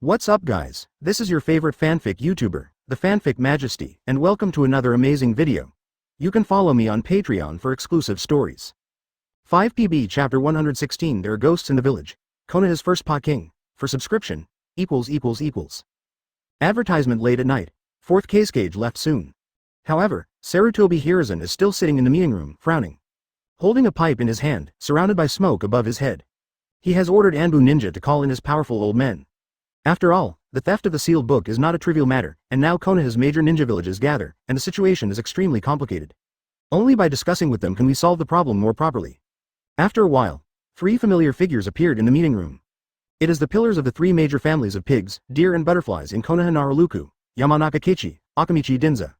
What's up guys, this is your favorite fanfic YouTuber, the Fanfic Majesty, and welcome to another amazing video. You can follow me on Patreon for exclusive stories. 5PB Chapter 116 There are ghosts in the village. Konoha's first King. For subscription, ===. Advertisement late at night. Fourth Kazekage left soon. However, Sarutobi Hiruzen is still sitting in the meeting room, frowning. Holding a pipe in his hand, surrounded by smoke above his head. He has ordered Anbu Ninja to call in his powerful old men. After all, the theft of the sealed book is not a trivial matter, and now Konoha's major ninja villages gather, and the situation is extremely complicated. Only by discussing with them can we solve the problem more properly. After a while, three familiar figures appeared in the meeting room. It is the pillars of the three major families of pigs, deer and butterflies in Konoha Naruto, Yamanaka Keiichi, Akamichi Dinza.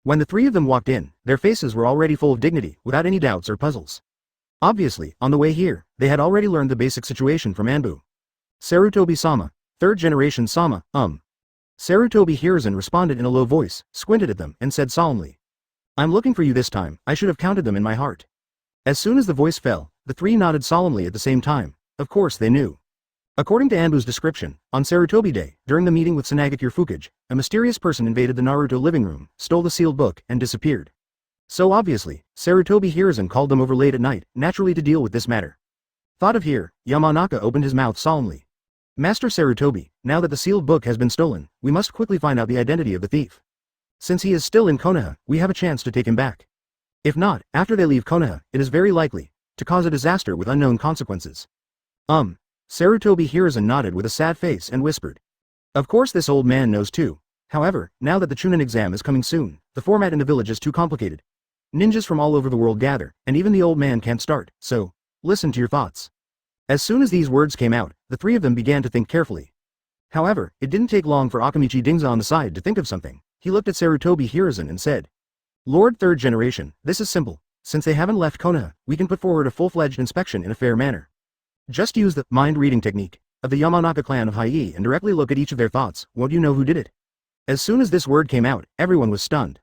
When the three of them walked in, their faces were already full of dignity, without any doubts or puzzles. Obviously, on the way here, they had already learned the basic situation from Anbu. Sarutobi-sama. Third generation Sama, Sarutobi Hiruzen responded in a low voice, squinted at them, and said solemnly. I'm looking for you this time, I should have counted them in my heart. As soon as the voice fell, the three nodded solemnly at the same time. Of course they knew. According to Anbu's description, on Sarutobi Day, during the meeting with Tsunagakure Fukage, a mysterious person invaded the Naruto living room, stole the sealed book, and disappeared. So obviously, Sarutobi Hiruzen called them over late at night, naturally to deal with this matter. Thought of here, Yamanaka opened his mouth solemnly. Master Sarutobi, now that the sealed book has been stolen, we must quickly find out the identity of the thief. Since he is still in Konoha, we have a chance to take him back. If not, after they leave Konoha, it is very likely to cause a disaster with unknown consequences. Sarutobi Hiruzen nodded with a sad face and whispered. Of course this old man knows too. However, now that the Chunin exam is coming soon, the format in the village is too complicated. Ninjas from all over the world gather, and even the old man can't start, so, listen to your thoughts. As soon as these words came out, the three of them began to think carefully. However, it didn't take long for Akamichi Dinza on the side to think of something. He looked at Sarutobi Hiruzen and said, Lord Third Generation, this is simple. Since they haven't left Konoha, we can put forward a full-fledged inspection in a fair manner. Just use the mind-reading technique of the Yamanaka clan of Hiei and directly look at each of their thoughts. Won't you know who did it? As soon as this word came out, everyone was stunned.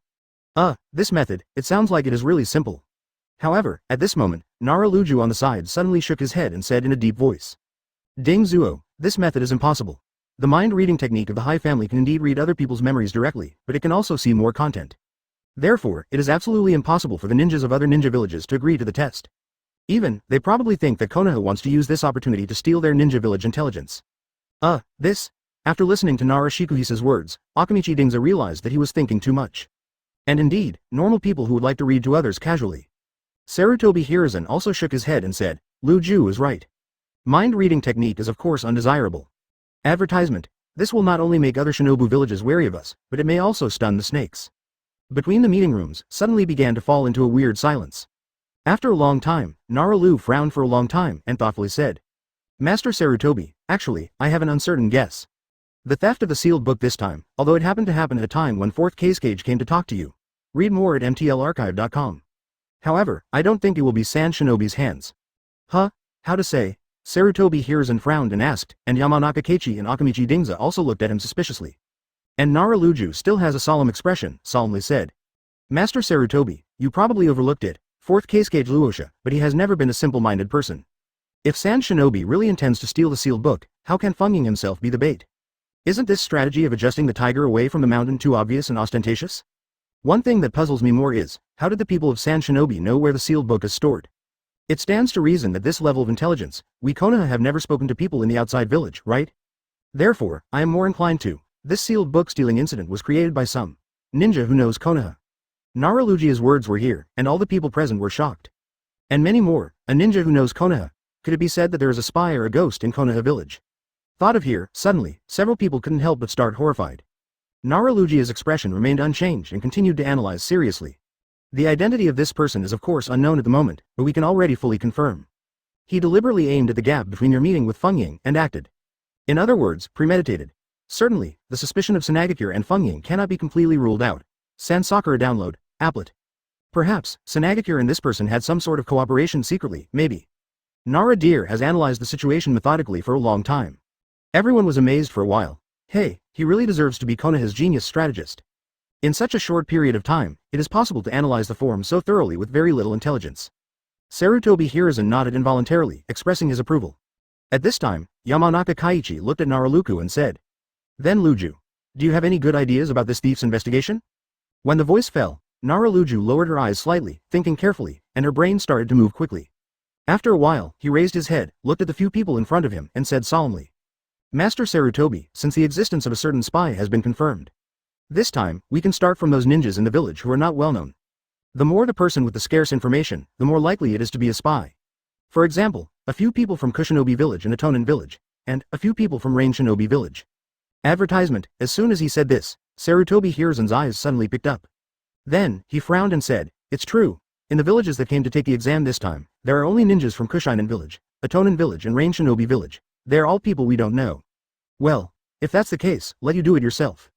This method, it sounds like it is really simple. However, at this moment, Naruto on the side suddenly shook his head and said in a deep voice. Ding Zuo, this method is impossible. The mind-reading technique of the Hai family can indeed read other people's memories directly, but it can also see more content. Therefore, it is absolutely impossible for the ninjas of other ninja villages to agree to the test. Even, they probably think that Konoha wants to use this opportunity to steal their ninja village intelligence. After listening to Nara Shikuhisa's words, Akamichi Dinza realized that he was thinking too much. And indeed, normal people who would like to read to others casually. Sarutobi Hiruzen also shook his head and said, Lu Ju is right. Mind-reading technique is of course undesirable. Advertisement. This will not only make other shinobu villages wary of us, but it may also stun the snakes. Between the meeting rooms, suddenly began to fall into a weird silence. After a long time, Naruto frowned for a long time and thoughtfully said, Master Sarutobi, actually, I have an uncertain guess. The theft of the sealed book this time, although it happened to happen at a time when Fourth Kazekage came to talk to you. Read more at mtlarchive.com. However, I don't think it will be Sand Shinobi's hands. How to say? Sarutobi Hiruzen frowned and asked, and Yamanaka Keiichi and Akamichi Dinza also looked at him suspiciously. And Naruto still has a solemn expression, solemnly said. Master Sarutobi, you probably overlooked it, Fourth Kazekage Luosha, but he has never been a simple-minded person. If Sand Shinobi really intends to steal the sealed book, how can Fengyin himself be the bait? Isn't this strategy of adjusting the tiger away from the mountain too obvious and ostentatious? One thing that puzzles me more is, how did the people of Sand Shinobi know where the sealed book is stored? It stands to reason that this level of intelligence, we Konoha have never spoken to people in the outside village, right? Therefore, I am more inclined to, this sealed book stealing incident was created by some ninja who knows Konoha. Naruto's words were here, and all the people present were shocked. And many more, a ninja who knows Konoha. Could it be said that there is a spy or a ghost in Konoha village? Thought of here, suddenly, several people couldn't help but start horrified. Naruto's expression remained unchanged and continued to analyze seriously. The identity of this person is of course unknown at the moment, but we can already fully confirm. He deliberately aimed at the gap between your meeting with Fengyin and acted. In other words, premeditated. Certainly, the suspicion of Tsunagakure and Fengyin cannot be completely ruled out. Sansakura download, applet. Perhaps, Tsunagakure and this person had some sort of cooperation secretly, maybe. Nara Deer has analyzed the situation methodically for a long time. Everyone was amazed for a while. Hey, he really deserves to be Konoha's genius strategist. In such a short period of time, it is possible to analyze the form so thoroughly with very little intelligence. Sarutobi Hiruzen nodded involuntarily, expressing his approval. At this time, Yamanaka Keiichi looked at Naruto and said, Then Luju. Do you have any good ideas about this thief's investigation? When the voice fell, Nara Luju lowered her eyes slightly, thinking carefully, and her brain started to move quickly. After a while, he raised his head, looked at the few people in front of him, and said solemnly. Master Sarutobi, since the existence of a certain spy has been confirmed. This time, we can start from those ninjas in the village who are not well known. The more the person with the scarce information, the more likely it is to be a spy. For example, a few people from Kushinobi village and Atonin village, and a few people from Rain Shinobi village. Advertisement. As soon as he said this, Sarutobi Hiruzen's eyes suddenly picked up. Then, he frowned and said, it's true. In the villages that came to take the exam this time, there are only ninjas from Kushinen village, Atonin village and Rain Shinobi village. They are all people we don't know. Well, if that's the case, let you do it yourself.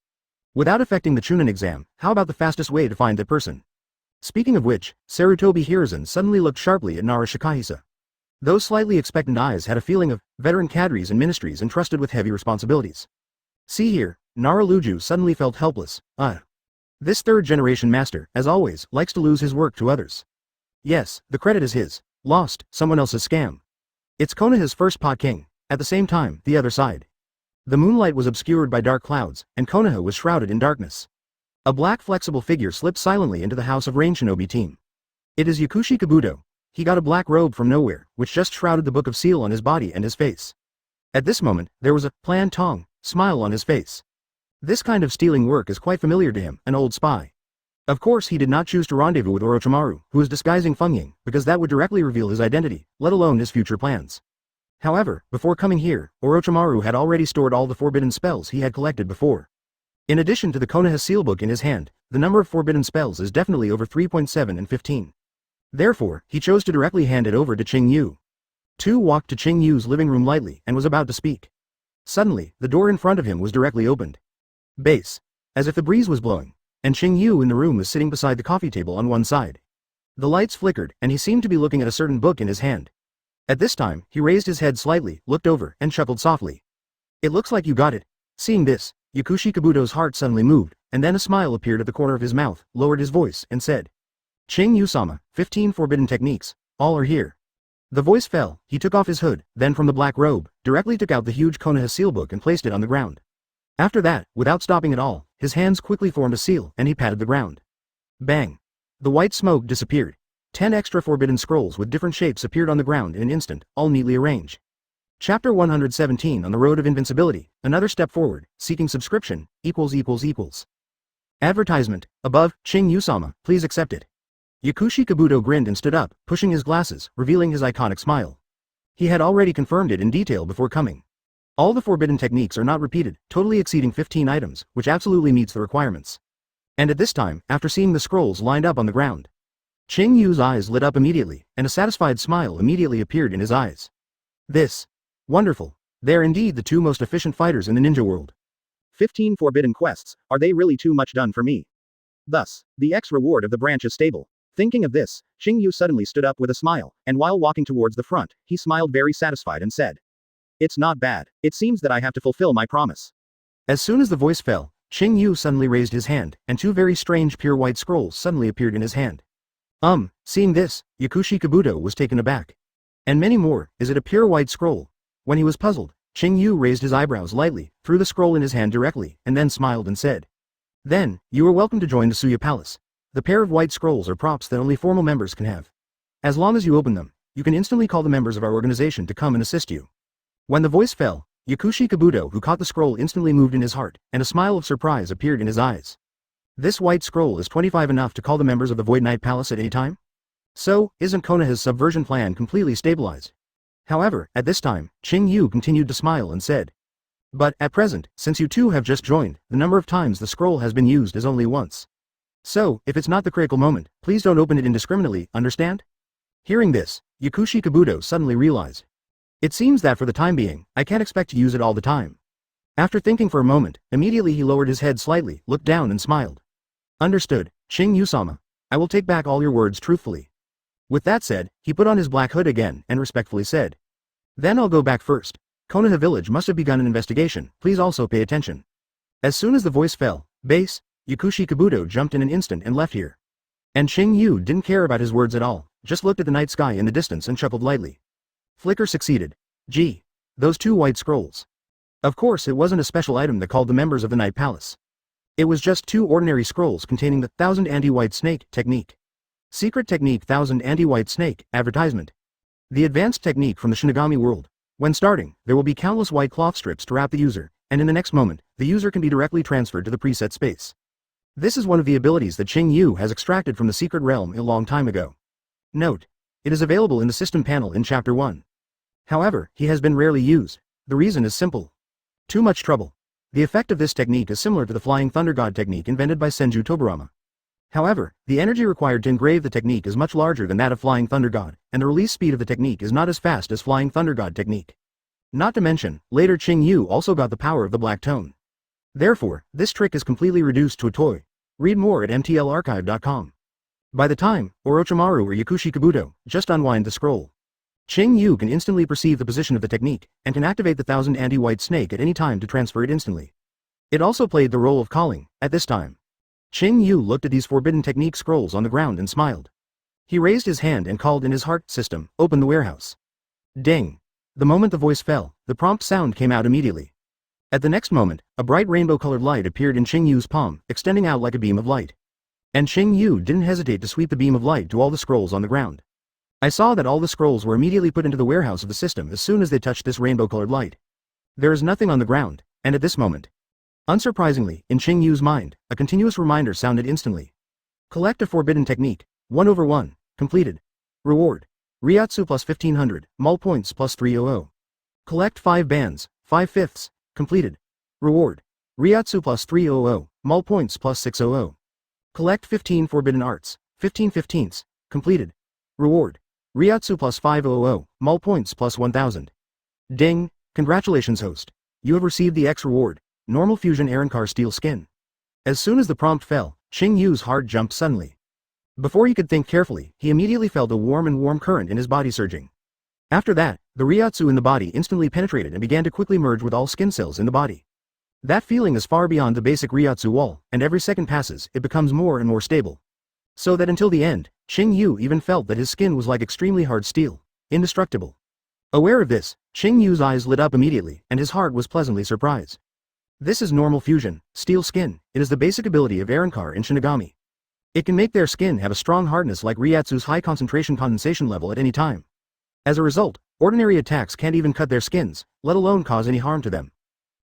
Without affecting the Chunin exam, how about the fastest way to find that person? Speaking of which, Sarutobi Hiruzen suddenly looked sharply at Nara Shikahisa. Those slightly expectant eyes had a feeling of veteran cadres and ministries entrusted with heavy responsibilities. See here, Nara Luju suddenly felt helpless. This third-generation master, as always, likes to lose his work to others. Yes, the credit is his. Lost, someone else's scam. It's Konoha's first pot king. At the same time, the other side. The moonlight was obscured by dark clouds, and Konoha was shrouded in darkness. A black flexible figure slipped silently into the house of Rain Shinobi team. It is Yakushi Kabuto. He got a black robe from nowhere, which just shrouded the book of seal on his body and his face. At this moment, there was a plan tong smile on his face. This kind of stealing work is quite familiar to him, an old spy. Of course he did not choose to rendezvous with Orochimaru, who was disguising Feng Ying, because that would directly reveal his identity, let alone his future plans. However, before coming here, Orochimaru had already stored all the forbidden spells he had collected before. In addition to the Konoha sealbook in his hand, the number of forbidden spells is definitely over 3.7 and 15. Therefore, he chose to directly hand it over to Qing Yu. Tu walked to Qing Yu's living room lightly and was about to speak. Suddenly, the door in front of him was directly opened. Bass. As if the breeze was blowing, and Qing Yu in the room was sitting beside the coffee table on one side. The lights flickered, and he seemed to be looking at a certain book in his hand. At this time, he raised his head slightly, looked over, and chuckled softly. It looks like you got it. Seeing this, Yakushi Kabuto's heart suddenly moved, and then a smile appeared at the corner of his mouth, lowered his voice, and said, Qing Yu-sama, 15 forbidden techniques, all are here. The voice fell, he took off his hood, then from the black robe, directly took out the huge Konoha sealbook and placed it on the ground. After that, without stopping at all, his hands quickly formed a seal, and he patted the ground. Bang! The white smoke disappeared. 10 extra forbidden scrolls with different shapes appeared on the ground in an instant, all neatly arranged. Chapter 117 On the Road of Invincibility, another step forward, seeking subscription, ===. Advertisement, above, Qing Yu-sama, please accept it. Yakushi Kabuto grinned and stood up, pushing his glasses, revealing his iconic smile. He had already confirmed it in detail before coming. All the forbidden techniques are not repeated, totally exceeding 15 items, which absolutely meets the requirements. And at this time, after seeing the scrolls lined up on the ground, Qing Yu's eyes lit up immediately, and a satisfied smile immediately appeared in his eyes. This. Wonderful. They are indeed the two most efficient fighters in the ninja world. 15 forbidden quests, are they really too much done for me? Thus, the X-reward of the branch is stable. Thinking of this, Qing Yu suddenly stood up with a smile, and while walking towards the front, he smiled very satisfied and said, It's not bad. It seems that I have to fulfill my promise. As soon as the voice fell, Qing Yu suddenly raised his hand, and two very strange pure white scrolls suddenly appeared in his hand. Seeing this, Yakushi Kabuto was taken aback. And many more, is it a pure white scroll? When he was puzzled, Qing Yu raised his eyebrows lightly, threw the scroll in his hand directly, and then smiled and said, Then, you are welcome to join the Suya Palace. The pair of white scrolls are props that only formal members can have. As long as you open them, you can instantly call the members of our organization to come and assist you. When the voice fell, Yakushi Kabuto who caught the scroll instantly moved in his heart, and a smile of surprise appeared in his eyes. This white scroll is 25 enough to call the members of the Void Knight Palace at any time? So, isn't Konoha's subversion plan completely stabilized? However, at this time, Qing Yu continued to smile and said, But, at present, since you two have just joined, the number of times the scroll has been used is only once. So, if it's not the critical moment, please don't open it indiscriminately, understand? Hearing this, Yakushi Kabuto suddenly realized. It seems that for the time being, I can't expect to use it all the time. After thinking for a moment, immediately he lowered his head slightly, looked down and smiled. Understood, Qing Yu-sama. I will take back all your words truthfully. With that said, he put on his black hood again and respectfully said. Then I'll go back first. Konoha village must have begun an investigation, please also pay attention. As soon as the voice fell, Base, Yakushi Kabuto jumped in an instant and left here. And Qing Yu didn't care about his words at all, just looked at the night sky in the distance and chuckled lightly. Flicker succeeded. Gee. Those two white scrolls. Of course, it wasn't a special item that called the members of the Night Palace. It was just 2 ordinary scrolls containing the 1000 Anti-White Snake technique. Secret Technique 1000 Anti-White Snake advertisement. The advanced technique from the Shinigami world. When starting, there will be countless white cloth strips to wrap the user, and in the next moment, the user can be directly transferred to the preset space. This is one of the abilities that Qing Yu has extracted from the secret realm a long time ago. Note: it is available in the system panel in Chapter 1. However, he has been rarely used. The reason is simple. Too much trouble. The effect of this technique is similar to the Flying Thunder God technique invented by Senju Tobarama. However, the energy required to engrave the technique is much larger than that of Flying Thunder God, and the release speed of the technique is not as fast as Flying Thunder God technique. Not to mention, later Qing Yu also got the power of the Black Tone. Therefore, this trick is completely reduced to a toy. Read more at mtlarchive.com. By the time, Orochimaru or Yakushi Kabuto just unwind the scroll, Qing Yu can instantly perceive the position of the technique, and can activate the 1000 Anti-White Snake at any time to transfer it instantly. It also played the role of calling, at this time. Qing Yu looked at these forbidden technique scrolls on the ground and smiled. He raised his hand and called in his heart system, "Open the warehouse." Ding! The moment the voice fell, the prompt sound came out immediately. At the next moment, a bright rainbow-colored light appeared in Qing Yu's palm, extending out like a beam of light. And Qing Yu didn't hesitate to sweep the beam of light to all the scrolls on the ground. I saw that all the scrolls were immediately put into the warehouse of the system as soon as they touched this rainbow-colored light. There is nothing on the ground, and at this moment, unsurprisingly, in Qing Yu's mind, a continuous reminder sounded instantly. Collect a forbidden technique, 1/1, completed. Reward: Ryatsu plus 1500, Mul points plus 300. Collect 5 bands, 5/5, completed. Reward: Ryatsu plus 300, Mul points plus 600. Collect 15 forbidden arts, 15/15, completed. Reward: Ryatsu plus 500, Mul points plus 1000. Ding! Congratulations, host. You have received the X reward, Normal Fusion Arankar Steel Skin. As soon as the prompt fell, Qing Yu's heart jumped suddenly. Before he could think carefully, he immediately felt a warm current in his body surging. After that, the Ryatsu in the body instantly penetrated and began to quickly merge with all skin cells in the body. That feeling is far beyond the basic Ryatsu wall, and every second passes, it becomes more and more stable. So that until the end, Qing Yu even felt that his skin was like extremely hard steel, indestructible. Aware of this, Qing Yu's eyes lit up immediately, and his heart was pleasantly surprised. This is normal fusion, steel skin. It is the basic ability of Arankar and Shinigami. It can make their skin have a strong hardness like Ryatsu's high concentration condensation level at any time. As a result, ordinary attacks can't even cut their skins, let alone cause any harm to them.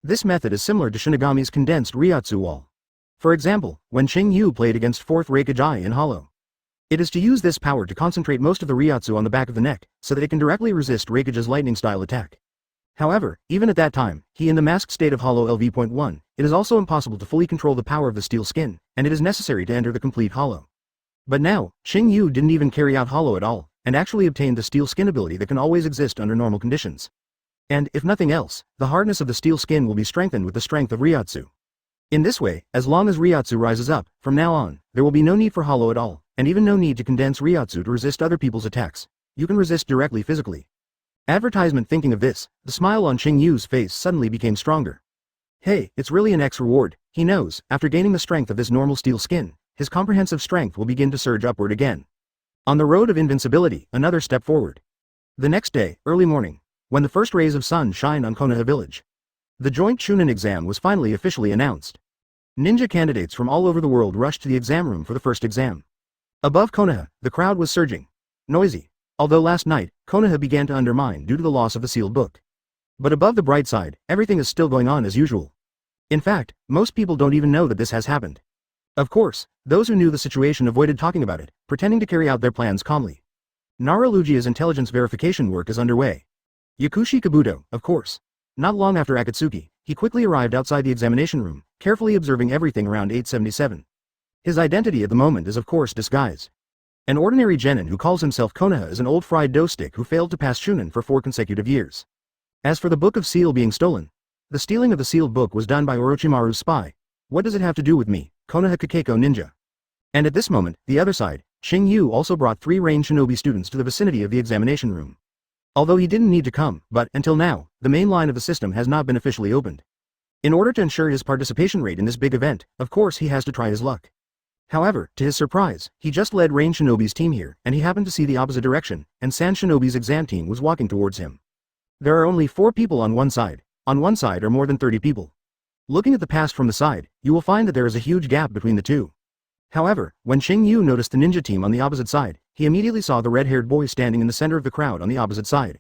This method is similar to Shinigami's condensed Ryatsu wall. For example, when Qing Yu played against 4th Kazekage in Hollow. It is to use this power to concentrate most of the Ryatsu on the back of the neck, so that it can directly resist Kazekage's lightning-style attack. However, even at that time, in the masked state of Hollow LV.1, it is also impossible to fully control the power of the steel skin, and it is necessary to enter the complete Hollow. But now, Qing Yu didn't even carry out Hollow at all, and actually obtained the steel skin ability that can always exist under normal conditions. And, if nothing else, the hardness of the steel skin will be strengthened with the strength of Ryatsu. In this way, as long as Ryatsu rises up, from now on, there will be no need for Hollow at all, and even no need to condense Ryatsu to resist other people's attacks. You can resist directly physically. Advertisement. Thinking of this, the smile on Qing Yu's face suddenly became stronger. Hey, it's really an X reward. He knows, after gaining the strength of this normal steel skin, his comprehensive strength will begin to surge upward again. On the road of invincibility, another step forward. The next day, early morning, when the first rays of sun shined on Konoha village, the joint Chunin exam was finally officially announced. Ninja candidates from all over the world rushed to the exam room for the first exam. Above Konoha, the crowd was surging. Noisy. Although last night, Konoha began to undermine due to the loss of the sealed book. But above the bright side, everything is still going on as usual. In fact, most people don't even know that this has happened. Of course, those who knew the situation avoided talking about it, pretending to carry out their plans calmly. Naruto-Lugia's intelligence verification work is underway. Yakushi Kabuto, of course. Not long after Akatsuki, he quickly arrived outside the examination room, carefully observing everything around 877. His identity at the moment is of course disguise. An ordinary genin who calls himself Konoha is an old fried dough stick who failed to pass Chunin for 4 consecutive years. As for the Book of Seal being stolen, the stealing of the sealed book was done by Orochimaru's spy. What does it have to do with me, Konoha Kakeko ninja? And at this moment, the other side, Qing Yu also brought 3 range shinobi students to the vicinity of the examination room. Although he didn't need to come, but, until now, the main line of the system has not been officially opened. In order to ensure his participation rate in this big event, of course he has to try his luck. However, to his surprise, he just led Rain Shinobi's team here, and he happened to see the opposite direction, and San Shinobi's exam team was walking towards him. There are only 4 people on one side, On one side are more than 30 people. Looking at the past from the side, you will find that there is a huge gap between the two. However, when Qing Yu noticed the ninja team on the opposite side, he immediately saw the red-haired boy standing in the center of the crowd on the opposite side.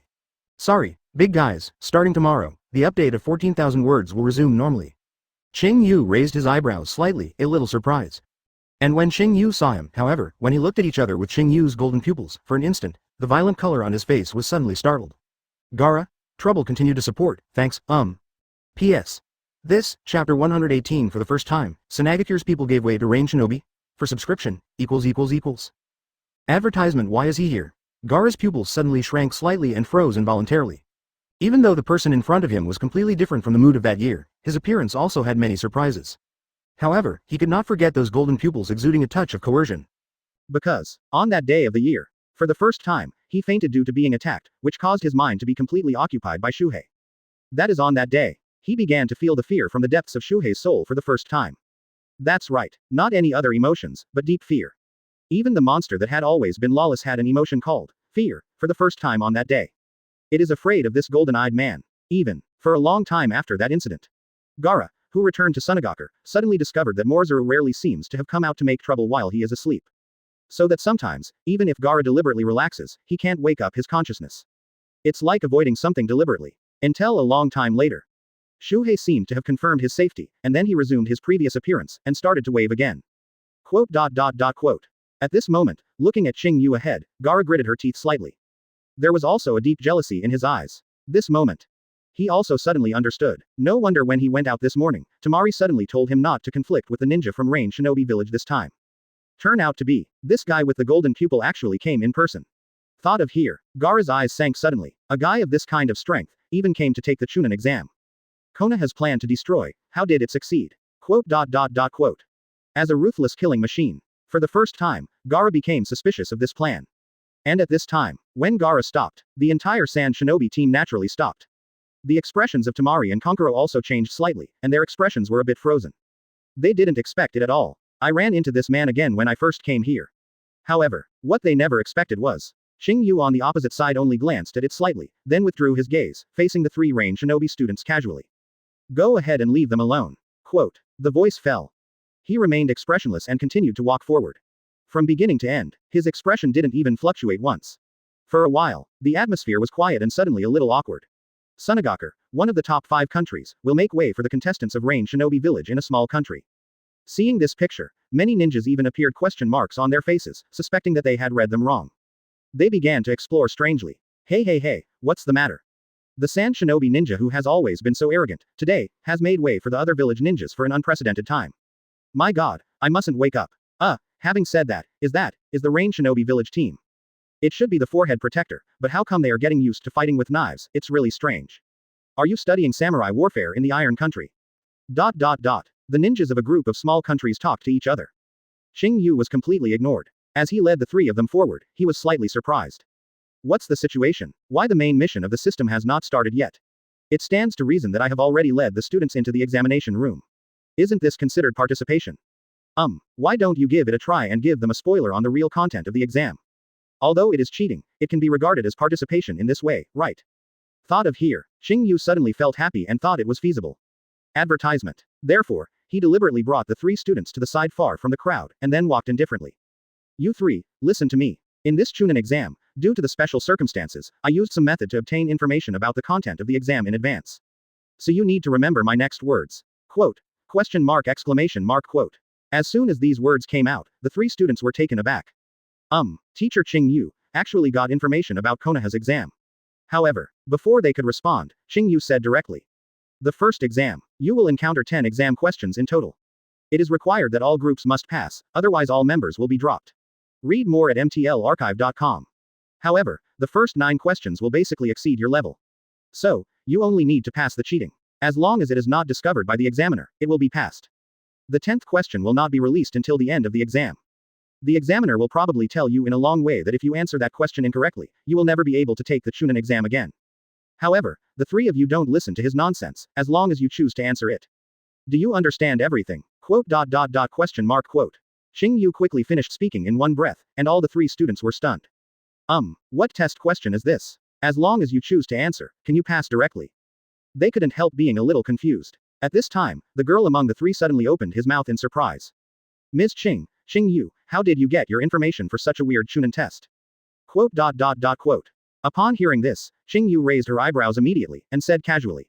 Sorry, big guys, starting tomorrow, the update of 14,000 words will resume normally. Qing Yu raised his eyebrows slightly, a little surprised. And when Qing Yu saw him, however, when he looked at each other with Qing Yu's golden pupils, for an instant, the violent color on his face was suddenly startled. Gaara, Trouble continued to support, thanks, P.S. This, chapter 118 for the first time, Sanagakure's people gave way to Rain Shinobi. For subscription, ===. Advertisement. Why is he here? Gaara's pupils suddenly shrank slightly and froze involuntarily. Even though the person in front of him was completely different from the mood of that year, his appearance also had many surprises. However, he could not forget those golden pupils exuding a touch of coercion. Because, on that day of the year, for the first time, he fainted due to being attacked, which caused his mind to be completely occupied by Shuhei. That is on that day, he began to feel the fear from the depths of Shuhei's soul for the first time. That's right, not any other emotions, but deep fear. Even the monster that had always been lawless had an emotion called fear, for the first time on that day. It is afraid of this golden-eyed man. Even, for a long time after that incident. Gaara, who returned to Sanagaku, suddenly discovered that Morzuru rarely seems to have come out to make trouble while he is asleep. So that sometimes, even if Gaara deliberately relaxes, he can't wake up his consciousness. It's like avoiding something deliberately. Until a long time later. Shuhei seemed to have confirmed his safety, and then he resumed his previous appearance, and started to wave again. Quote. At this moment, looking at Qing Yu ahead, Gaara gritted her teeth slightly. There was also a deep jealousy in his eyes. This moment. He also suddenly understood. No wonder when he went out this morning, Tamari suddenly told him not to conflict with the ninja from Rain Shinobi village this time. Turn out to be, this guy with the golden pupil actually came in person. Thought of here, Gaara's eyes sank suddenly. A guy of this kind of strength, even came to take the Chunin exam. Konan has planned to destroy, how did it succeed? Quote. As a ruthless killing machine. For the first time, Gaara became suspicious of this plan. And at this time, when Gaara stopped, the entire Sand Shinobi team naturally stopped. The expressions of Tamari and Konkuro also changed slightly, and their expressions were a bit frozen. They didn't expect it at all. I ran into this man again when I first came here. However, what they never expected was, Qing Yu on the opposite side only glanced at it slightly, then withdrew his gaze, facing the three Rain Shinobi students casually. Go ahead and leave them alone. Quote. The voice fell. He remained expressionless and continued to walk forward. From beginning to end, his expression didn't even fluctuate once. For a while, the atmosphere was quiet and suddenly a little awkward. Sanagaku, one of the top 5 countries, will make way for the contestants of Rain Shinobi village in a small country. Seeing this picture, many ninjas even appeared question marks on their faces, suspecting that they had read them wrong. They began to explore strangely. Hey, what's the matter? The Sand Shinobi ninja who has always been so arrogant, today, has made way for the other village ninjas for an unprecedented time. My god, I mustn't wake up. Having said that, is the Rain Shinobi village team. It should be the forehead protector, but how come they are getting used to fighting with knives? It's really strange. Are you studying samurai warfare in the Iron Country? The ninjas of a group of small countries talked to each other. Qing Yu was completely ignored. As he led the 3 of them forward, he was slightly surprised. What's the situation? Why the main mission of the system has not started yet? It stands to reason that I have already led the students into the examination room. Isn't this considered participation? Why don't you give it a try and give them a spoiler on the real content of the exam? Although it is cheating, it can be regarded as participation in this way, right? Thought of here, Qing Yu suddenly felt happy and thought it was feasible. Advertisement. Therefore, he deliberately brought the 3 students to the side far from the crowd, and then walked indifferently. You 3, listen to me. In this Chunin exam, due to the special circumstances, I used some method to obtain information about the content of the exam in advance. So you need to remember my next words. Quote. Question mark exclamation mark quote. As soon as these words came out, the 3 students were taken aback. Teacher Qing Yu actually got information about Konoha's exam. However, before they could respond, Qing Yu said directly. The first exam, you will encounter 10 exam questions in total. It is required that all groups must pass, otherwise all members will be dropped. Read more at mtlarchive.com. However, the first 9 questions will basically exceed your level. So, you only need to pass the cheating. As long as it is not discovered by the examiner, it will be passed. The 10th question will not be released until the end of the exam. The examiner will probably tell you in a long way that if you answer that question incorrectly, you will never be able to take the Chunin exam again. However, the 3 of you don't listen to his nonsense, as long as you choose to answer it. Do you understand everything? Quote. Question mark quote. Qing Yu quickly finished speaking in one breath, and all the 3 students were stunned. What test question is this? As long as you choose to answer, can you pass directly? They couldn't help being a little confused. At this time, the girl among the three suddenly opened his mouth in surprise. Ms. Qing Yu, how did you get your information for such a weird Chunin test? Quote. Upon hearing this, Qing Yu raised her eyebrows immediately, and said casually.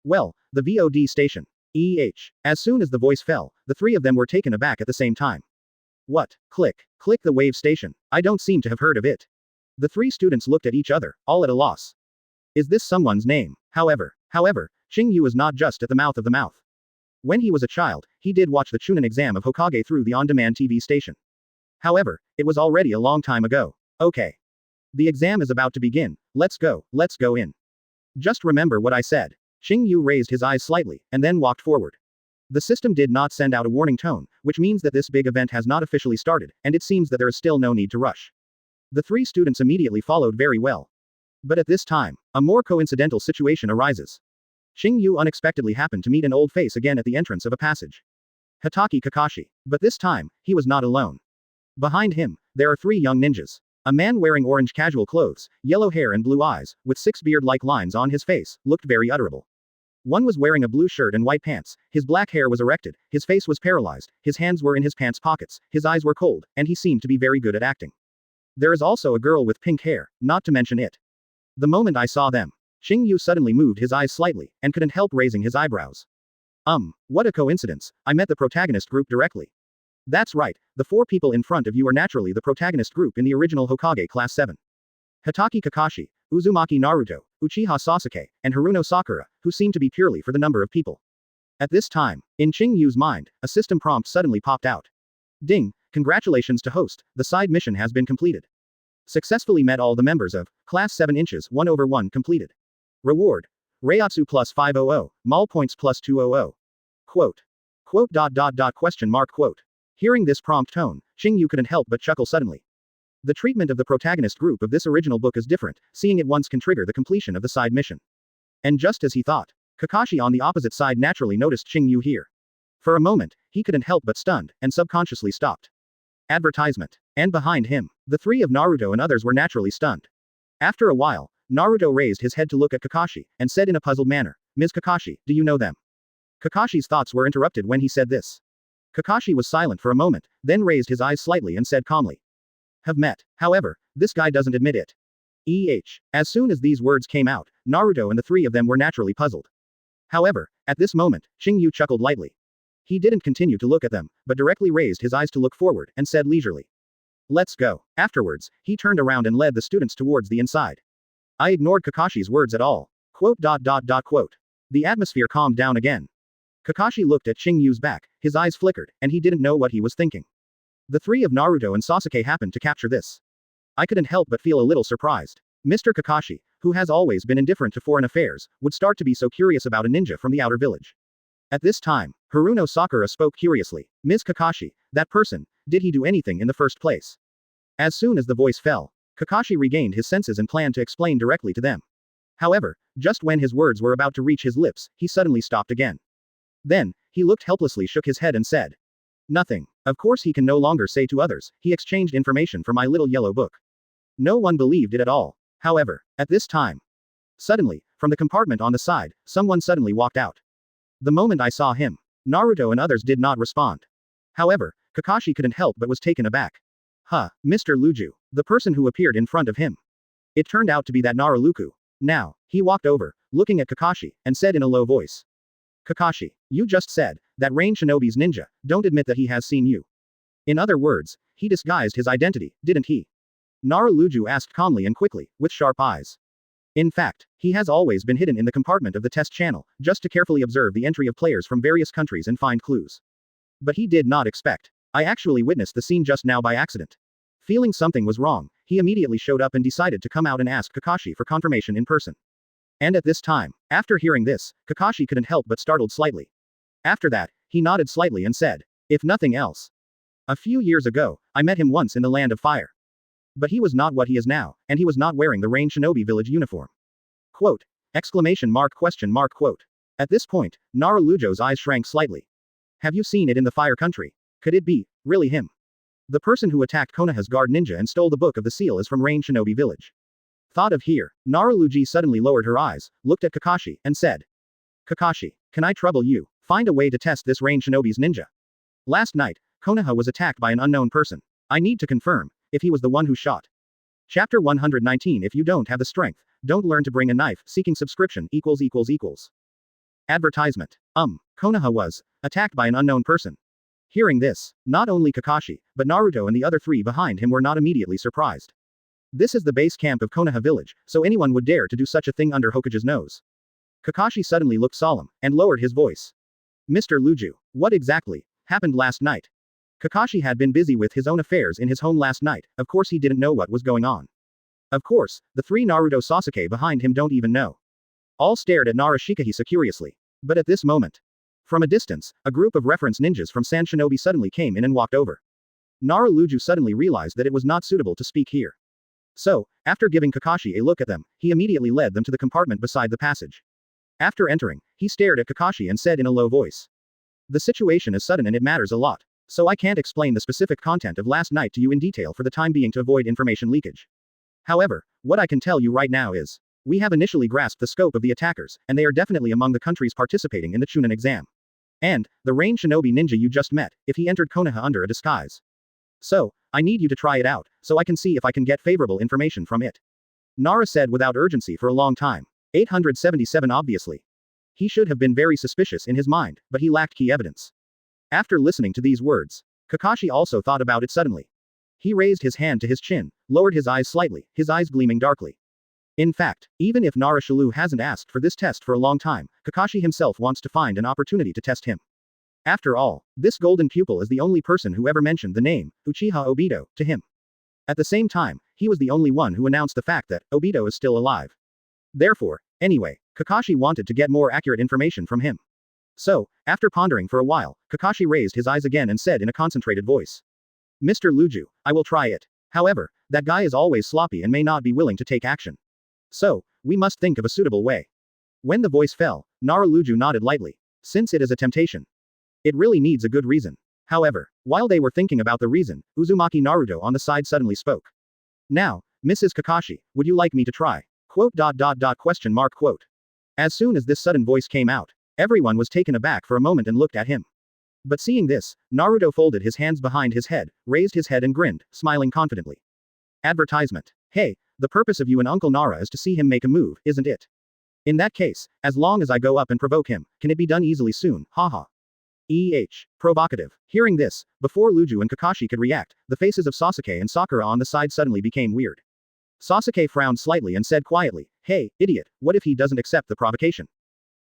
Well, the VOD station. As soon as the voice fell, the three of them were taken aback at the same time. What? Click the wave station. I don't seem to have heard of it. The three students looked at each other, all at a loss. Is this someone's name? However, Qing Yu is not just at the mouth of the mouth. When he was a child, he did watch the Chunin exam of Hokage through the on-demand TV station. However, it was already a long time ago. Okay. The exam is about to begin, let's go in. Just remember what I said. Qing Yu raised his eyes slightly, and then walked forward. The system did not send out a warning tone, which means that this big event has not officially started, and it seems that there is still no need to rush. The three students immediately followed very well. But at this time, a more coincidental situation arises. Qing Yu unexpectedly happened to meet an old face again at the entrance of a passage. Hatake Kakashi. But this time, he was not alone. Behind him, there are three young ninjas. A man wearing orange casual clothes, yellow hair and blue eyes, with 6 beard-like lines on his face, looked very utterable. One was wearing a blue shirt and white pants, his black hair was erected, his face was paralyzed, his hands were in his pants pockets, his eyes were cold, and he seemed to be very good at acting. There is also a girl with pink hair, not to mention it. The moment I saw them, Qing Yu suddenly moved his eyes slightly, and couldn't help raising his eyebrows. What a coincidence, I met the protagonist group directly. That's right, the 4 people in front of you are naturally the protagonist group in the original Hokage Class 7. Hatake Kakashi, Uzumaki Naruto, Uchiha Sasuke, and Haruno Sakura, who seem to be purely for the number of people. At this time, in Qing Yu's mind, a system prompt suddenly popped out. Ding, congratulations to host, the side mission has been completed. Successfully met all the members of Class 7 inches 1/1 completed. Reward. Reiatsu plus 500, Mall points plus 200. Quote. Question mark quote. Hearing this prompt tone, Qing Yu couldn't help but chuckle suddenly. The treatment of the protagonist group of this original book is different, seeing it once can trigger the completion of the side mission. And just as he thought, Kakashi on the opposite side naturally noticed Qing Yu here. For a moment, he couldn't help but stunned, and subconsciously stopped. Advertisement. And behind him, the three of Naruto and others were naturally stunned. After a while, Naruto raised his head to look at Kakashi, and said in a puzzled manner, Ms. Kakashi, do you know them? Kakashi's thoughts were interrupted when he said this. Kakashi was silent for a moment, then raised his eyes slightly and said calmly. Have met. However, this guy doesn't admit it. As soon as these words came out, Naruto and the three of them were naturally puzzled. However, at this moment, Qing Yu chuckled lightly. He didn't continue to look at them, but directly raised his eyes to look forward, and said leisurely. Let's go. Afterwards, he turned around and led the students towards the inside. I ignored Kakashi's words at all. Quote. The atmosphere calmed down again. Kakashi looked at Qing Yu's back, his eyes flickered, and he didn't know what he was thinking. The three of Naruto and Sasuke happened to capture this. I couldn't help but feel a little surprised. Mr. Kakashi, who has always been indifferent to foreign affairs, would start to be so curious about a ninja from the outer village. At this time, Haruno Sakura spoke curiously. Ms. Kakashi, that person, did he do anything in the first place? As soon as the voice fell, Kakashi regained his senses and planned to explain directly to them. However, just when his words were about to reach his lips, he suddenly stopped again. Then, he looked helplessly, shook his head and said. Nothing. Of course he can no longer say to others, he exchanged information for my little yellow book. No one believed it at all. However, at this time. Suddenly, from the compartment on the side, someone suddenly walked out. The moment I saw him, Naruto and others did not respond. However, Kakashi couldn't help but was taken aback. Mr. Luju, the person who appeared in front of him. It turned out to be that Naruto. Now, he walked over, looking at Kakashi, and said in a low voice. Kakashi, you just said, that Rain Shinobi's ninja, don't admit that he has seen you. In other words, he disguised his identity, didn't he? Naruto asked calmly and quickly, with sharp eyes. In fact, he has always been hidden in the compartment of the test channel, just to carefully observe the entry of players from various countries and find clues. But he did not expect. I actually witnessed the scene just now by accident. Feeling something was wrong, he immediately showed up and decided to come out and ask Kakashi for confirmation in person. And at this time, after hearing this, Kakashi couldn't help but startled slightly. After that, he nodded slightly and said, if nothing else. A few years ago, I met him once in the Land of Fire. But he was not what he is now, and he was not wearing the Rain Shinobi village uniform. Quote! Question mark quote. At this point, Naruto's eyes shrank slightly. Have you seen it in the Fire Country? Could it be, really him? The person who attacked Konoha's guard ninja and stole the Book of the Seal is from Rain Shinobi village. Thought of here, Naruto suddenly lowered her eyes, looked at Kakashi, and said, Kakashi, can I trouble you? Find a way to test this range shinobi's ninja. Last night, Konoha was attacked by an unknown person. I need to confirm if he was the one who shot. Chapter 119. If you don't have the strength, don't learn to bring a knife. Seeking subscription ===. Advertisement. Konoha was attacked by an unknown person. Hearing this, not only Kakashi, but Naruto and the other three behind him were not immediately surprised. This is the base camp of Konoha village, so anyone would dare to do such a thing under Hokage's nose. Kakashi suddenly looked solemn, and lowered his voice. Mr. Luju, what exactly happened last night? Kakashi had been busy with his own affairs in his home last night, of course he didn't know what was going on. Of course, the three Naruto Sasuke behind him don't even know. All stared at Nara Shikahisa curiously. But at this moment, from a distance, a group of reference ninjas from Sand Shinobi suddenly came in and walked over. Nara Luju suddenly realized that it was not suitable to speak here. So, after giving Kakashi a look at them, he immediately led them to the compartment beside the passage. After entering, he stared at Kakashi and said in a low voice. The situation is sudden and it matters a lot. So I can't explain the specific content of last night to you in detail for the time being to avoid information leakage. However, what I can tell you right now is, we have initially grasped the scope of the attackers, and they are definitely among the countries participating in the Chunin exam. And, the range shinobi ninja you just met, if he entered Konoha under a disguise. So, I need you to try it out, so I can see if I can get favorable information from it. Nara said without urgency for a long time. 877 obviously. He should have been very suspicious in his mind, but he lacked key evidence. After listening to these words, Kakashi also thought about it suddenly. He raised his hand to his chin, lowered his eyes slightly, his eyes gleaming darkly. In fact, even if Nara Shilu hasn't asked for this test for a long time, Kakashi himself wants to find an opportunity to test him. After all, this golden pupil is the only person who ever mentioned the name, Uchiha Obito, to him. At the same time, he was the only one who announced the fact that Obito is still alive. Therefore, anyway, Kakashi wanted to get more accurate information from him. So, after pondering for a while, Kakashi raised his eyes again and said in a concentrated voice. Mr. Luju, I will try it. However, that guy is always sloppy and may not be willing to take action. So, we must think of a suitable way. When the voice fell, Nara Luju nodded lightly. Since it is a temptation. It really needs a good reason. However, while they were thinking about the reason, Uzumaki Naruto on the side suddenly spoke. Now, Mrs. Kakashi, would you like me to try? Quote. As soon as this sudden voice came out, everyone was taken aback for a moment and looked at him. But seeing this, Naruto folded his hands behind his head, raised his head and grinned, smiling confidently. Advertisement. Hey, the purpose of you and Uncle Nara is to see him make a move, isn't it? In that case, as long as I go up and provoke him, can it be done easily soon, haha. Provocative. Hearing this, before Luju and Kakashi could react, the faces of Sasuke and Sakura on the side suddenly became weird. Sasuke frowned slightly and said quietly, hey, idiot, what if he doesn't accept the provocation?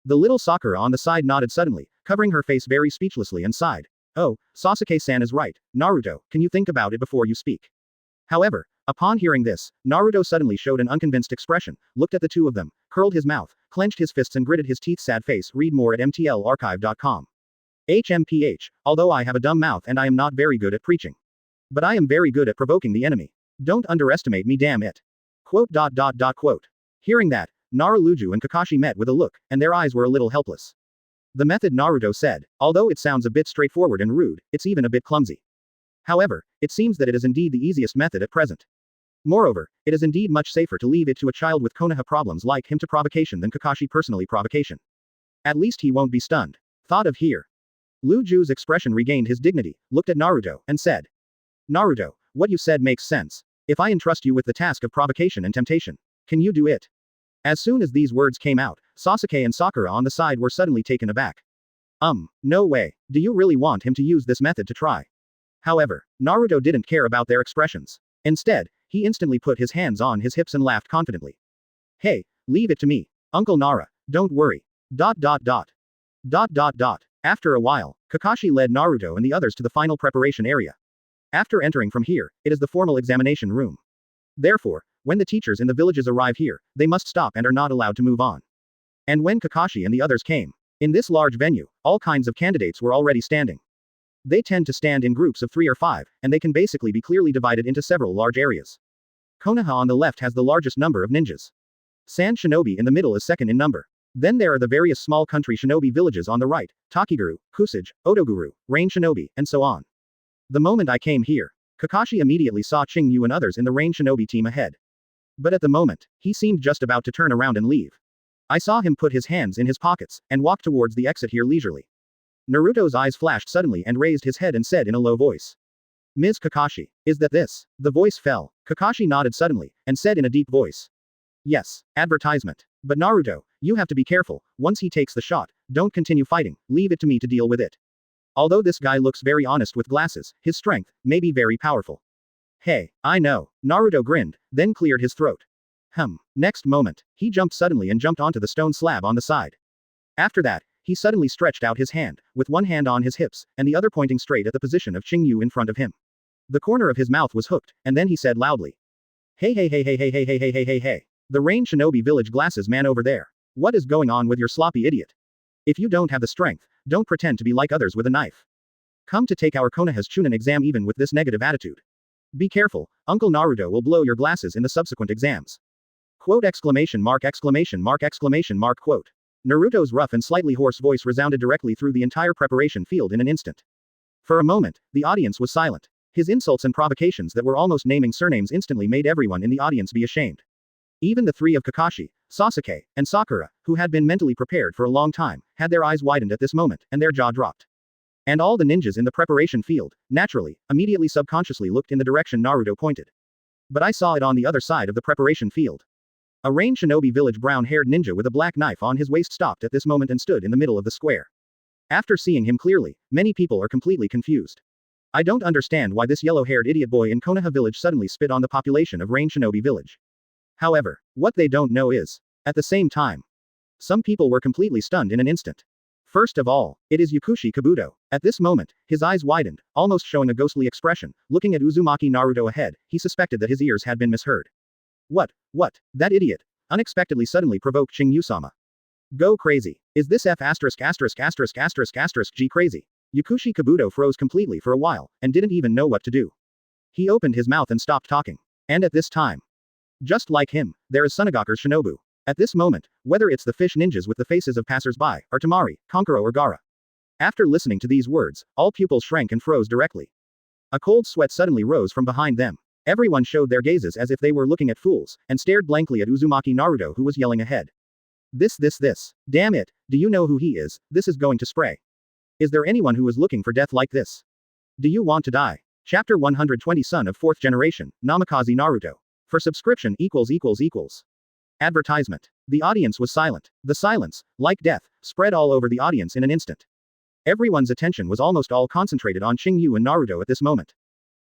The little Sakura on the side nodded suddenly, covering her face very speechlessly and sighed. Oh, Sasuke-san is right, Naruto, can you think about it before you speak? However, upon hearing this, Naruto suddenly showed an unconvinced expression, looked at the two of them, curled his mouth, clenched his fists and gritted his teeth. Sad face. Read more at mtlarchive.com. HMPH, although I have a dumb mouth and I am not very good at preaching. But I am very good at provoking the enemy. Don't underestimate me, damn it. Quote. Hearing that, Nara Luju and Kakashi met with a look, and their eyes were a little helpless. The method, Naruto said, although it sounds a bit straightforward and rude, it's even a bit clumsy. However, it seems that it is indeed the easiest method at present. Moreover, it is indeed much safer to leave it to a child with Konoha problems like him to provocation than Kakashi personally provocation. At least he won't be stunned. Thought of here. Luju's expression regained his dignity, looked at Naruto, and said. Naruto, what you said makes sense. If I entrust you with the task of provocation and temptation, can you do it? As soon as these words came out, Sasuke and Sakura on the side were suddenly taken aback. No way. Do you really want him to use this method to try? However, Naruto didn't care about their expressions. Instead, he instantly put his hands on his hips and laughed confidently. Hey, leave it to me. Uncle Nara, don't worry. After a while, Kakashi led Naruto and the others to the final preparation area. After entering from here, it is the formal examination room. Therefore, when the teachers in the villages arrive here, they must stop and are not allowed to move on. And when Kakashi and the others came, in this large venue, all kinds of candidates were already standing. They tend to stand in groups of 3 or 5, and they can basically be clearly divided into several large areas. Konoha on the left has the largest number of ninjas. Sand Shinobi in the middle is second in number. Then there are the various small country shinobi villages on the right, Takiguru, Kusage, Otoguru, Rain Shinobi, and so on. The moment I came here, Kakashi immediately saw Qing Yu and others in the Rain Shinobi team ahead. But at the moment, he seemed just about to turn around and leave. I saw him put his hands in his pockets, and walk towards the exit here leisurely. Naruto's eyes flashed suddenly and raised his head and said in a low voice. Ms. Kakashi, is that this? The voice fell. Kakashi nodded suddenly, and said in a deep voice. Yes, advertisement. But Naruto, you have to be careful, once he takes the shot, don't continue fighting, leave it to me to deal with it. Although this guy looks very honest with glasses, his strength may be very powerful. Hey, I know. Naruto grinned, then cleared his throat. Next moment, he jumped suddenly and jumped onto the stone slab on the side. After that, he suddenly stretched out his hand, with one hand on his hips, and the other pointing straight at the position of Qing Yu in front of him. The corner of his mouth was hooked, and then he said loudly. Hey hey hey hey hey hey hey hey hey hey hey. The Rain Shinobi Village glasses man over there. What is going on with your sloppy idiot? If you don't have the strength, don't pretend to be like others with a knife. Come to take our Konoha's Chunin exam even with this negative attitude. Be careful, Uncle Naruto will blow your glasses in the subsequent exams. Quote exclamation mark quote. Naruto's rough and slightly hoarse voice resounded directly through the entire preparation field in an instant. For a moment, the audience was silent. His insults and provocations that were almost naming surnames instantly made everyone in the audience be ashamed. Even the three of Kakashi, Sasuke, and Sakura, who had been mentally prepared for a long time, had their eyes widened at this moment, and their jaw dropped. And all the ninjas in the preparation field, naturally, immediately subconsciously looked in the direction Naruto pointed. But I saw it on the other side of the preparation field. A Rain Shinobi Village brown-haired ninja with a black knife on his waist stopped at this moment and stood in the middle of the square. After seeing him clearly, many people are completely confused. I don't understand why this yellow-haired idiot boy in Konoha Village suddenly spit on the population of Rain Shinobi Village. However, what they don't know is, at the same time, some people were completely stunned in an instant. First of all, it is Yakushi Kabuto. At this moment, his eyes widened, almost showing a ghostly expression. Looking at Uzumaki Naruto ahead, he suspected that his ears had been misheard. What? That idiot unexpectedly suddenly provoked Qing Yu-sama. Go crazy. Is this F*** G crazy? Yakushi Kabuto froze completely for a while, and didn't even know what to do. He opened his mouth and stopped talking. And at this time, just like him, there is Sunagaku's Shinobu. At this moment, whether it's the fish ninjas with the faces of passers-by, or Tamari, Konkuro or Gaara. After listening to these words, all pupils shrank and froze directly. A cold sweat suddenly rose from behind them. Everyone showed their gazes as if they were looking at fools, and stared blankly at Uzumaki Naruto who was yelling ahead. This. Damn it, do you know who he is? This is going to spray. Is there anyone who is looking for death like this? Do you want to die? Chapter 120 Son of 4th Generation, Namikaze Naruto. For subscription == Advertisement. The audience was silent. The silence, like death, spread all over the audience in an instant. Everyone's attention was almost all concentrated on Qing Yu and Naruto at this moment.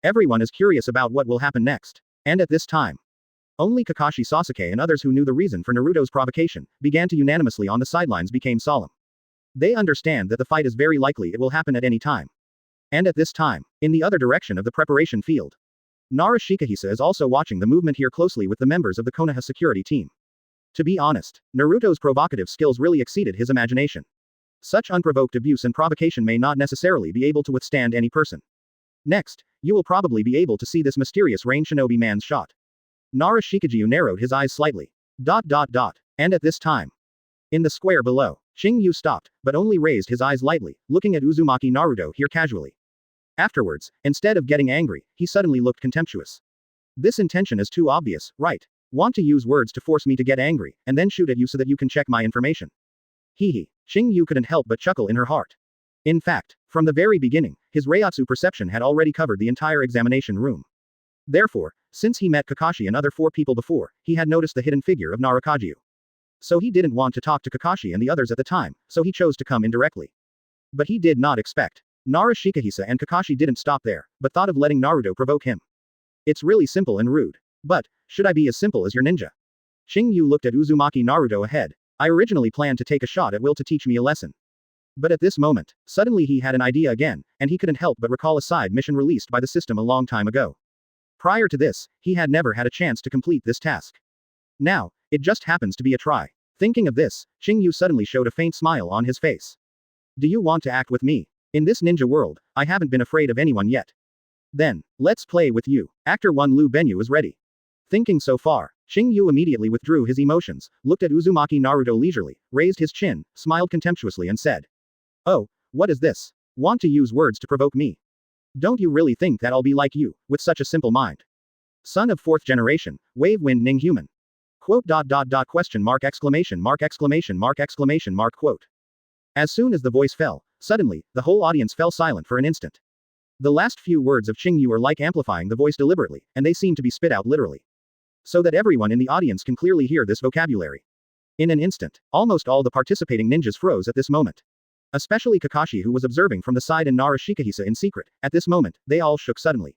Everyone is curious about what will happen next. And at this time, only Kakashi Sasuke and others who knew the reason for Naruto's provocation, began to unanimously on the sidelines became solemn. They understand that the fight is very likely it will happen at any time. And at this time, in the other direction of the preparation field, Nara Shikahisa is also watching the movement here closely with the members of the Konoha security team. To be honest, Naruto's provocative skills really exceeded his imagination. Such unprovoked abuse and provocation may not necessarily be able to withstand any person. Next, you will probably be able to see this mysterious Rain Shinobi man's shot. Nara Shikaju narrowed his eyes slightly. And at this time, in the square below, Qing Yu stopped, but only raised his eyes lightly, looking at Uzumaki Naruto here casually. Afterwards, instead of getting angry, he suddenly looked contemptuous. This intention is too obvious, right? Want to use words to force me to get angry, and then shoot at you so that you can check my information. Hehe. Qing Yu couldn't help but chuckle in her heart. In fact, from the very beginning, his Reiatsu perception had already covered the entire examination room. Therefore, since he met Kakashi and other 4 people before, he had noticed the hidden figure of Narukaju. So he didn't want to talk to Kakashi and the others at the time, so he chose to come indirectly. But he did not expect. Nara Shikahisa and Kakashi didn't stop there, but thought of letting Naruto provoke him. It's really simple and rude. But, should I be as simple as your ninja? Qing Yu looked at Uzumaki Naruto ahead. I originally planned to take a shot at Will to teach me a lesson. But at this moment, suddenly he had an idea again, and he couldn't help but recall a side mission released by the system a long time ago. Prior to this, he had never had a chance to complete this task. Now, it just happens to be a try. Thinking of this, Qing Yu suddenly showed a faint smile on his face. Do you want to act with me? In this ninja world, I haven't been afraid of anyone yet. Then, let's play with you. Actor 1 Lu Benyu is ready. Thinking so far, Qing Yu immediately withdrew his emotions, looked at Uzumaki Naruto leisurely, raised his chin, smiled contemptuously and said. Oh, what is this? Want to use words to provoke me? Don't you really think that I'll be like you, with such a simple mind? Son of 4th generation, Wave Wind Ning Human. Quote dot dot dot question mark exclamation mark exclamation mark exclamation mark quote. As soon as the voice fell, suddenly, the whole audience fell silent for an instant. The last few words of Qing Yu are like amplifying the voice deliberately, and they seem to be spit out literally. So that everyone in the audience can clearly hear this vocabulary. In an instant, almost all the participating ninjas froze at this moment. Especially Kakashi, who was observing from the side, and Nara Shikahisa in secret. At this moment, they all shook suddenly.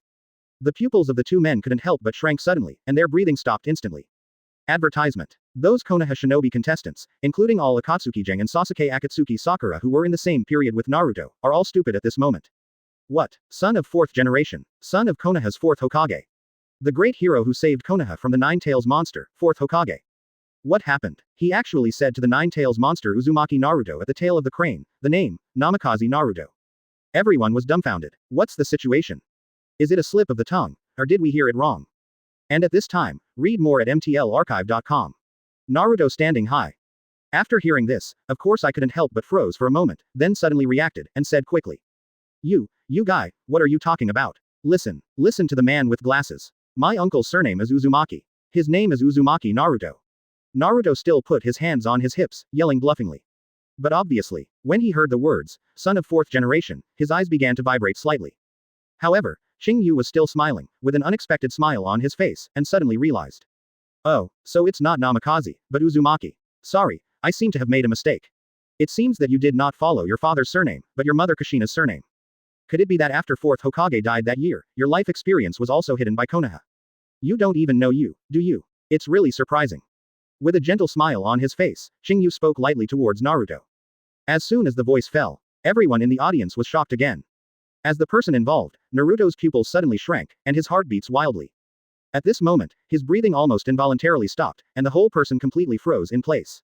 The pupils of the two men couldn't help but shrank suddenly, and their breathing stopped instantly. Advertisement. Those Konoha shinobi contestants, including all Akatsuki Jang and Sasuke Akatsuki Sakura who were in the same period with Naruto, are all stupid at this moment. What? Son of fourth generation. Son of Konoha's fourth Hokage. The great hero who saved Konoha from the Nine-Tails monster, fourth Hokage. What happened? He actually said to the Nine-Tails monster Uzumaki Naruto at the tail of the crane, the name, Namikaze Naruto. Everyone was dumbfounded. What's the situation? Is it a slip of the tongue, or did we hear it wrong? And at this time, read more at mtlarchive.com. Naruto standing high. After hearing this, of course I couldn't help but froze for a moment, then suddenly reacted, and said quickly. You guy, what are you talking about? Listen to the man with glasses. My uncle's surname is Uzumaki. His name is Uzumaki Naruto. Naruto still put his hands on his hips, yelling bluffingly. But obviously, when he heard the words, son of fourth generation, his eyes began to vibrate slightly. However, Qing Yu was still smiling, with an unexpected smile on his face, and suddenly realized. Oh, so it's not Namikaze, but Uzumaki. Sorry, I seem to have made a mistake. It seems that you did not follow your father's surname, but your mother Kushina's surname. Could it be that after fourth Hokage died that year, your life experience was also hidden by Konoha? You don't even know you, do you? It's really surprising. With a gentle smile on his face, Qing Yu spoke lightly towards Naruto. As soon as the voice fell, everyone in the audience was shocked again. As the person involved, Naruto's pupils suddenly shrank, and his heart beats wildly. At this moment, his breathing almost involuntarily stopped, and the whole person completely froze in place.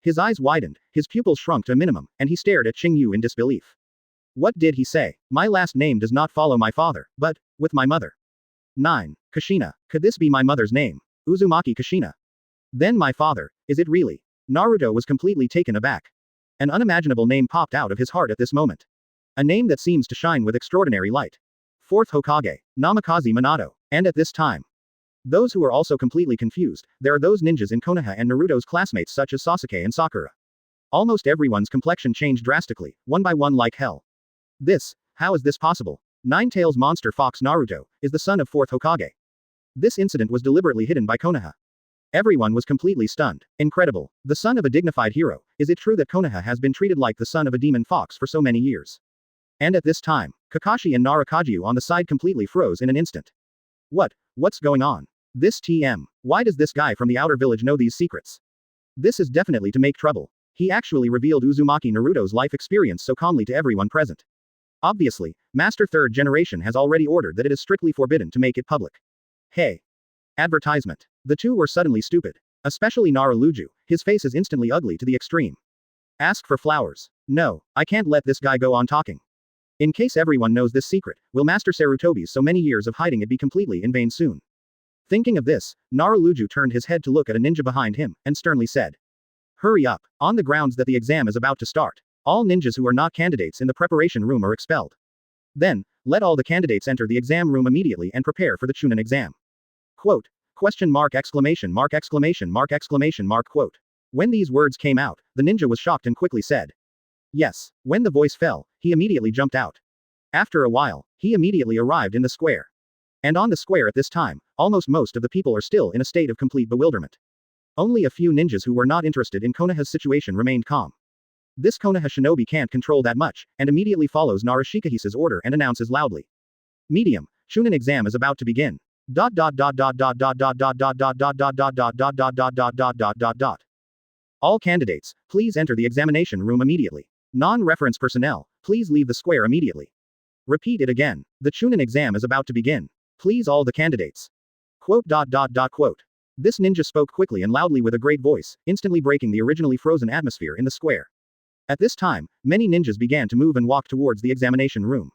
His eyes widened, his pupils shrunk to a minimum, and he stared at Qing Yu in disbelief. What did he say? My last name does not follow my father, but, with my mother. 9. Kushina. Could this be my mother's name? Uzumaki Kushina. Then my father, is it really? Naruto was completely taken aback. An unimaginable name popped out of his heart at this moment. A name that seems to shine with extraordinary light. Fourth Hokage, Namikaze Minato. And at this time, those who are also completely confused, there are those ninjas in Konoha and Naruto's classmates such as Sasuke and Sakura. Almost everyone's complexion changed drastically, one by one like hell. How is this possible? Nine-Tails monster fox Naruto, is the son of fourth Hokage. This incident was deliberately hidden by Konoha. Everyone was completely stunned. Incredible. The son of a dignified hero, is it true that Konoha has been treated like the son of a demon fox for so many years? And at this time, Kakashi and Narukaju on the side completely froze in an instant. What's going on? This TM. Why does this guy from the outer village know these secrets? This is definitely to make trouble. He actually revealed Uzumaki Naruto's life experience so calmly to everyone present. Obviously, Master Third Generation has already ordered that it is strictly forbidden to make it public. Hey. Advertisement. The two were suddenly stupid. Especially Naruto, his face is instantly ugly to the extreme. Ask for flowers. No, I can't let this guy go on talking. In case everyone knows this secret, will Master Sarutobi's so many years of hiding it be completely in vain soon? Thinking of this, Naruto turned his head to look at a ninja behind him, and sternly said. Hurry up, on the grounds that the exam is about to start. All ninjas who are not candidates in the preparation room are expelled. Then, let all the candidates enter the exam room immediately and prepare for the Chunin exam. Quote. Question mark exclamation mark exclamation mark exclamation mark quote. When these words came out, the ninja was shocked and quickly said. Yes. When the voice fell, he immediately jumped out. After a while, he immediately arrived in the square. And on the square at this time, almost most of the people are still in a state of complete bewilderment. Only a few ninjas who were not interested in Konoha's situation remained calm. This Konoha shinobi can't control that much, and immediately follows Narashikahisa's order and announces loudly. Medium, Chunin exam is about to begin. All candidates, please enter the examination room immediately. Non-reference personnel, please leave the square immediately. Repeat it again. The Chunin exam is about to begin. Please all the candidates. Quote. This ninja spoke quickly and loudly with a great voice, instantly breaking the originally frozen atmosphere in the square. At this time, many ninjas began to move and walk towards the examination room.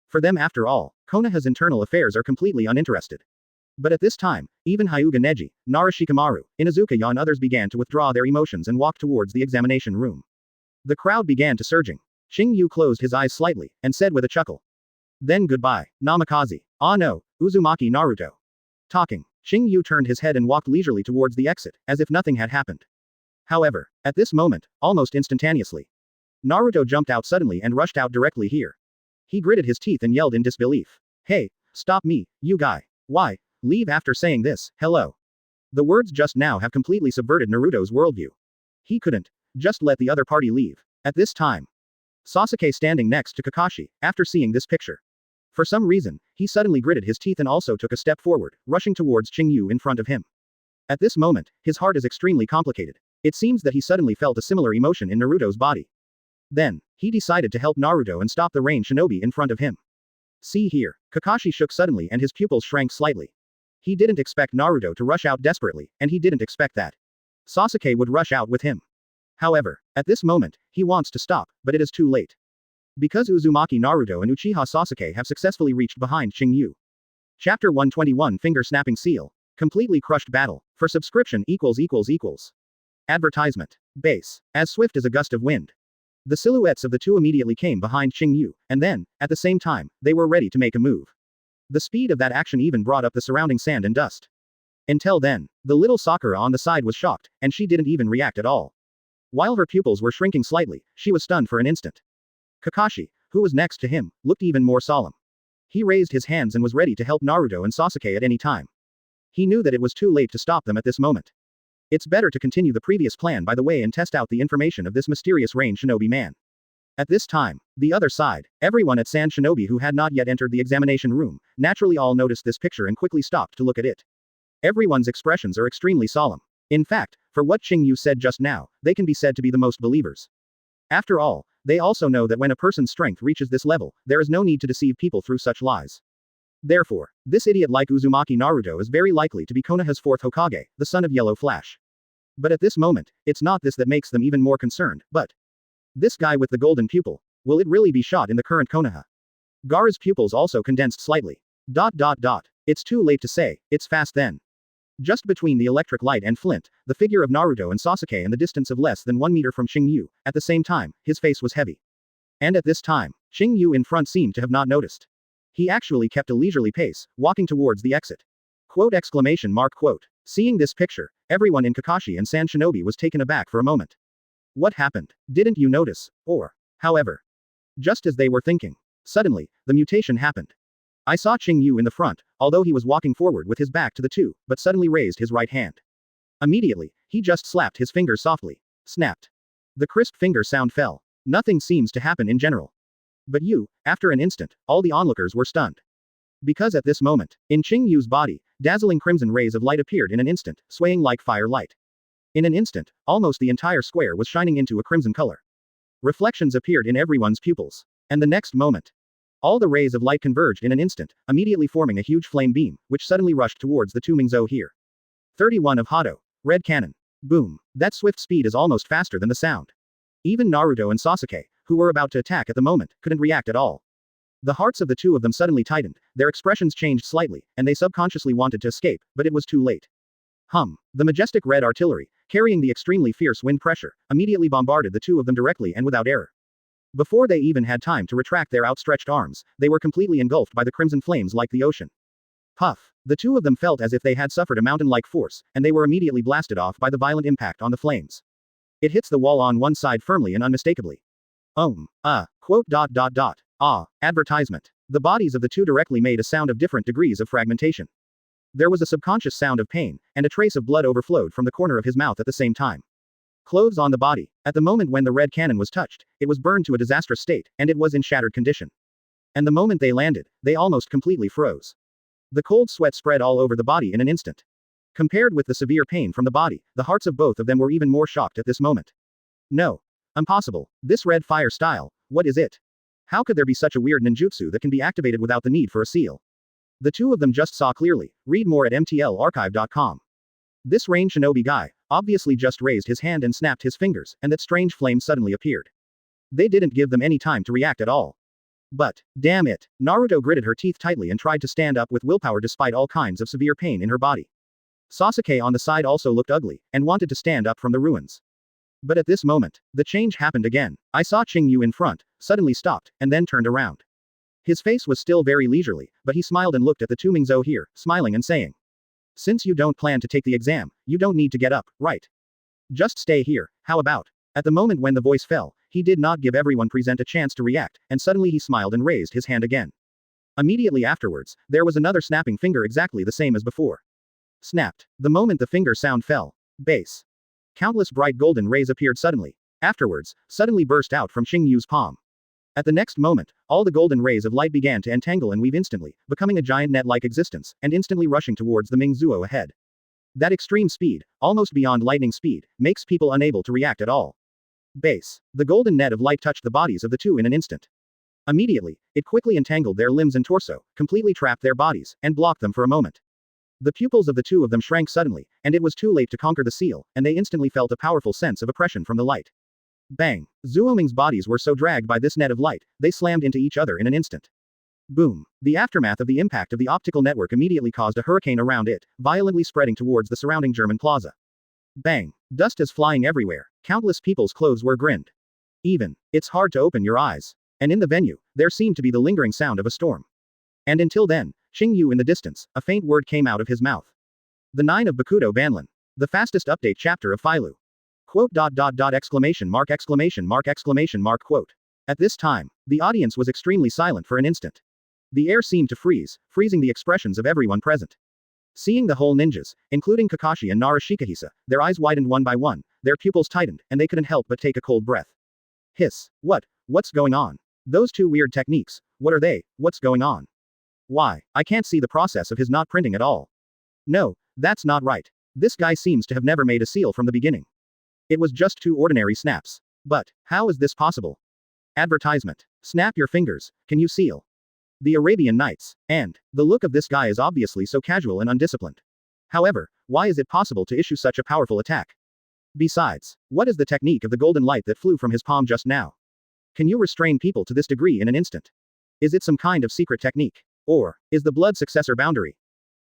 For them after all, Konoha's internal affairs are completely uninterested. But at this time, even Hyuga Neji, Narashikamaru, Inazukaya and others began to withdraw their emotions and walk towards the examination room. The crowd began to surging. Qing Yu closed his eyes slightly, and said with a chuckle. Then goodbye, Namikaze. Ah no, Uzumaki Naruto. Talking. Qing Yu turned his head and walked leisurely towards the exit, as if nothing had happened. However, at this moment, almost instantaneously, Naruto jumped out suddenly and rushed out directly here. He gritted his teeth and yelled in disbelief. Hey, stop me, you guy. Why? Leave after saying this, hello. The words just now have completely subverted Naruto's worldview. He couldn't just let the other party leave. At this time, Sasuke standing next to Kakashi, after seeing this picture. For some reason, he suddenly gritted his teeth and also took a step forward, rushing towards Qing Yu in front of him. At this moment, his heart is extremely complicated. It seems that he suddenly felt a similar emotion in Naruto's body. Then, he decided to help Naruto and stop the rain shinobi in front of him. See here, Kakashi shook suddenly and his pupils shrank slightly. He didn't expect Naruto to rush out desperately, and he didn't expect that Sasuke would rush out with him. However, at this moment, he wants to stop, but it is too late. Because Uzumaki Naruto and Uchiha Sasuke have successfully reached behind Qing Yu. Chapter 121 Finger Snapping Seal. Completely crushed battle. For subscription == Advertisement. Base. As swift as a gust of wind. The silhouettes of the two immediately came behind Qing Yu, and then, at the same time, they were ready to make a move. The speed of that action even brought up the surrounding sand and dust. Until then, the little Sakura on the side was shocked, and she didn't even react at all. While her pupils were shrinking slightly, she was stunned for an instant. Kakashi, who was next to him, looked even more solemn. He raised his hands and was ready to help Naruto and Sasuke at any time. He knew that it was too late to stop them at this moment. It's better to continue the previous plan by the way and test out the information of this mysterious rain shinobi man. At this time, the other side, everyone at Sand Shinobi who had not yet entered the examination room, naturally all noticed this picture and quickly stopped to look at it. Everyone's expressions are extremely solemn. In fact, for what Qing Yu said just now, they can be said to be the most believers. After all, they also know that when a person's strength reaches this level, there is no need to deceive people through such lies. Therefore, this idiot like Uzumaki Naruto is very likely to be Konoha's fourth Hokage, the son of Yellow Flash. But at this moment, it's not this that makes them even more concerned, but this guy with the golden pupil, will it really be shot in the current Konoha? Gaara's pupils also condensed slightly. It's too late to say, it's fast then. Just between the electric light and flint, the figure of Naruto and Sasuke in the distance of less than 1 meter from Qing Yu, at the same time, his face was heavy. And at this time, Qing Yu in front seemed to have not noticed. He actually kept a leisurely pace, walking towards the exit. Quote! Seeing this picture, everyone in Kakashi and Sand Shinobi was taken aback for a moment. What happened? Didn't you notice? Or, however, just as they were thinking, suddenly, the mutation happened. I saw Qing Yu in the front, although he was walking forward with his back to the two, but suddenly raised his right hand. Immediately, he just slapped his fingers softly. Snapped. The crisp finger sound fell. Nothing seems to happen in general. But after an instant, all the onlookers were stunned. Because at this moment, in Qing Yu's body, dazzling crimson rays of light appeared in an instant, swaying like fire light. In an instant, almost the entire square was shining into a crimson color. Reflections appeared in everyone's pupils. And the next moment, all the rays of light converged in an instant, immediately forming a huge flame beam, which suddenly rushed towards the Tumingzhou here. 31 of Hado. Red Cannon. Boom. That swift speed is almost faster than the sound. Even Naruto and Sasuke, who were about to attack at the moment, couldn't react at all. The hearts of the two of them suddenly tightened, their expressions changed slightly, and they subconsciously wanted to escape, but it was too late. The majestic red artillery, carrying the extremely fierce wind pressure, immediately bombarded the two of them directly and without error. Before they even had time to retract their outstretched arms, they were completely engulfed by the crimson flames like the ocean. Puff! The two of them felt as if they had suffered a mountain-like force, and they were immediately blasted off by the violent impact on the flames. It hits the wall on one side firmly and unmistakably. Advertisement. The bodies of the two directly made a sound of different degrees of fragmentation. There was a subconscious sound of pain, and a trace of blood overflowed from the corner of his mouth at the same time. Clothes on the body. At the moment when the red cannon was touched, it was burned to a disastrous state, and it was in shattered condition. And the moment they landed, they almost completely froze. The cold sweat spread all over the body in an instant. Compared with the severe pain from the body, the hearts of both of them were even more shocked at this moment. No. Impossible. This red fire style, what is it? How could there be such a weird ninjutsu that can be activated without the need for a seal? The two of them just saw clearly. Read more at mtlarchive.com. This rain shinobi guy, obviously just raised his hand and snapped his fingers, and that strange flame suddenly appeared. They didn't give them any time to react at all. But, damn it, Naruto gritted her teeth tightly and tried to stand up with willpower despite all kinds of severe pain in her body. Sasuke on the side also looked ugly, and wanted to stand up from the ruins. But at this moment, the change happened again. I saw Qing Yu in front, suddenly stopped, and then turned around. His face was still very leisurely, but he smiled and looked at the Tumingzhou here, smiling and saying, Since you don't plan to take the exam, you don't need to get up, right? Just stay here, how about? At the moment when the voice fell, he did not give everyone present a chance to react, and suddenly he smiled and raised his hand again. Immediately afterwards, there was another snapping finger exactly the same as before. Snapped. The moment the finger sound fell. Base. Countless bright golden rays appeared suddenly. Afterwards, suddenly burst out from Qing Yu's palm. At the next moment, all the golden rays of light began to entangle and weave instantly, becoming a giant net-like existence, and instantly rushing towards the Ming Zuo ahead. That extreme speed, almost beyond lightning speed, makes people unable to react at all. Base. The golden net of light touched the bodies of the two in an instant. Immediately, it quickly entangled their limbs and torso, completely trapped their bodies, and blocked them for a moment. The pupils of the two of them shrank suddenly, and it was too late to conquer the seal, and they instantly felt a powerful sense of oppression from the light. Bang! Zuoming's bodies were so dragged by this net of light, they slammed into each other in an instant. Boom! The aftermath of the impact of the optical network immediately caused a hurricane around it, violently spreading towards the surrounding German plaza. Bang! Dust is flying everywhere. Countless people's clothes were grinned. It's hard to open your eyes. And in the venue, there seemed to be the lingering sound of a storm. And until then, Qing Yu in the distance, a faint word came out of his mouth. The 9 of Bakudo Banlin. The fastest update chapter of Phailu. Quote ... exclamation mark quote. At this time, the audience was extremely silent for an instant. The air seemed to freeze, freezing the expressions of everyone present. Seeing the whole ninjas, including Kakashi and Nara Shikahisa, their eyes widened one by one, their pupils tightened, and they couldn't help but take a cold breath. Hiss. What's going on? Those two weird techniques, what are they? What's going on? Why, I can't see the process of his not printing at all. No, that's not right. This guy seems to have never made a seal from the beginning. It was just 2 ordinary snaps. But, how is this possible? Advertisement. Snap your fingers, can you seal? The Arabian Nights. And, the look of this guy is obviously so casual and undisciplined. However, why is it possible to issue such a powerful attack? Besides, what is the technique of the golden light that flew from his palm just now? Can you restrain people to this degree in an instant? Is it some kind of secret technique? Or, is the blood successor boundary?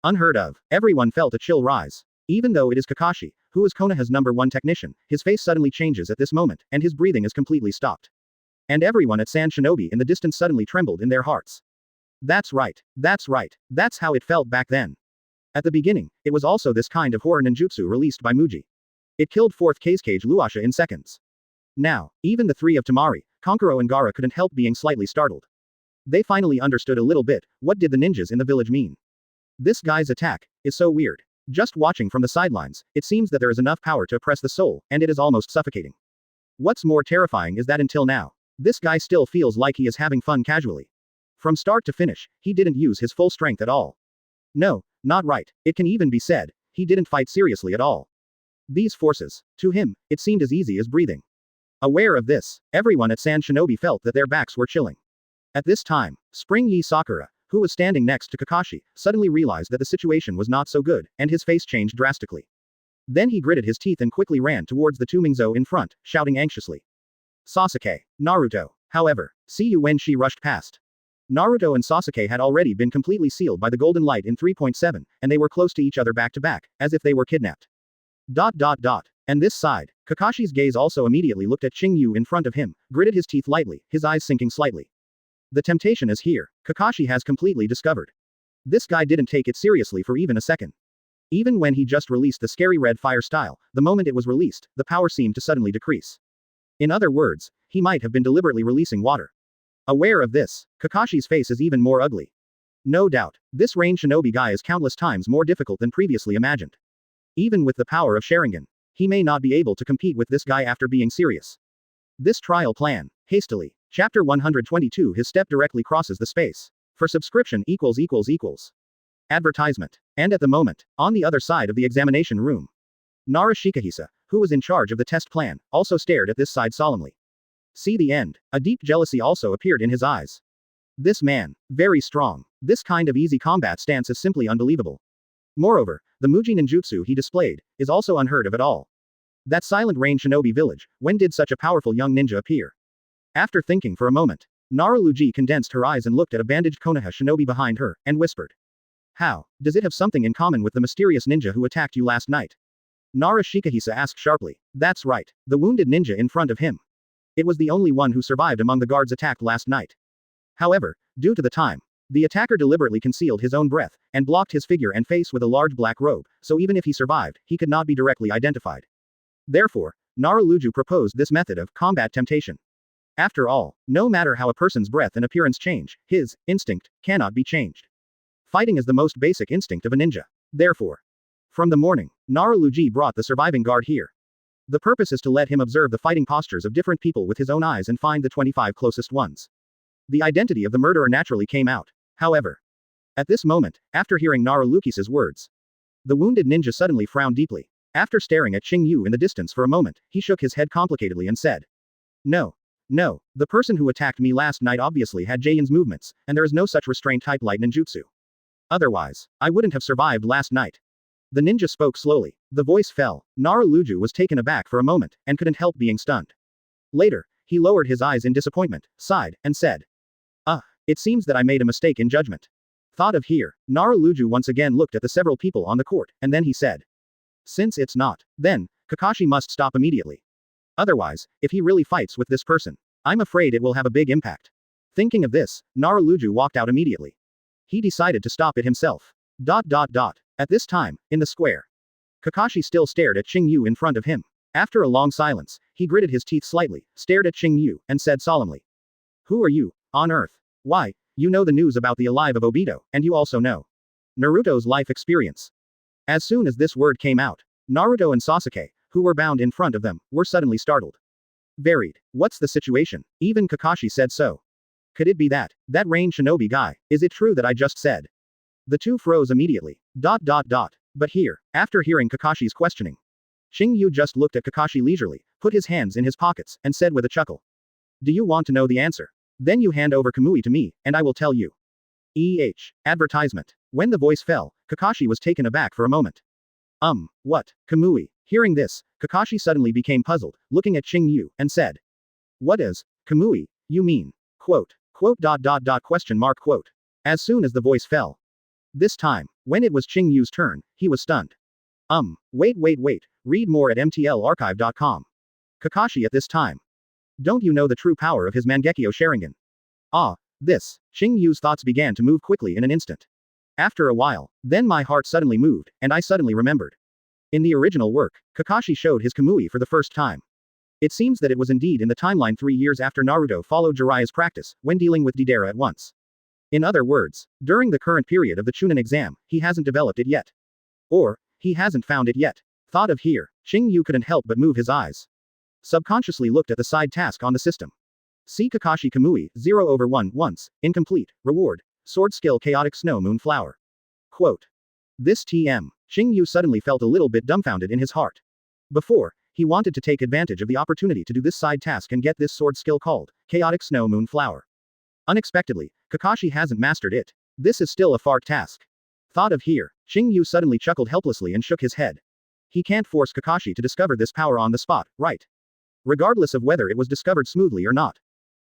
Unheard of. Everyone felt a chill rise. Even though it is Kakashi, who is Konoha's #1 technician, his face suddenly changes at this moment, and his breathing is completely stopped. And everyone at Sand Shinobi in the distance suddenly trembled in their hearts. That's right. That's how it felt back then. At the beginning, it was also this kind of horror ninjutsu released by Muji. It killed 4th Kazekage Luasha in seconds. Now, even the 3 of Tamari, Konkuro and Gaara couldn't help being slightly startled. They finally understood a little bit, what did the ninjas in the village mean? This guy's attack is so weird. Just watching from the sidelines, it seems that there is enough power to oppress the soul, and it is almost suffocating. What's more terrifying is that until now, this guy still feels like he is having fun casually. From start to finish, he didn't use his full strength at all. No, not right. It can even be said, he didn't fight seriously at all. These forces, to him, it seemed as easy as breathing. Aware of this, everyone at Sand Shinobi felt that their backs were chilling. At this time, Spring Yi Sakura, who was standing next to Kakashi, suddenly realized that the situation was not so good, and his face changed drastically. Then he gritted his teeth and quickly ran towards the two Mingzou in front, shouting anxiously. Sasuke, Naruto. However, see you when she rushed past. Naruto and Sasuke had already been completely sealed by the golden light in 3.7, and they were close to each other back to back, as if they were kidnapped. And this side, Kakashi's gaze also immediately looked at Qing Yu in front of him, gritted his teeth lightly, his eyes sinking slightly. The temptation is here, Kakashi has completely discovered. This guy didn't take it seriously for even a second. Even when he just released the scary red fire style, the moment it was released, the power seemed to suddenly decrease. In other words, he might have been deliberately releasing water. Aware of this, Kakashi's face is even more ugly. No doubt, this range shinobi guy is countless times more difficult than previously imagined. Even with the power of Sharingan, he may not be able to compete with this guy after being serious. This trial plan, hastily. Chapter 122. His step directly crosses the space. For subscription == Advertisement. And at the moment, on the other side of the examination room, Nara Shikahisa, who was in charge of the test plan, also stared at this side solemnly. See the end. A deep jealousy also appeared in his eyes. This man, very strong. This kind of easy combat stance is simply unbelievable. Moreover, the Muji ninjutsu he displayed is also unheard of at all. That silent rain shinobi village, when did such a powerful young ninja appear? After thinking for a moment, Nara Luji condensed her eyes and looked at a bandaged Konoha shinobi behind her, and whispered. How, does it have something in common with the mysterious ninja who attacked you last night? Nara Shikahisa asked sharply. That's right, the wounded ninja in front of him. It was the only one who survived among the guards attacked last night. However, due to the time, The attacker deliberately concealed his own breath, and blocked his figure and face with a large black robe, so even if he survived, he could not be directly identified. Therefore, Naruto proposed this method of combat temptation. After all, no matter how a person's breath and appearance change, his instinct cannot be changed. Fighting is the most basic instinct of a ninja. Therefore, from the morning, Naruto brought the surviving guard here. The purpose is to let him observe the fighting postures of different people with his own eyes and find the 25 closest ones. The identity of the murderer naturally came out. However, at this moment, after hearing Naruto's words, the wounded ninja suddenly frowned deeply. After staring at Qing Yu in the distance for a moment, he shook his head complicatedly and said, "No. No, the person who attacked me last night obviously had Jayan's movements, and there is no such restraint type light ninjutsu. Otherwise, I wouldn't have survived last night." The ninja spoke slowly. The voice fell. Naruto was taken aback for a moment, and couldn't help being stunned. Later, he lowered his eyes in disappointment, sighed, and said, it seems that I made a mistake in judgment. Thought of here, Naruto once again looked at the several people on the court, and then he said, "Since it's not, then, Kakashi must stop immediately. Otherwise, if he really fights with this person, I'm afraid it will have a big impact." Thinking of this, Naruto walked out immediately. He decided to stop it himself. At this time, in the square, Kakashi still stared at Qing Yu in front of him. After a long silence, he gritted his teeth slightly, stared at Qing Yu, and said solemnly, "Who are you, on earth? Why, you know the news about the alive of Obito, and you also know Naruto's life experience." As soon as this word came out, Naruto and Sasuke, who were bound in front of them, were suddenly startled. Varied. What's the situation? Even Kakashi said so. Could it be that range shinobi guy? Is it true that I just said? The two froze immediately. But here, after hearing Kakashi's questioning, Qing Yu just looked at Kakashi leisurely, put his hands in his pockets, and said with a chuckle, "Do you want to know the answer? Then you hand over Kamui to me, and I will tell you." Advertisement. When the voice fell, Kakashi was taken aback for a moment. What? Kamui? Hearing this, Kakashi suddenly became puzzled, looking at Qing Yu, and said, "What is Kamui, you mean? Quote. Question mark quote." As soon as the voice fell. This time, when it was Qing Yu's turn, he was stunned. Wait, read more at mtlarchive.com. Kakashi at this time. Don't you know the true power of his Mangekyo Sharingan? This. Qing Yu's thoughts began to move quickly in an instant. After a while, then my heart suddenly moved, and I suddenly remembered. In the original work, Kakashi showed his Kamui for the first time. It seems that it was indeed in the timeline 3 years after Naruto followed Jiraiya's practice, when dealing with Deidara at once. In other words, during the current period of the Chunin exam, he hasn't developed it yet. Or, he hasn't found it yet. Thought of here, Qing Yu couldn't help but move his eyes. Subconsciously looked at the side task on the system. See Kakashi Kamui, 0/1, once, incomplete, reward, sword skill chaotic snow moon flower. Quote. This TM. Qing Yu suddenly felt a little bit dumbfounded in his heart. Before, he wanted to take advantage of the opportunity to do this side task and get this sword skill called chaotic snow moon flower. Unexpectedly, Kakashi hasn't mastered it. This is still a far task. Thought of here, Qing Yu suddenly chuckled helplessly and shook his head. He can't force Kakashi to discover this power on the spot, right? Regardless of whether it was discovered smoothly or not.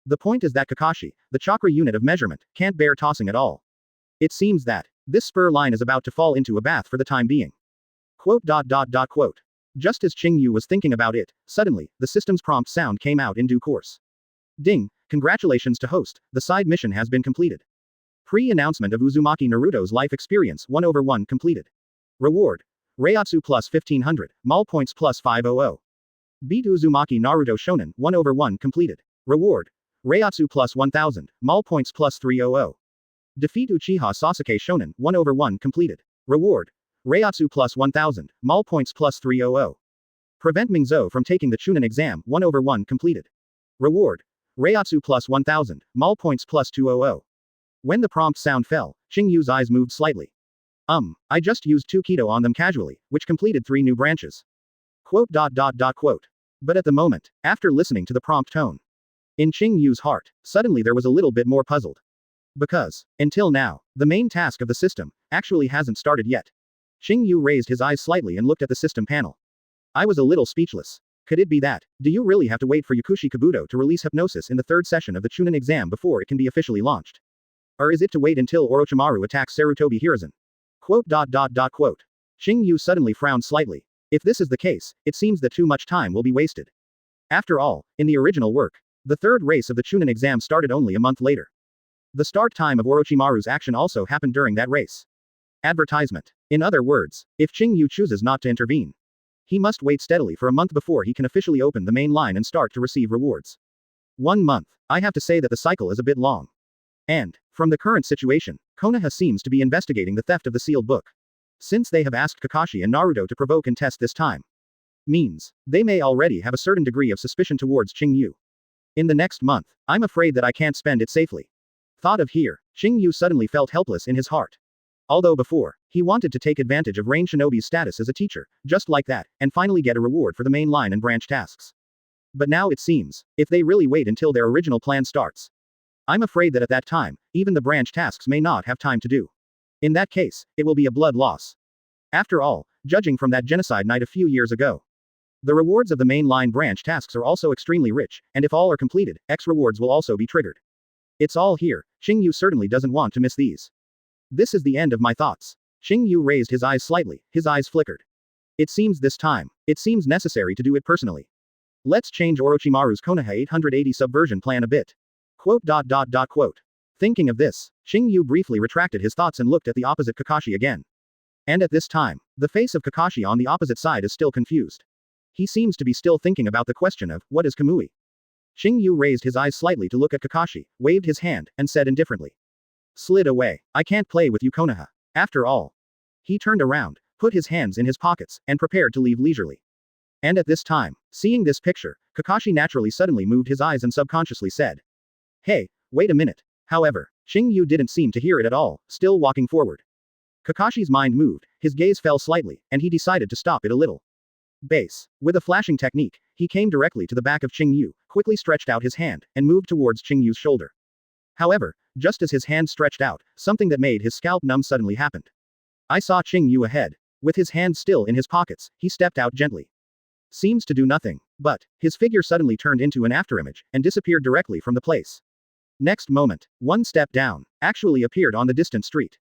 The point is that Kakashi, the chakra unit of measurement, can't bear tossing at all. It seems that this spur line is about to fall into a bath for the time being. Quote. Just as Qing Yu was thinking about it, suddenly, the system's prompt sound came out in due course. Ding! Congratulations to host, the side mission has been completed. Pre-announcement of Uzumaki Naruto's life experience 1/1 completed. Reward. Reiatsu plus 1500, Mal points plus 500. Beat Uzumaki Naruto Shonen 1/1 completed. Reward. Reiatsu plus 1000, Mal points plus 300. Defeat Uchiha Sasuke Shonen 1/1 completed. Reward. Reiatsu plus 1000, Mal points plus 300. Prevent Mingzhou from taking the Chunin exam 1/1 completed. Reward. Reiatsu plus 1000, Mal points plus 200. When the prompt sound fell, Qing Yu's eyes moved slightly. I just used 2 keto on them casually, which completed 3 new branches. Quote. But at the moment, after listening to the prompt tone, in Qing Yu's heart, suddenly there was a little bit more puzzled. Because, until now, the main task of the system actually hasn't started yet. Qing Yu raised his eyes slightly and looked at the system panel. I was a little speechless. Could it be that? Do you really have to wait for Yakushi Kabuto to release hypnosis in the 3rd session of the Chunin exam before it can be officially launched? Or is it to wait until Orochimaru attacks Sarutobi Hiruzen? Quote. Qing Yu suddenly frowned slightly. If this is the case, it seems that too much time will be wasted. After all, in the original work, the 3rd race of the Chunin exam started only a month later. The start time of Orochimaru's action also happened during that race. Advertisement. In other words, if Qing Yu chooses not to intervene, he must wait steadily for a month before he can officially open the main line and start to receive rewards. 1 month. I have to say that the cycle is a bit long. And, from the current situation, Konoha seems to be investigating the theft of the sealed book. Since they have asked Kakashi and Naruto to provoke and test this time, means they may already have a certain degree of suspicion towards Qing Yu. In the next month, I'm afraid that I can't spend it safely. Thought of here, Qing Yu suddenly felt helpless in his heart. Although before, he wanted to take advantage of Rain Shinobi's status as a teacher, just like that, and finally get a reward for the main line and branch tasks. But now it seems, if they really wait until their original plan starts, I'm afraid that at that time, even the branch tasks may not have time to do. In that case, it will be a blood loss. After all, judging from that genocide night a few years ago, the rewards of the main line branch tasks are also extremely rich, and if all are completed, X rewards will also be triggered. It's all here, Qing Yu certainly doesn't want to miss these. This is the end of my thoughts. Qing Yu raised his eyes slightly, his eyes flickered. It seems this time, it seems necessary to do it personally. Let's change Orochimaru's Konoha 880 subversion plan a bit. Quote. Thinking of this, Qing Yu briefly retracted his thoughts and looked at the opposite Kakashi again. And at this time, the face of Kakashi on the opposite side is still confused. He seems to be still thinking about the question of, what is Kamui? Qing Yu raised his eyes slightly to look at Kakashi, waved his hand, and said indifferently. Slid away. I can't play with you Konoha. After all. He turned around, put his hands in his pockets, and prepared to leave leisurely. And at this time, seeing this picture, Kakashi naturally suddenly moved his eyes and subconsciously said. Hey, wait a minute. However, Qing Yu didn't seem to hear it at all, still walking forward. Kakashi's mind moved, his gaze fell slightly, and he decided to stop it a little. Base. With a flashing technique, he came directly to the back of Qing Yu, quickly stretched out his hand, and moved towards Qing Yu's shoulder. However, just as his hand stretched out, something that made his scalp numb suddenly happened. I saw Qing Yu ahead. With his hands still in his pockets, he stepped out gently. Seems to do nothing, but, his figure suddenly turned into an afterimage, and disappeared directly from the place. Next moment, one step down, actually appeared on the distant street.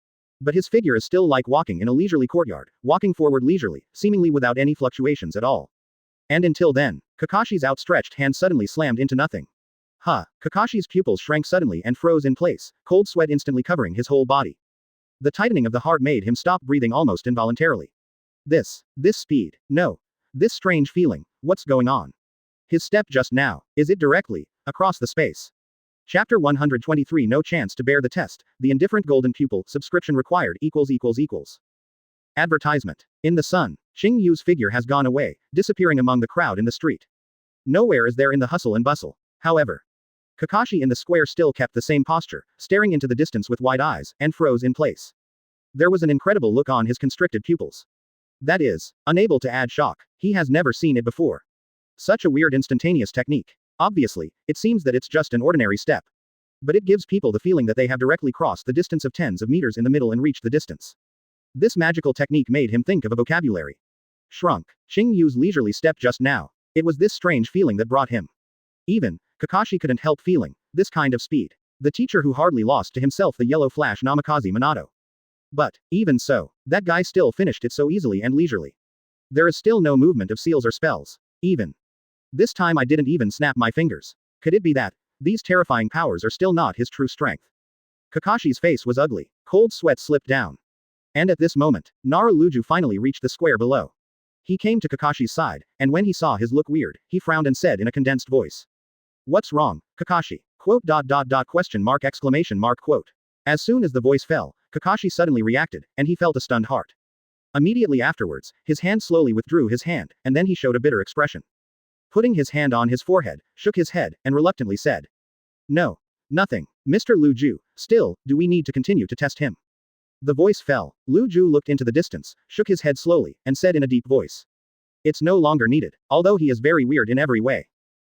But his figure is still like walking in a leisurely courtyard, walking forward leisurely, seemingly without any fluctuations at all. And until then, Kakashi's outstretched hand suddenly slammed into nothing. Kakashi's pupils shrank suddenly and froze in place, cold sweat instantly covering his whole body. The tightening of the heart made him stop breathing almost involuntarily. This speed, no. This strange feeling, what's going on? His step just now, is it directly, across the space? Chapter 123 No chance to bear the test, the indifferent golden pupil, subscription required ===. Advertisement. In the sun, Qing Yu's figure has gone away, disappearing among the crowd in the street. Nowhere is there in the hustle and bustle. However, Kakashi in the square still kept the same posture, staring into the distance with wide eyes, and froze in place. There was an incredible look on his constricted pupils. That is, unable to add shock, he has never seen it before. Such a weird instantaneous technique. Obviously, it seems that it's just an ordinary step. But it gives people the feeling that they have directly crossed the distance of tens of meters in the middle and reached the distance. This magical technique made him think of a vocabulary. Shrunk. Qing Yu's leisurely step just now. It was this strange feeling that brought him. Even, Kakashi couldn't help feeling this kind of speed. The teacher who hardly lost to himself the yellow flash Namikaze Minato. But, even so, that guy still finished it so easily and leisurely. There is still no movement of seals or spells. Even. This time I didn't even snap my fingers. Could it be that these terrifying powers are still not his true strength? Kakashi's face was ugly. Cold sweat slipped down. And at this moment, Naruto finally reached the square below. He came to Kakashi's side, and when he saw his look weird, he frowned and said in a condensed voice. What's wrong, Kakashi? Quote. Question mark exclamation mark quote. As soon as the voice fell, Kakashi suddenly reacted, and he felt a stunned heart. Immediately afterwards, his hand slowly withdrew his hand, and then he showed a bitter expression. Putting his hand on his forehead, shook his head, and reluctantly said. No. Nothing. Mr. Lu Ju, still, do we need to continue to test him? The voice fell. Lu Ju looked into the distance, shook his head slowly, and said in a deep voice. It's no longer needed, although he is very weird in every way.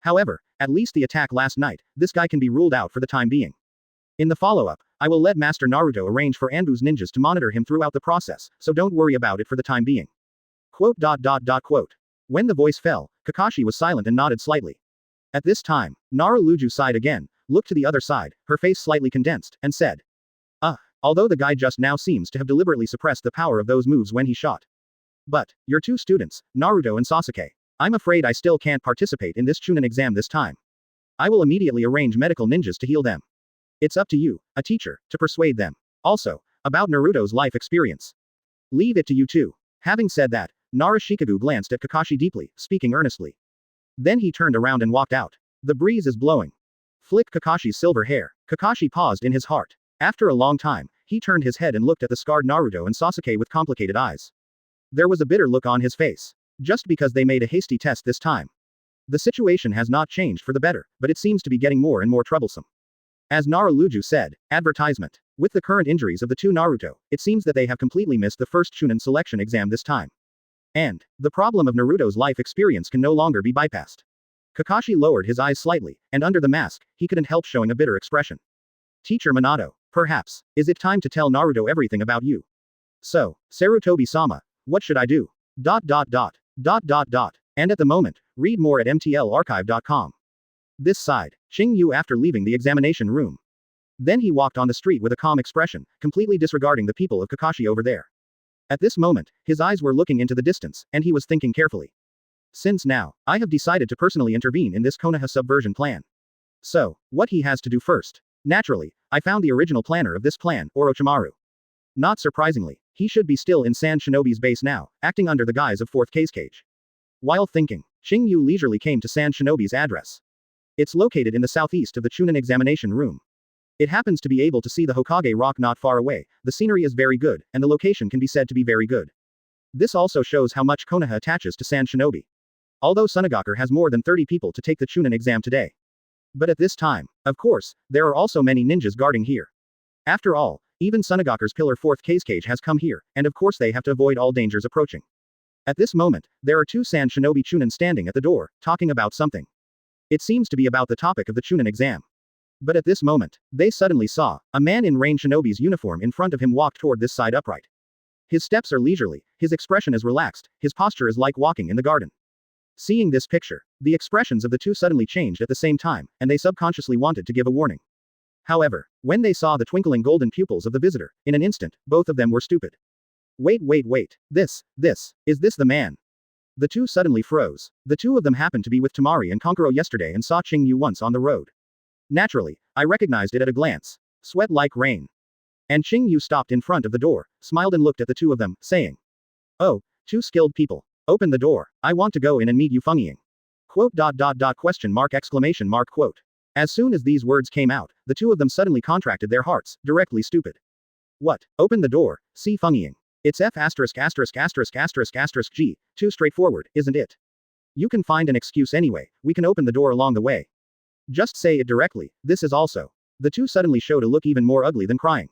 However, at least the attack last night, this guy can be ruled out for the time being. In the follow-up, I will let Master Naruto arrange for Anbu's ninjas to monitor him throughout the process, so don't worry about it for the time being. Quote. When the voice fell, Kakashi was silent and nodded slightly. At this time, Naruto sighed again, looked to the other side, her face slightly condensed, and said. Although the guy just now seems to have deliberately suppressed the power of those moves when he shot. But, your two students, Naruto and Sasuke. I'm afraid I still can't participate in this Chunin exam this time. I will immediately arrange medical ninjas to heal them. It's up to you, a teacher, to persuade them. Also, about Naruto's life experience. Leave it to you too. Having said that, Narashikagu glanced at Kakashi deeply, speaking earnestly. Then he turned around and walked out. The breeze is blowing. Flick Kakashi's silver hair. Kakashi paused in his heart. After a long time, he turned his head and looked at the scarred Naruto and Sasuke with complicated eyes. There was a bitter look on his face. Just because they made a hasty test this time. The situation has not changed for the better, but it seems to be getting more and more troublesome. As Naruto said, advertisement. With the current injuries of the two Naruto, it seems that they have completely missed the first Chunin selection exam this time. And, the problem of Naruto's life experience can no longer be bypassed. Kakashi lowered his eyes slightly, and under the mask, he couldn't help showing a bitter expression. Teacher Minato, perhaps, is it time to tell Naruto everything about you? So, Sarutobi-sama, what should I do? And at the moment, read more at mtlarchive.com. This side, Qing Yu after leaving the examination room. Then he walked on the street with a calm expression, completely disregarding the people of Kakashi over there. At this moment, his eyes were looking into the distance, and he was thinking carefully. Since now, I have decided to personally intervene in this Konoha subversion plan. So, what he has to do first? Naturally, I found the original planner of this plan, Orochimaru. Not surprisingly, he should be still in Sand Shinobi's base now, acting under the guise of Fourth Kazekage. While thinking, Qing Yu leisurely came to Sand Shinobi's address. It's located in the southeast of the Chunin examination room. It happens to be able to see the Hokage rock not far away, the scenery is very good, and the location can be said to be very good. This also shows how much Konoha attaches to Sand Shinobi. Although Sunagaku has more than 30 people to take the Chunin exam today. But at this time, of course, there are also many ninjas guarding here. After all, even Sunagaku's pillar Fourth Kazekage has come here, and of course they have to avoid all dangers approaching. At this moment, there are two Sand Shinobi Chunin standing at the door, talking about something. It seems to be about the topic of the Chunin exam. But at this moment, they suddenly saw a man in Rain Shinobi's uniform in front of him walk toward this side upright. His steps are leisurely, his expression is relaxed, his posture is like walking in the garden. Seeing this picture, the expressions of the two suddenly changed at the same time, and they subconsciously wanted to give a warning. However, when they saw the twinkling golden pupils of the visitor, in an instant, both of them were stupid. Wait. Is this the man? The two suddenly froze. The two of them happened to be with Temari and Konkuro yesterday and saw Qing Yu once on the road. Naturally, I recognized it at a glance. Sweat like rain. And Qing Yu stopped in front of the door, smiled and looked at the two of them, saying. Oh, two skilled people. Open the door. I want to go in and meet you Feng. Quote. Question mark exclamation mark quote. As soon as these words came out, the two of them suddenly contracted their hearts, directly stupid. What? Open the door, see Feng. It's F************G, too straightforward, isn't it? You can find an excuse anyway, we can open the door along the way. Just say it directly, this is also. The two suddenly showed a look even more ugly than crying.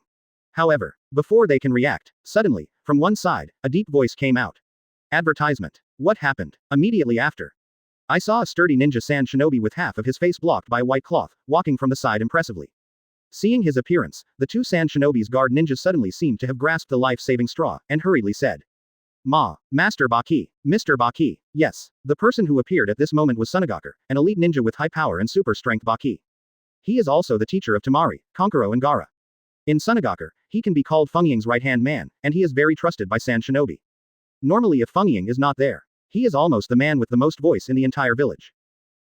However, before they can react, suddenly, from one side, a deep voice came out. Advertisement. What happened? Immediately after. I saw a sturdy ninja Sand Shinobi with half of his face blocked by a white cloth, walking from the side impressively. Seeing his appearance, the two Sand Shinobi's guard ninjas suddenly seemed to have grasped the life-saving straw, and hurriedly said. Master Baki, Mr. Baki, yes. The person who appeared at this moment was Sunagaku, an elite ninja with high power and super strength Baki. He is also the teacher of Temari, Konkuro and Gaara. In Sunagaku, he can be called Feng Ying's right-hand man, and he is very trusted by Sand Shinobi. Normally if Feng Ying is not there, he is almost the man with the most voice in the entire village.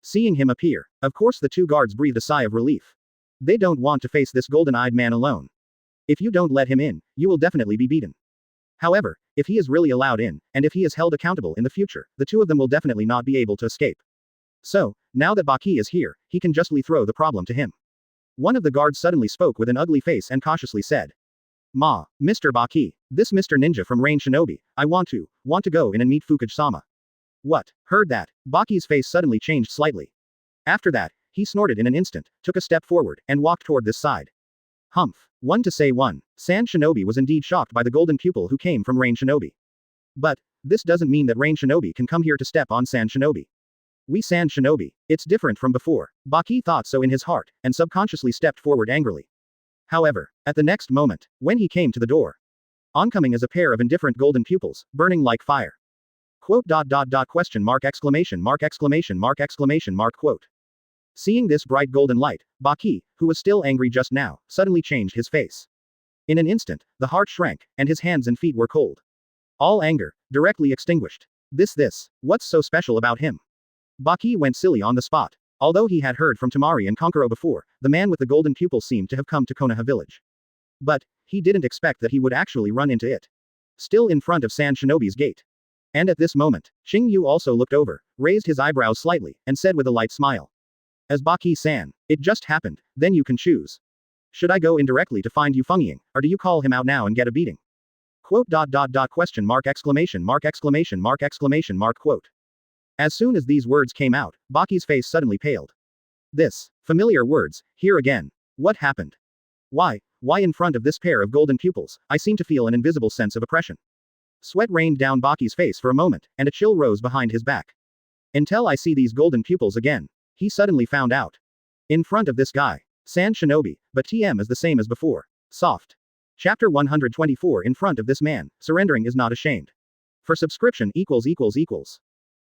Seeing him appear, of course the two guards breathed a sigh of relief. They don't want to face this golden-eyed man alone. If you don't let him in, you will definitely be beaten. However, if he is really allowed in, and if he is held accountable in the future, the two of them will definitely not be able to escape. So, now that Baki is here, he can justly throw the problem to him. One of the guards suddenly spoke with an ugly face and cautiously said. Mr. Baki, this Mr. Ninja from Rain Shinobi, I want to go in and meet Fukage-sama. What? Heard that, Baki's face suddenly changed slightly. After that, he snorted in an instant, took a step forward, and walked toward this side. Humph. One to say one. Sand Shinobi was indeed shocked by the golden pupil who came from Rain Shinobi. But, this doesn't mean that Rain Shinobi can come here to step on Sand Shinobi. We Sand Shinobi, it's different from before. Baki thought so in his heart, and subconsciously stepped forward angrily. However, at the next moment, when he came to the door, oncoming as a pair of indifferent golden pupils, burning like fire. Quote. Question mark exclamation mark quote. Seeing this bright golden light, Baki, who was still angry just now, suddenly changed his face. In an instant, the heart shrank, and his hands and feet were cold. All anger, directly extinguished. What's so special about him? Baki went silly on the spot. Although he had heard from Tamari and Konkuro before, the man with the golden pupils seemed to have come to Konoha village. But, he didn't expect that he would actually run into it. Still in front of Sand Shinobi's gate. And at this moment, Qing Yu also looked over, raised his eyebrows slightly, and said with a light smile. As Baki-san, it just happened, then you can choose. Should I go in directly to find Yu Fengying, or do you call him out now and get a beating? Quote question mark exclamation mark exclamation mark exclamation mark quote. As soon as these words came out, Baki's face suddenly paled. This, familiar words, here again. What happened? Why in front of this pair of golden pupils, I seem to feel an invisible sense of oppression. Sweat rained down Baki's face for a moment, and a chill rose behind his back. Until I see these golden pupils again, he suddenly found out. In front of this guy. Sand Shinobi, but TM is the same as before. Soft. Chapter 124 In front of this man, surrendering is not ashamed. For subscription equals.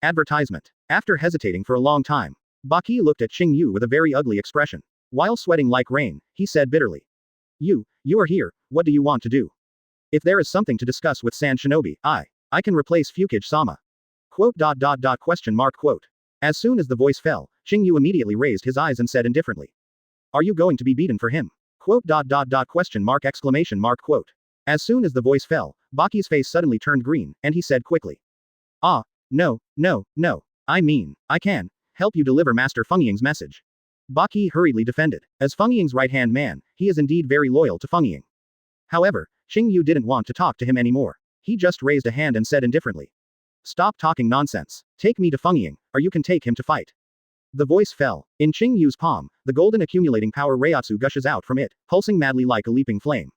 Advertisement. After hesitating for a long time, Baki looked at Qing Yu with a very ugly expression. While sweating like rain, he said bitterly. You are here, what do you want to do? If there is something to discuss with Sand Shinobi, I can replace Fukage-sama. Quote question mark quote. As soon as the voice fell, Qing Yu immediately raised his eyes and said indifferently. Are you going to be beaten for him? Quote question mark exclamation mark quote. As soon as the voice fell, Baki's face suddenly turned green, and he said quickly. No. I mean, I can help you deliver Master Fengying's message. Baki hurriedly defended. As Fengying's right-hand man, he is indeed very loyal to Fengying. However, Qing Yu didn't want to talk to him anymore. He just raised a hand and said indifferently. Stop talking nonsense. Take me to Fengying, or you can take him to fight. The voice fell. In Qing Yu's palm, the golden accumulating power Reiatsu gushes out from it, pulsing madly like a leaping flame.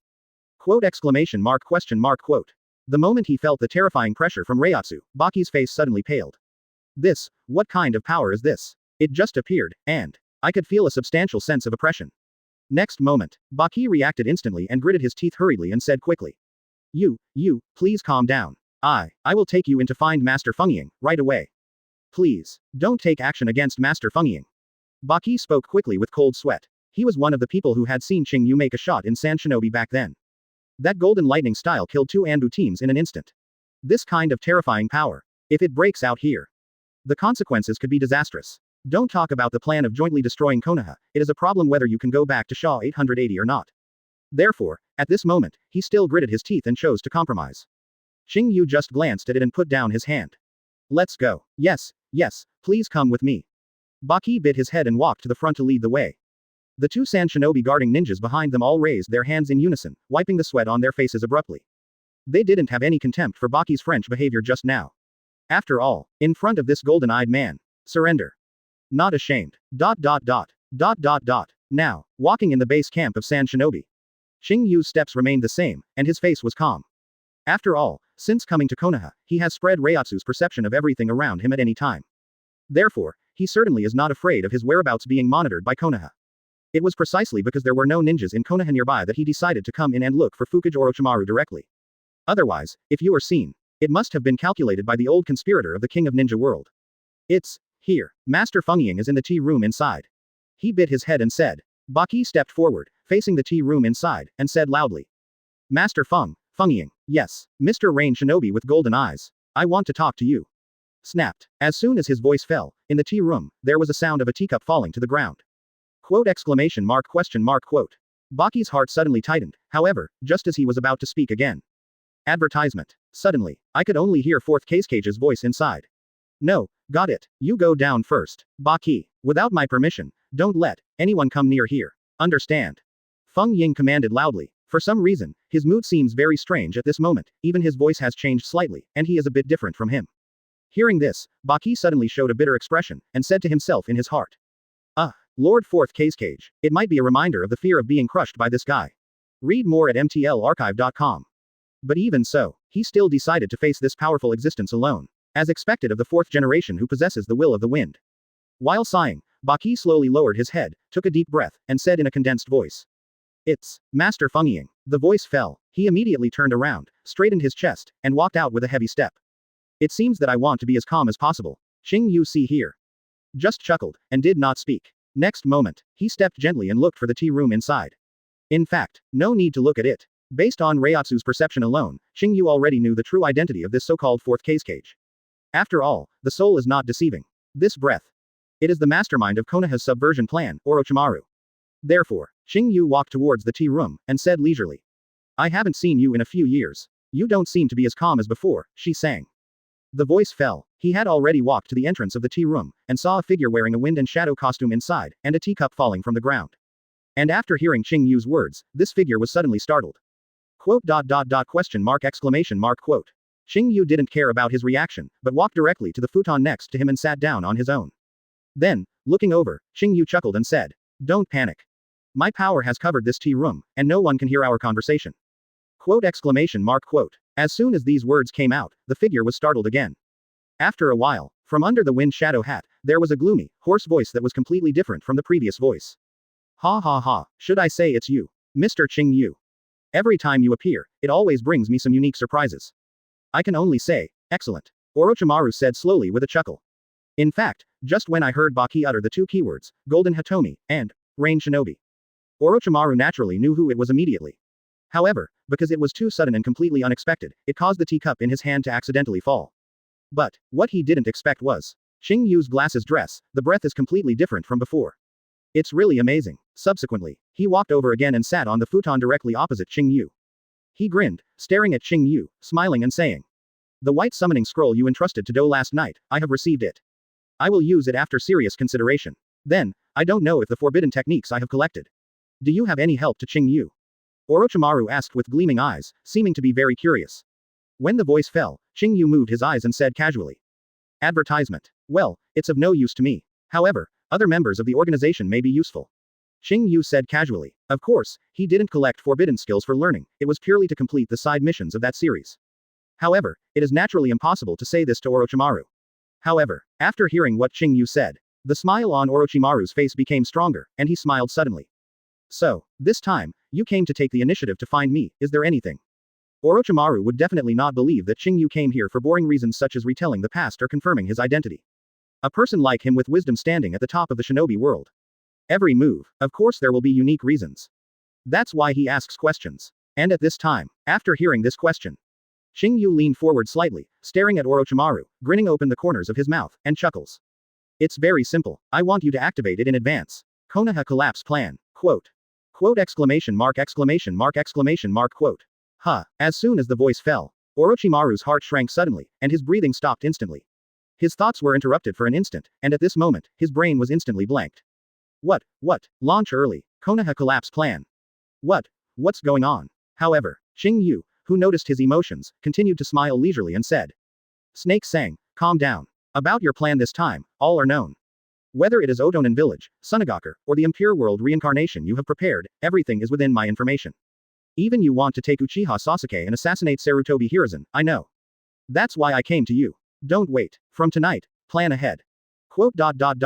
Quote exclamation mark question mark quote. The moment he felt the terrifying pressure from Reiatsu, Baki's face suddenly paled. What kind of power is this? It just appeared, and I could feel a substantial sense of oppression. Next moment, Baki reacted instantly and gritted his teeth hurriedly and said quickly. You, please calm down. I will take you in to find Master Fengying, right away. Please, don't take action against Master Fengying. Baki spoke quickly with cold sweat. He was one of the people who had seen Qing Yu make a shot in Sand Shinobi back then. That golden lightning style killed 2 Anbu teams in an instant. This kind of terrifying power, if it breaks out here, the consequences could be disastrous. Don't talk about the plan of jointly destroying Konoha, it is a problem whether you can go back to Shaw 880 or not. Therefore, at this moment, he still gritted his teeth and chose to compromise. Qing Yu just glanced at it and put down his hand. Let's go. Yes, please come with me. Baki bit his head and walked to the front to lead the way. The 2 Sand Shinobi guarding ninjas behind them all raised their hands in unison, wiping the sweat on their faces abruptly. They didn't have any contempt for Baki's French behavior just now. After all, in front of this golden-eyed man, surrender. Not ashamed. Now, walking in the base camp of Sand Shinobi. Qing Yu's steps remained the same, and his face was calm. After all, since coming to Konoha, he has spread Reiatsu's perception of everything around him at any time. Therefore, he certainly is not afraid of his whereabouts being monitored by Konoha. It was precisely because there were no ninjas in Konoha nearby that he decided to come in and look for Fukage Orochimaru directly. Otherwise, if you are seen, it must have been calculated by the old conspirator of the King of Ninja World. It's here. Master Fengying is in the tea room inside. He bit his head and said. Baki stepped forward, facing the tea room inside, and said loudly. Master Fengying, yes, Mr. Rain Shinobi with golden eyes. I want to talk to you. Snapped. As soon as his voice fell, in the tea room, there was a sound of a teacup falling to the ground. Quote exclamation mark question mark quote. Baki's heart suddenly tightened, however, just as he was about to speak again. Advertisement. Suddenly, I could only hear Third Kazekage's voice inside. No, got it, you go down first. Baki, without my permission, don't let anyone come near here. Understand? Fengying commanded loudly. For some reason, his mood seems very strange at this moment, even his voice has changed slightly, and he is a bit different from him. Hearing this, Baki suddenly showed a bitter expression, and said to himself in his heart. Lord Third Kazekage, it might be a reminder of the fear of being crushed by this guy. Read more at mtlarchive.com. But even so, he still decided to face this powerful existence alone, as expected of the 4th generation who possesses the will of the wind. While sighing, Baki slowly lowered his head, took a deep breath, and said in a condensed voice. It's Master Fengying. The voice fell. He immediately turned around, straightened his chest, and walked out with a heavy step. It seems that I want to be as calm as possible. Qing Yu see here. Just chuckled, and did not speak. Next moment, he stepped gently and looked for the tea room inside. In fact, no need to look at it. Based on Reiatsu's perception alone, Qing Yu already knew the true identity of this so-called 4th Kazekage. After all, the soul is not deceiving. This breath. It is the mastermind of Konoha's subversion plan, Orochimaru. Therefore, Qing Yu walked towards the tea room, and said leisurely. I haven't seen you in a few years. You don't seem to be as calm as before, she sang. The voice fell. He had already walked to the entrance of the tea room, and saw a figure wearing a wind and shadow costume inside, and a teacup falling from the ground. And after hearing Qing Yu's words, this figure was suddenly startled. Question mark exclamation mark quote. Qing Yu didn't care about his reaction, but walked directly to the futon next to him and sat down on his own. Then, looking over, Qing Yu chuckled and said, Don't panic. My power has covered this tea room, and no one can hear our conversation. Exclamation mark quote. As soon as these words came out, the figure was startled again. After a while, from under the wind shadow hat, there was a gloomy, hoarse voice that was completely different from the previous voice. Ha ha ha, should I say it's you, Mr. Qing Yu? Every time you appear, it always brings me some unique surprises. I can only say, excellent. Orochimaru said slowly with a chuckle. In fact, just when I heard Baki utter the two keywords, Golden Hitomi, and Rain Shinobi, Orochimaru naturally knew who it was immediately. However, because it was too sudden and completely unexpected, it caused the teacup in his hand to accidentally fall. But, what he didn't expect was Qing Yu's glasses dress, the breath is completely different from before. It's really amazing. Subsequently, he walked over again and sat on the futon directly opposite Qing Yu. He grinned, staring at Qing Yu, smiling and saying, The white summoning scroll you entrusted to Do last night, I have received it. I will use it after serious consideration. Then, I don't know if the forbidden techniques I have collected. Do you have any help to Qing Yu? Orochimaru asked with gleaming eyes, seeming to be very curious. When the voice fell, Qing Yu moved his eyes and said casually. Advertisement. Well, it's of no use to me. However, other members of the organization may be useful. Qing Yu said casually. Of course, he didn't collect forbidden skills for learning, it was purely to complete the side missions of that series. However, it is naturally impossible to say this to Orochimaru. However, after hearing what Qing Yu said, the smile on Orochimaru's face became stronger, and he smiled suddenly. So, this time, you came to take the initiative to find me, is there anything? Orochimaru would definitely not believe that Qing Yu came here for boring reasons such as retelling the past or confirming his identity. A person like him with wisdom standing at the top of the shinobi world. Every move, of course there will be unique reasons. That's why he asks questions. And at this time, after hearing this question, Qing Yu leaned forward slightly, staring at Orochimaru, grinning open the corners of his mouth, and chuckles. It's very simple, I want you to activate it in advance. Konoha collapse plan, quote. Exclamation mark exclamation mark exclamation mark quote. As soon as the voice fell, Orochimaru's heart shrank suddenly, and his breathing stopped instantly. His thoughts were interrupted for an instant, and at this moment, his brain was instantly blanked. What? Launch early, Konoha collapse plan. What's going on? However, Qing Yu, who noticed his emotions, continued to smile leisurely and said. Snake sang, calm down. About your plan this time, all are known. Whether it is Otonin village, Sunagaku, or the Impure World reincarnation you have prepared, everything is within my information. Even you want to take Uchiha Sasuke and assassinate Sarutobi Hiruzen, I know. That's why I came to you. Don't wait. From tonight, plan ahead.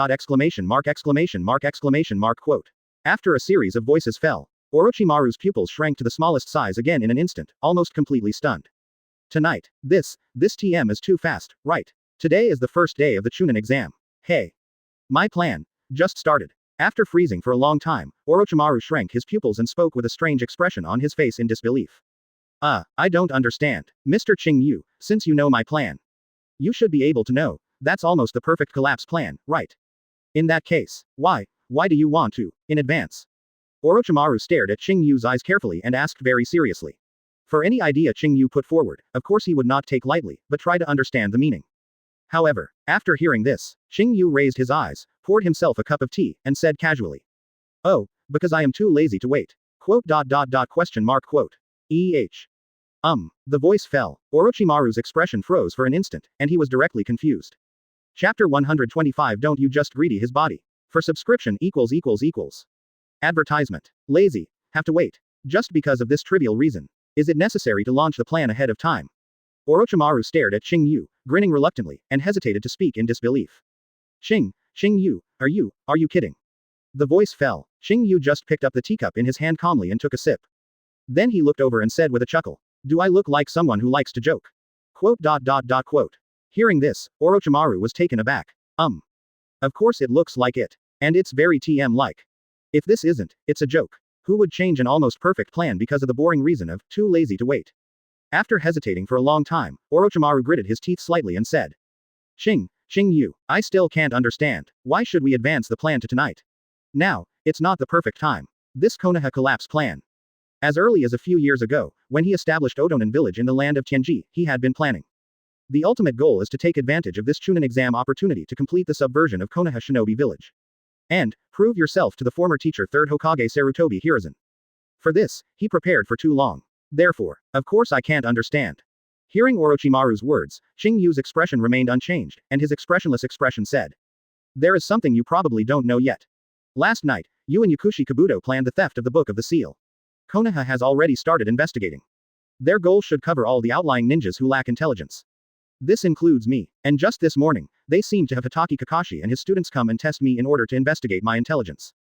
Exclamation mark exclamation mark exclamation mark quote. After a series of voices fell, Orochimaru's pupils shrank to the smallest size again in an instant, almost completely stunned. Tonight, this TM is too fast, right? Today is the first day of the Chunin exam. Hey. My plan just started. After freezing for a long time, Orochimaru shrank his pupils and spoke with a strange expression on his face in disbelief. I don't understand, Mr. Qing Yu, since you know my plan. You should be able to know, that's almost the perfect collapse plan, right? In that case, why do you want to, in advance? Orochimaru stared at Qing Yu's eyes carefully and asked very seriously. For any idea Qing Yu put forward, of course he would not take lightly, but try to understand the meaning. However, after hearing this, Qing Yu raised his eyes, poured himself a cup of tea, and said casually. Oh, because I am too lazy to wait. Question mark quote. The voice fell. Orochimaru's expression froze for an instant, and he was directly confused. Chapter 125 Don't you just greedy his body. For subscription ===. Advertisement. Lazy. Have to wait. Just because of this trivial reason. Is it necessary to launch the plan ahead of time? Orochimaru stared at Qing Yu, grinning reluctantly, and hesitated to speak in disbelief. Qing Yu, are you kidding? The voice fell. Qing Yu just picked up the teacup in his hand calmly and took a sip. Then he looked over and said with a chuckle. Do I look like someone who likes to joke? Hearing this, Orochimaru was taken aback. Of course it looks like it. And it's very TM-like. If this isn't, it's a joke. Who would change an almost perfect plan because of the boring reason of, too lazy to wait? After hesitating for a long time, Orochimaru gritted his teeth slightly and said. Qing Qing Yu, I still can't understand. Why should we advance the plan to tonight? Now, it's not the perfect time. This Konoha collapse plan. As early as a few years ago, when he established Otonan village in the land of Tianji, he had been planning. The ultimate goal is to take advantage of this Chunin exam opportunity to complete the subversion of Konoha Shinobi village. And, prove yourself to the former teacher Third Hokage Sarutobi Hiruzen. For this, he prepared for too long. Therefore, of course I can't understand. Hearing Orochimaru's words, Qing Yu's expression remained unchanged, and his expressionless expression said. There is something you probably don't know yet. Last night, you and Yakushi Kabuto planned the theft of the Book of the Seal. Konoha has already started investigating. Their goal should cover all the outlying ninjas who lack intelligence. This includes me, and just this morning, they seem to have Hatake Kakashi and his students come and test me in order to investigate my intelligence.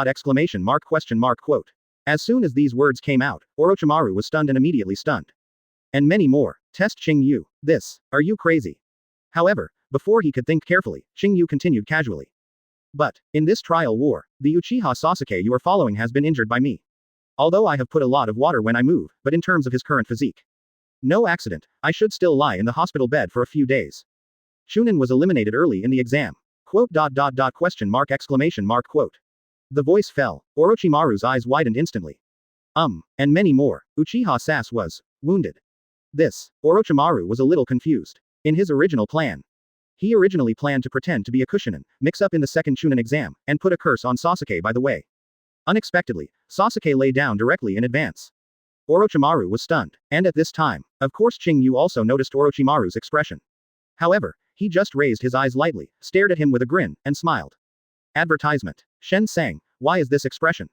Exclamation mark question mark quote. As soon as these words came out, Orochimaru was stunned and immediately stunned. And many more. Test Qing Yu. This. Are you crazy? However, before he could think carefully, Qing Yu continued casually. But, in this trial war, the Uchiha Sasuke you are following has been injured by me. Although I have put a lot of water when I move, but in terms of his current physique. No accident, I should still lie in the hospital bed for a few days. Chunin was eliminated early in the exam. Question mark exclamation mark quote. The voice fell. Orochimaru's eyes widened instantly. And many more. Uchiha Sas was wounded. This. Orochimaru was a little confused. In his original plan. He originally planned to pretend to be a Kushinin, mix up in the second Chunin exam, and put a curse on Sasuke by the way. Unexpectedly, Sasuke lay down directly in advance. Orochimaru was stunned, and at this time, of course Qing Yu also noticed Orochimaru's expression. However, he just raised his eyes lightly, stared at him with a grin, and smiled. Advertisement. Shen sang, why is this expression?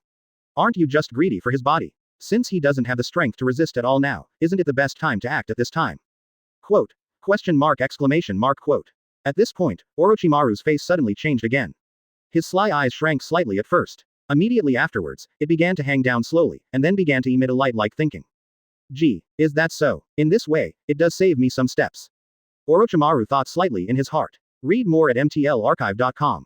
Aren't you just greedy for his body? Since he doesn't have the strength to resist at all now, isn't it the best time to act at this time? Quote. Question mark exclamation mark quote. At this point, Orochimaru's face suddenly changed again. His sly eyes shrank slightly at first. Immediately afterwards, it began to hang down slowly, and then began to emit a light like thinking. Gee, is that so? In this way, it does save me some steps. Orochimaru thought slightly in his heart. Read more at mtlarchive.com.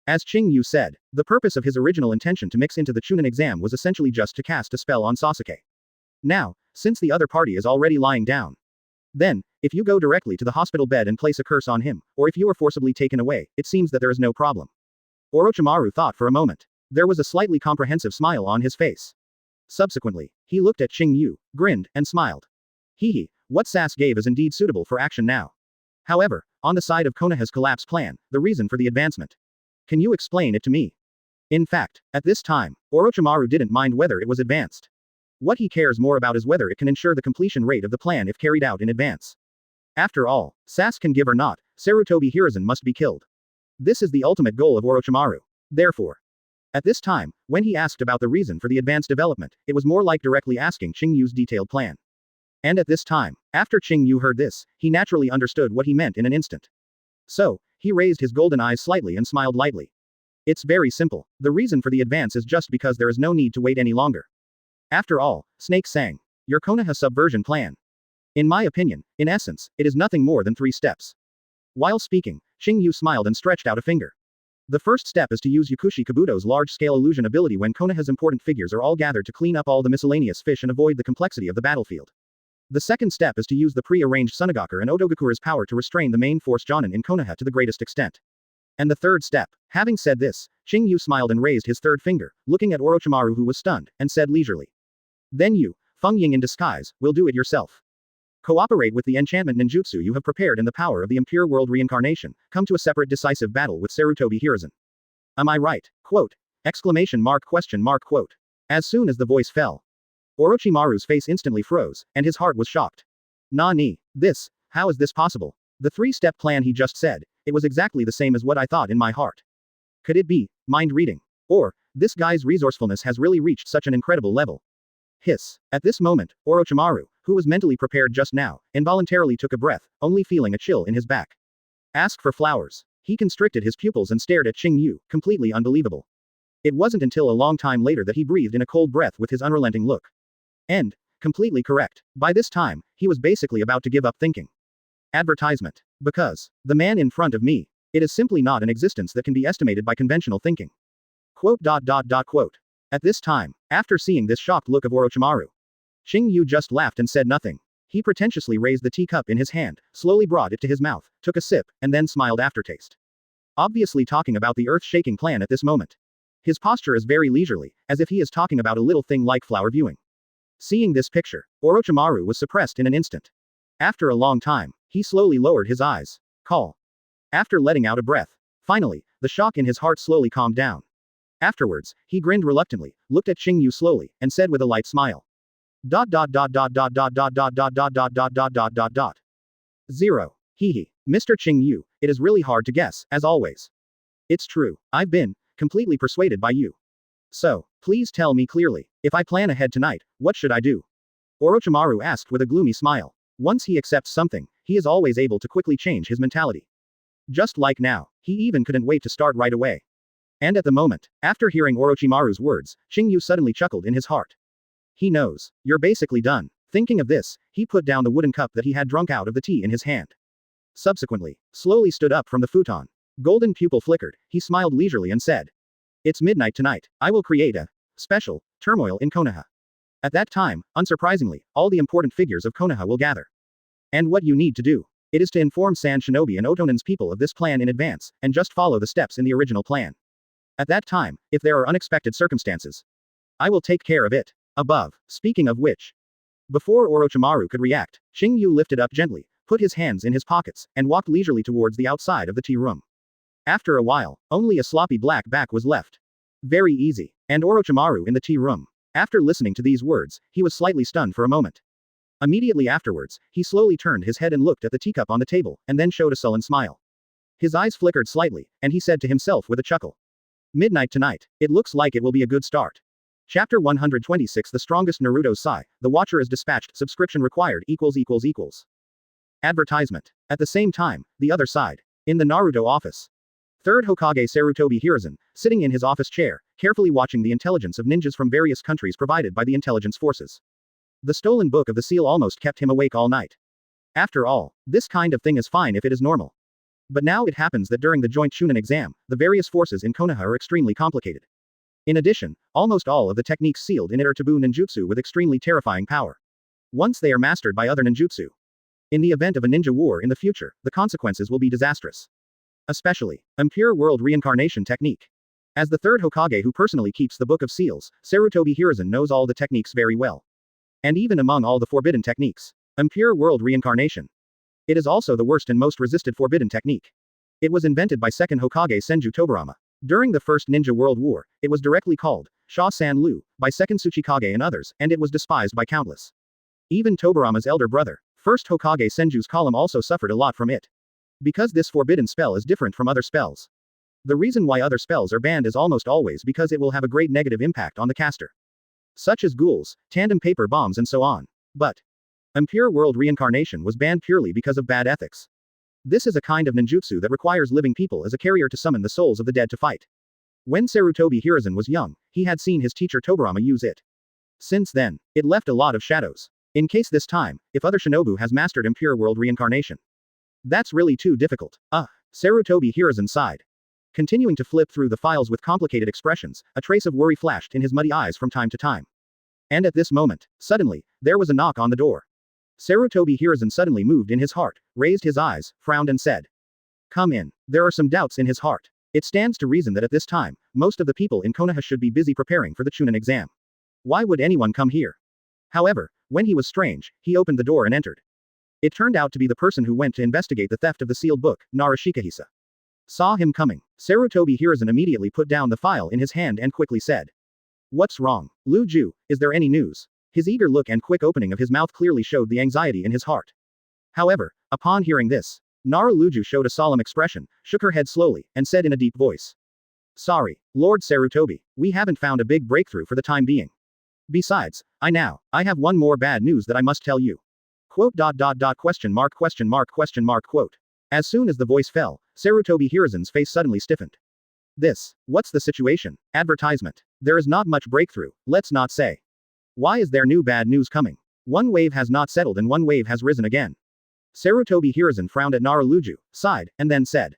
As Qing Yu said, the purpose of his original intention to mix into the Chunin exam was essentially just to cast a spell on Sasuke. Now, since the other party is already lying down. Then, if you go directly to the hospital bed and place a curse on him, or if you are forcibly taken away, it seems that there is no problem. Orochimaru thought for a moment. There was a slightly comprehensive smile on his face. Subsequently, he looked at Qing Yu, grinned, and smiled. Hehe, what Sas gave is indeed suitable for action now. However, on the side of Konoha's collapse plan, the reason for the advancement. Can you explain it to me? In fact, at this time, Orochimaru didn't mind whether it was advanced. What he cares more about is whether it can ensure the completion rate of the plan if carried out in advance. After all, Sas can give or not, Sarutobi Hiruzen must be killed. This is the ultimate goal of Orochimaru. Therefore, at this time, when he asked about the reason for the advanced development, it was more like directly asking Qing Yu's detailed plan. And at this time, after Qing Yu heard this, he naturally understood what he meant in an instant. So, he raised his golden eyes slightly and smiled lightly. It's very simple. The reason for the advance is just because there is no need to wait any longer. After all, Snake sang. Your Konoha subversion plan. In my opinion, in essence, it is nothing more than 3 steps. While speaking, Qing Yu smiled and stretched out a finger. The first step is to use Yakushi Kabuto's large-scale illusion ability when Konoha's important figures are all gathered to clean up all the miscellaneous fish and avoid the complexity of the battlefield. The second step is to use the pre-arranged Sunagaku and Otogakura's power to restrain the main force Jonin in Konoha to the greatest extent. And the third step. Having said this, Qing Yu smiled and raised his third finger, looking at Orochimaru who was stunned, and said leisurely. Then you, Feng Ying in disguise, will do it yourself. Cooperate with the enchantment ninjutsu you have prepared and the power of the impure world reincarnation, come to a separate decisive battle with Sarutobi Hiruzen. Am I right? Quote. Exclamation mark question mark quote. As soon as the voice fell, Orochimaru's face instantly froze, and his heart was shocked. Nani? This, how is this possible? The 3-step plan he just said, it was exactly the same as what I thought in my heart. Could it be mind reading? Or, this guy's resourcefulness has really reached such an incredible level? Hiss. At this moment, Orochimaru, who was mentally prepared just now, involuntarily took a breath, only feeling a chill in his back. Ask for flowers. He constricted his pupils and stared at Qing Yu, completely unbelievable. It wasn't until a long time later that he breathed in a cold breath with his unrelenting look. And, completely correct. By this time, he was basically about to give up thinking. Advertisement. Because, the man in front of me, it is simply not an existence that can be estimated by conventional thinking. Quote. At this time, after seeing this shocked look of Orochimaru, Qing Yu just laughed and said nothing. He pretentiously raised the teacup in his hand, slowly brought it to his mouth, took a sip, and then smiled aftertaste. Obviously talking about the earth-shaking plan at this moment. His posture is very leisurely, as if he is talking about a little thing like flower viewing. Seeing this picture, Orochimaru was suppressed in an instant. After a long time, he slowly lowered his eyes. Call. After letting out a breath. Finally, the shock in his heart slowly calmed down. Afterwards, he grinned reluctantly, looked at Qing Yu slowly, and said with a light smile. ... 0. Hee. Mr. Qing Yu, it is really hard to guess, as always. It's true, I've been completely persuaded by you. So, please tell me clearly, if I plan ahead tonight, what should I do? Orochimaru asked with a gloomy smile. Once he accepts something, he is always able to quickly change his mentality. Just like now, he even couldn't wait to start right away. And at the moment, after hearing Orochimaru's words, Qing Yu suddenly chuckled in his heart. He knows. You're basically done. Thinking of this, he put down the wooden cup that he had drunk out of the tea in his hand. Subsequently, slowly stood up from the futon. Golden pupil flickered, he smiled leisurely and said. It's midnight tonight, I will create a special turmoil in Konoha. At that time, unsurprisingly, all the important figures of Konoha will gather. And what you need to do, it is to inform Sand Shinobi and Otonen's people of this plan in advance, and just follow the steps in the original plan. At that time, if there are unexpected circumstances, I will take care of it. Above, speaking of which. Before Orochimaru could react, Qing Yu lifted up gently, put his hands in his pockets, and walked leisurely towards the outside of the tea room. After a while, only a sloppy black back was left. Very easy. And Orochimaru in the tea room. After listening to these words, he was slightly stunned for a moment. Immediately afterwards, he slowly turned his head and looked at the teacup on the table, and then showed a sullen smile. His eyes flickered slightly, and he said to himself with a chuckle. Midnight tonight. It looks like it will be a good start. Chapter 126 The Strongest Naruto's Sai, The Watcher is dispatched, subscription required == Advertisement. At the same time, the other side. In the Naruto office. Third Hokage Sarutobi Hiruzen, sitting in his office chair, carefully watching the intelligence of ninjas from various countries provided by the intelligence forces. The stolen book of the seal almost kept him awake all night. After all, this kind of thing is fine if it is normal. But now it happens that during the joint Chunin exam, the various forces in Konoha are extremely complicated. In addition, almost all of the techniques sealed in it are taboo ninjutsu with extremely terrifying power. Once they are mastered by other ninjutsu. In the event of a ninja war in the future, the consequences will be disastrous. Especially, impure world reincarnation technique. As the third Hokage who personally keeps the Book of Seals, Sarutobi Hiruzen knows all the techniques very well. And even among all the forbidden techniques, impure world reincarnation. It is also the worst and most resisted forbidden technique. It was invented by second Hokage Senju Tobarama. During the First Ninja World War, it was directly called Sha San Lu by second Tsuchikage and others, and it was despised by countless. Even Tobarama's elder brother, first Hokage Senju's column also suffered a lot from it. Because this forbidden spell is different from other spells. The reason why other spells are banned is almost always because it will have a great negative impact on the caster. Such as ghouls, tandem paper bombs and so on. But impure world reincarnation was banned purely because of bad ethics. This is a kind of ninjutsu that requires living people as a carrier to summon the souls of the dead to fight. When Sarutobi Hiruzen was young, he had seen his teacher Tobarama use it. Since then, it left a lot of shadows. In case this time, if other shinobu has mastered impure world reincarnation. That's really too difficult. Sarutobi Hiruzen sighed. Continuing to flip through the files with complicated expressions, a trace of worry flashed in his muddy eyes from time to time. And at this moment, suddenly, there was a knock on the door. Sarutobi Hiruzen suddenly moved in his heart, raised his eyes, frowned and said. Come in. There are some doubts in his heart. It stands to reason that at this time, most of the people in Konoha should be busy preparing for the Chunin exam. Why would anyone come here? However, when he was strange, he opened the door and entered. It turned out to be the person who went to investigate the theft of the sealed book, Narashikahisa. Saw him coming. Sarutobi Hiruzen immediately put down the file in his hand and quickly said. What's wrong, Lu Ju, is there any news? His eager look and quick opening of his mouth clearly showed the anxiety in his heart. However, upon hearing this, Nara Luju showed a solemn expression, shook her head slowly, and said in a deep voice. Sorry, Lord Sarutobi, we haven't found a big breakthrough for the time being. Besides, I have one more bad news that I must tell you. Quote. As soon as the voice fell, Sarutobi Hiruzen's face suddenly stiffened. What's the situation? Advertisement. There is not much breakthrough, let's not say. Why is there new bad news coming? One wave has not settled and one wave has risen again. Sarutobi Hiruzen frowned at Nara Luju, sighed, and then said.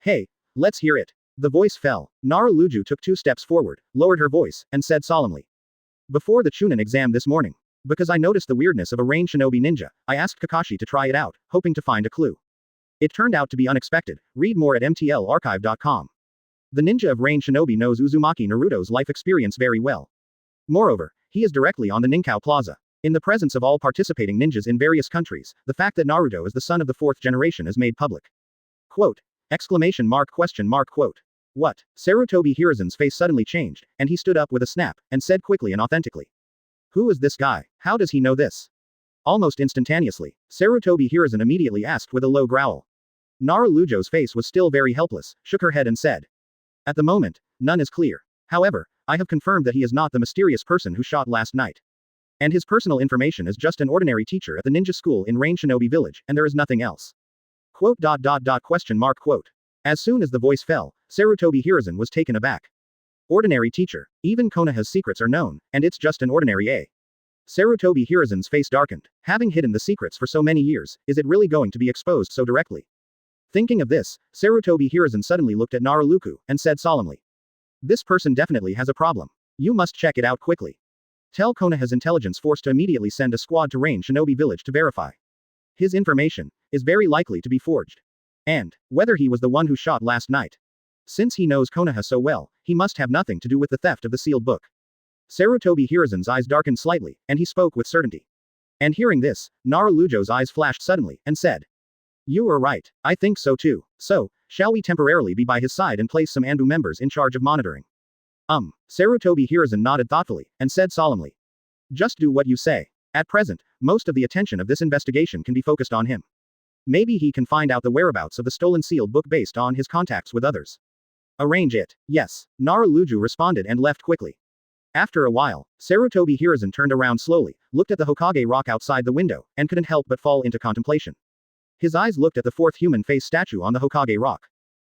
Hey, let's hear it. The voice fell. Nara Luju took 2 steps forward, lowered her voice, and said solemnly. Before the Chunin exam this morning, Because I noticed the weirdness of a range shinobi ninja, I asked Kakashi to try it out, hoping to find a clue. It turned out to be unexpected. Read more at mtlarchive.com. The ninja of range shinobi knows Uzumaki Naruto's life experience very well. Moreover, he is directly on the Ninkau Plaza. In the presence of all participating ninjas in various countries, the fact that Naruto is the son of the fourth generation is made public. Quote! Exclamation mark question mark quote. What? Sarutobi Hiruzen's face suddenly changed, and he stood up with a snap, and said quickly and authentically. Who is this guy? How does he know this? Almost instantaneously, Sarutobi Hiruzen immediately asked with a low growl. Nara Lujo's face was still very helpless, shook her head and said. At the moment, none is clear. However, I have confirmed that he is not the mysterious person who shot last night. And his personal information is just an ordinary teacher at the ninja school in Rain Shinobi Village, and there is nothing else. Quote question mark quote. As soon as the voice fell, Sarutobi Hiruzen was taken aback. Ordinary teacher. Even Konoha's secrets are known, and it's just an ordinary A. Sarutobi Hiruzen's face darkened. Having hidden the secrets for so many years, is it really going to be exposed so directly? Thinking of this, Sarutobi Hiruzen suddenly looked at Naruto and said solemnly. This person definitely has a problem. You must check it out quickly. Tell Konoha's intelligence force to immediately send a squad to Rain Shinobi Village to verify. His information is very likely to be forged. And whether he was the one who shot last night. Since he knows Konoha so well, he must have nothing to do with the theft of the sealed book. Sarutobi Hiruzen's eyes darkened slightly, and he spoke with certainty. And hearing this, Naruto's eyes flashed suddenly, and said. You are right, I think so too. So, shall we temporarily be by his side and place some Anbu members in charge of monitoring? Sarutobi Hiruzen nodded thoughtfully, and said solemnly. Just do what you say. At present, most of the attention of this investigation can be focused on him. Maybe he can find out the whereabouts of the stolen sealed book based on his contacts with others. Arrange it. Yes. Naruto responded and left quickly. After a while, Sarutobi Hiruzen turned around slowly, looked at the Hokage rock outside the window, and couldn't help but fall into contemplation. His eyes looked at the fourth human face statue on the Hokage rock.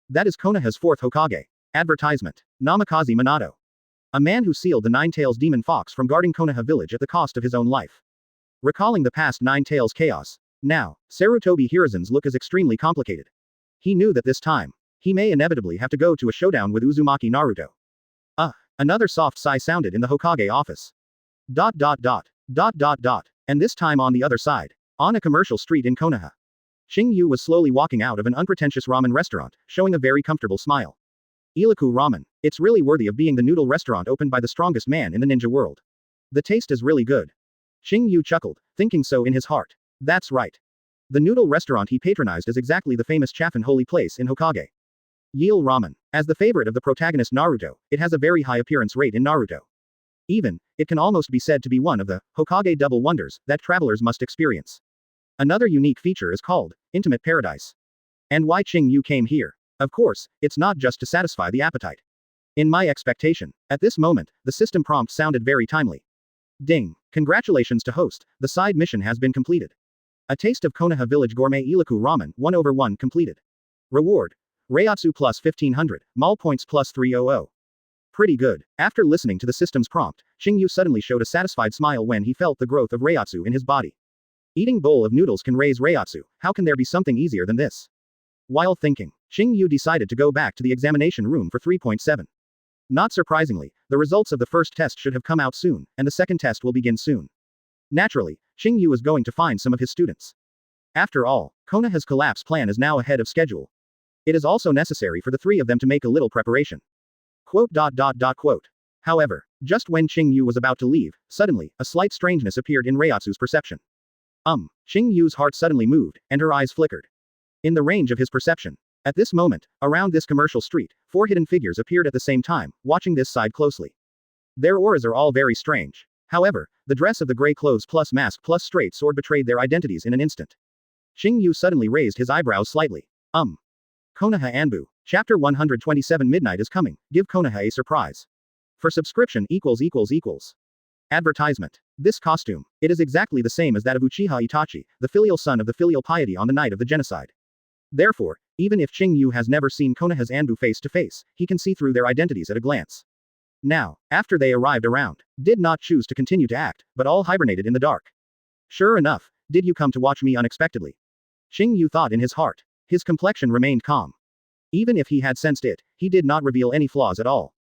That is Konoha's fourth Hokage. Advertisement. Namikaze Minato. A man who sealed the Nine-Tails demon fox from guarding Konoha village at the cost of his own life. Recalling the past Nine-Tails chaos. Now, Sarutobi Hiruzen's look is extremely complicated. He knew that this time, he may inevitably have to go to a showdown with Uzumaki Naruto. Another soft sigh sounded in the Hokage office. And this time on the other side, on a commercial street in Konoha. Qing Yu was slowly walking out of an unpretentious ramen restaurant, showing a very comfortable smile. Ilaku ramen. It's really worthy of being the noodle restaurant opened by the strongest man in the ninja world. The taste is really good. Qing Yu chuckled, thinking so in his heart. That's right. The noodle restaurant he patronized is exactly the famous Chaffin holy place in Hokage. Yeel ramen. As the favorite of the protagonist Naruto, it has a very high appearance rate in Naruto. Even, it can almost be said to be one of the Hokage double wonders that travelers must experience. Another unique feature is called intimate paradise. And why Qing Yu came here? Of course, it's not just to satisfy the appetite. In my expectation, at this moment, the system prompt sounded very timely. Ding! Congratulations to host, the side mission has been completed. A taste of Konoha Village Gourmet Ilaku Ramen, 1/1 completed. Reward. Reiatsu plus 1500, Mall points plus 300. Pretty good. After listening to the system's prompt, Qing Yu suddenly showed a satisfied smile when he felt the growth of Reiatsu in his body. Eating bowl of noodles can raise Reiatsu, how can there be something easier than this? While thinking, Qing Yu decided to go back to the examination room for 3.7. Not surprisingly, the results of the first test should have come out soon, and the second test will begin soon. Naturally, Qing Yu is going to find some of his students. After all, Konoha's collapse plan is now ahead of schedule. It is also necessary for the three of them to make a little preparation. Quote. However, just when Qing Yu was about to leave, suddenly, a slight strangeness appeared in Reiatsu's perception. Qing Yu's heart suddenly moved, and her eyes flickered. In the range of his perception. At this moment, around this commercial street, 4 hidden figures appeared at the same time, watching this side closely. Their auras are all very strange. However, the dress of the gray clothes plus mask plus straight sword betrayed their identities in an instant. Qing Yu suddenly raised his eyebrows slightly. Konoha Anbu. Chapter 127 Midnight is coming, give Konoha a surprise. For subscription == Advertisement. This costume. It is exactly the same as that of Uchiha Itachi, the filial son of the filial piety on the night of the genocide. Therefore, even if Qing Yu has never seen Konoha's Anbu face to face, he can see through their identities at a glance. Now, after they arrived around, did not choose to continue to act, but all hibernated in the dark. Sure enough, did you come to watch me unexpectedly? Qing Yu thought in his heart. His complexion remained calm. Even if he had sensed it, he did not reveal any flaws at all.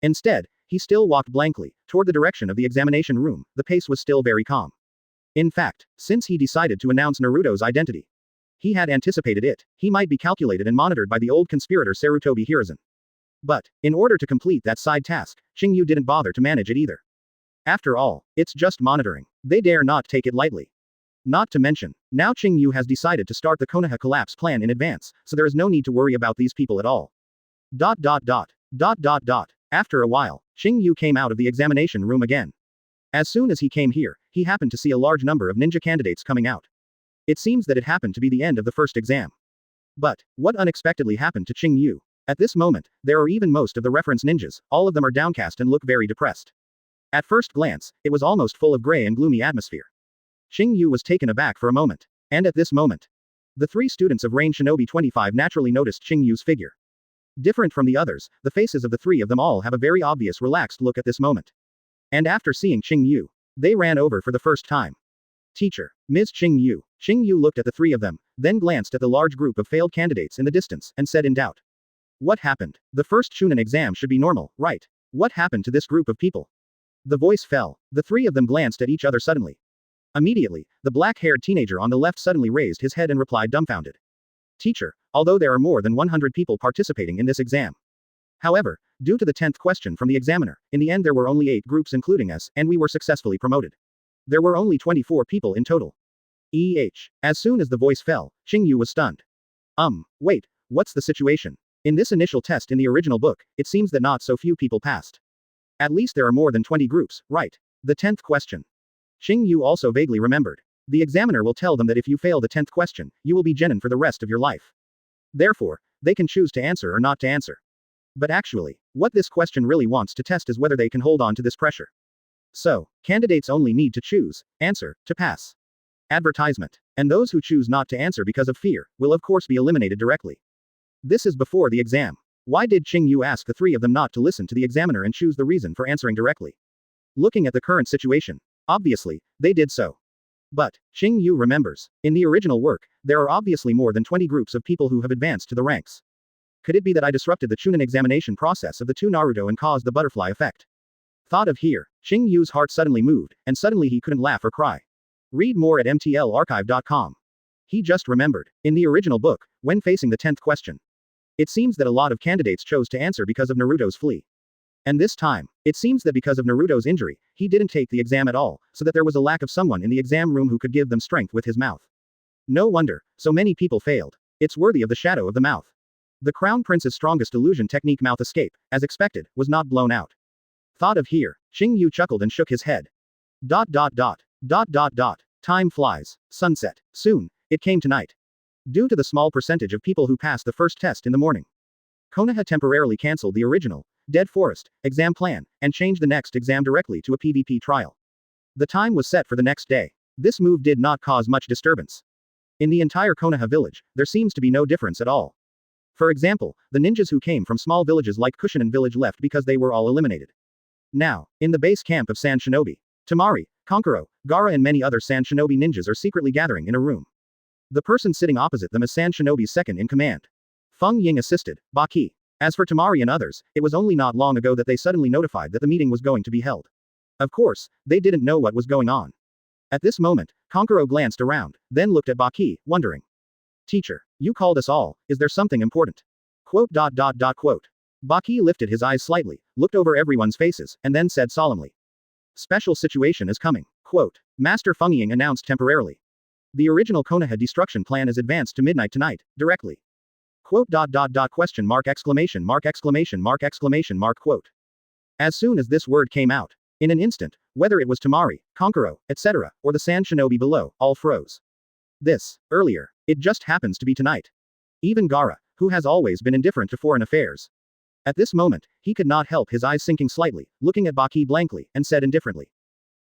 Instead, he still walked blankly, toward the direction of the examination room. The pace was still very calm. In fact, since he decided to announce Naruto's identity, he had anticipated it. He might be calculated and monitored by the old conspirator Sarutobi Hiruzen. But, in order to complete that side task, Qing Yu didn't bother to manage it either. After all, it's just monitoring. They dare not take it lightly. Not to mention, now Qing Yu has decided to start the Konoha collapse plan in advance, so there is no need to worry about these people at all. ... After a while, Qing Yu came out of the examination room again. As soon as he came here, he happened to see a large number of ninja candidates coming out. It seems that it happened to be the end of the first exam. But, what unexpectedly happened to Qing Yu? At this moment, there are even most of the reference ninjas, all of them are downcast and look very depressed. At first glance, it was almost full of gray and gloomy atmosphere. Qing Yu was taken aback for a moment. And at this moment, the three students of Rain Shinobi 25 naturally noticed Qing Yu's figure. Different from the others, the faces of the three of them all have a very obvious relaxed look at this moment. And after seeing Qing Yu, they ran over for the first time. Teacher, Ms. Qing Yu. Qing Yu looked at the three of them, then glanced at the large group of failed candidates in the distance, and said in doubt. What happened? The first Chunin exam should be normal, right? What happened to this group of people? The voice fell. The three of them glanced at each other suddenly. Immediately, the black-haired teenager on the left suddenly raised his head and replied dumbfounded. Teacher, although there are more than 100 people participating in this exam. However, due to the 10th question from the examiner, in the end there were only 8 groups including us, and we were successfully promoted. There were only 24 people in total. As soon as the voice fell, Qing Yu was stunned. Wait, what's the situation? In this initial test in the original book, it seems that not so few people passed. At least there are more than 20 groups, right? The 10th question. Qing Yu also vaguely remembered. The examiner will tell them that if you fail the 10th question, you will be genin for the rest of your life. Therefore, they can choose to answer or not to answer. But actually, what this question really wants to test is whether they can hold on to this pressure. So, candidates only need to choose, answer, to pass. Advertisement. And those who choose not to answer because of fear, will of course be eliminated directly. This is before the exam. Why did Qing Yu ask the three of them not to listen to the examiner and choose the reason for answering directly? Looking at the current situation, obviously, they did so. But, Qing Yu remembers, in the original work, there are obviously more than 20 groups of people who have advanced to the ranks. Could it be that I disrupted the Chunin examination process of the 2 Naruto and caused the butterfly effect? Thought of here, Qing Yu's heart suddenly moved, and suddenly he couldn't laugh or cry. Read more at mtlarchive.com. He just remembered, in the original book, when facing the 10th question. It seems that a lot of candidates chose to answer because of Naruto's flee. And this time, it seems that because of Naruto's injury, he didn't take the exam at all, so that there was a lack of someone in the exam room who could give them strength with his mouth. No wonder, so many people failed. It's worthy of the shadow of the mouth. The Crown Prince's strongest illusion technique mouth escape, as expected, was not blown out. Thought of here, Qing Yu chuckled and shook his head. Time flies. Sunset. Soon, it came to night. Due to the small percentage of people who passed the first test in the morning, Konoha temporarily cancelled the original, Dead Forest, exam plan, and changed the next exam directly to a PvP trial. The time was set for the next day. This move did not cause much disturbance. In the entire Konoha village, there seems to be no difference at all. For example, the ninjas who came from small villages like Kushinan village left because they were all eliminated. Now, in the base camp of Sand Shinobi, Tamari, Kankuro, Gaara and many other Sand Shinobi ninjas are secretly gathering in a room. The person sitting opposite them is Sand Shinobi's second in command. Feng Ying assisted, Baki. As for Tamari and others, it was only not long ago that they suddenly notified that the meeting was going to be held. Of course, they didn't know what was going on. At this moment, Kankuro glanced around, then looked at Baki, wondering. Teacher, you called us all, is there something important? Quote. Baki lifted his eyes slightly, looked over everyone's faces, and then said solemnly. Special situation is coming. Quote. Master Feng Ying announced temporarily. The original Konoha destruction plan is advanced to midnight tonight, directly. Quote. Question mark exclamation mark exclamation mark exclamation mark quote. As soon as this word came out, in an instant, whether it was Tamari, Kankuro, etc., or the Sand Shinobi below, all froze. This, earlier, it just happens to be tonight. Even Gaara, who has always been indifferent to foreign affairs. At this moment, he could not help his eyes sinking slightly, looking at Baki blankly, and said indifferently.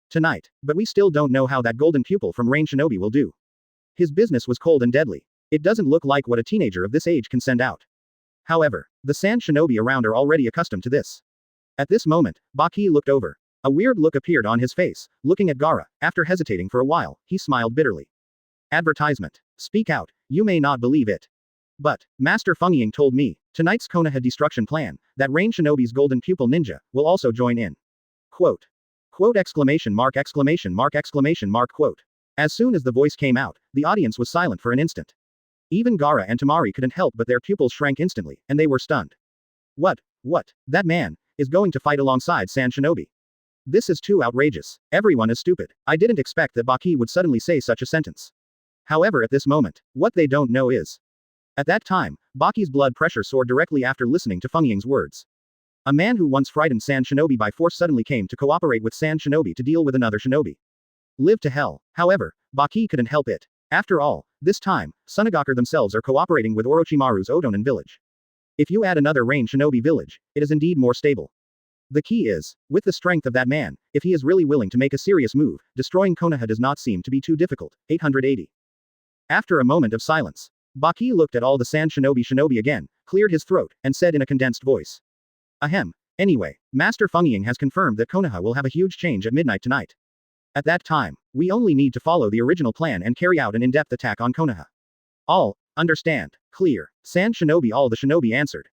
Tonight, but we still don't know how that golden pupil from Rain Shinobi will do. His business was cold and deadly. It doesn't look like what a teenager of this age can send out. However, the Sand Shinobi around are already accustomed to this. At this moment, Baki looked over. A weird look appeared on his face, looking at Gaara. After hesitating for a while, he smiled bitterly. Advertisement. Speak out, you may not believe it. But, Master Fengying told me, tonight's Konoha destruction plan, that Rain Shinobi's golden pupil ninja, will also join in. Quote. Quote exclamation mark exclamation mark exclamation mark quote. As soon as the voice came out, the audience was silent for an instant. Even Gaara and Temari couldn't help but their pupils shrank instantly, and they were stunned. What? That man is going to fight alongside Sand Shinobi. This is too outrageous. Everyone is stupid. I didn't expect that Baki would suddenly say such a sentence. However, at this moment, what they don't know is. At that time, Baki's blood pressure soared directly after listening to Fengying's words. A man who once frightened Sand Shinobi by force suddenly came to cooperate with Sand Shinobi to deal with another shinobi. Live to hell. However, Baki couldn't help it. After all, this time, Sunagakure themselves are cooperating with Orochimaru's Otonin village. If you add another Rain Shinobi village, it is indeed more stable. The key is, with the strength of that man, if he is really willing to make a serious move, destroying Konoha does not seem to be too difficult. 880. After a moment of silence, Baki looked at all the Sand Shinobi again, cleared his throat, and said in a condensed voice. Ahem. Anyway, Master Fengying has confirmed that Konoha will have a huge change at midnight tonight. At that time, we only need to follow the original plan and carry out an in-depth attack on Konoha. All, understand, clear, Sand Shinobi. All the shinobi answered.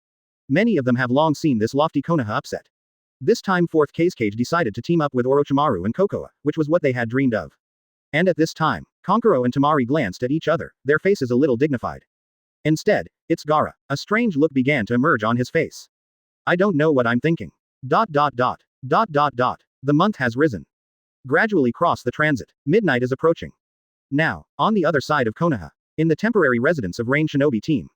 Many of them have long seen this lofty Konoha upset. This time Fourth Kazekage decided to team up with Orochimaru and Kokoa, which was what they had dreamed of. And at this time, Kankuro and Temari glanced at each other, their faces a little dignified. Instead, it's Gaara. A strange look began to emerge on his face. I don't know what I'm thinking. The month has risen. Gradually cross the transit. Midnight is approaching. Now, on the other side of Konoha, in the temporary residence of Rain Shinobi team.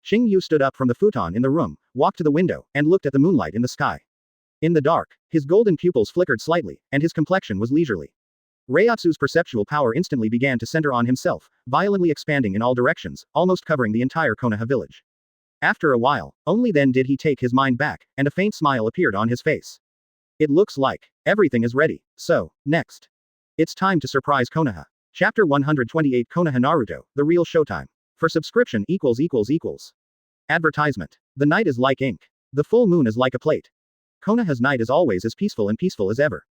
Qing Yu stood up from the futon in the room, walked to the window, and looked at the moonlight in the sky. In the dark, his golden pupils flickered slightly, and his complexion was leisurely. Reiatsu's perceptual power instantly began to center on himself, violently expanding in all directions, almost covering the entire Konoha village. After a while, only then did he take his mind back, and a faint smile appeared on his face. It looks like everything is ready, so, next. It's time to surprise Konoha. Chapter 128 Konoha Naruto, The Real Showtime. For subscription == Advertisement. The night is like ink. The full moon is like a plate. Konoha's night is always as peaceful as ever.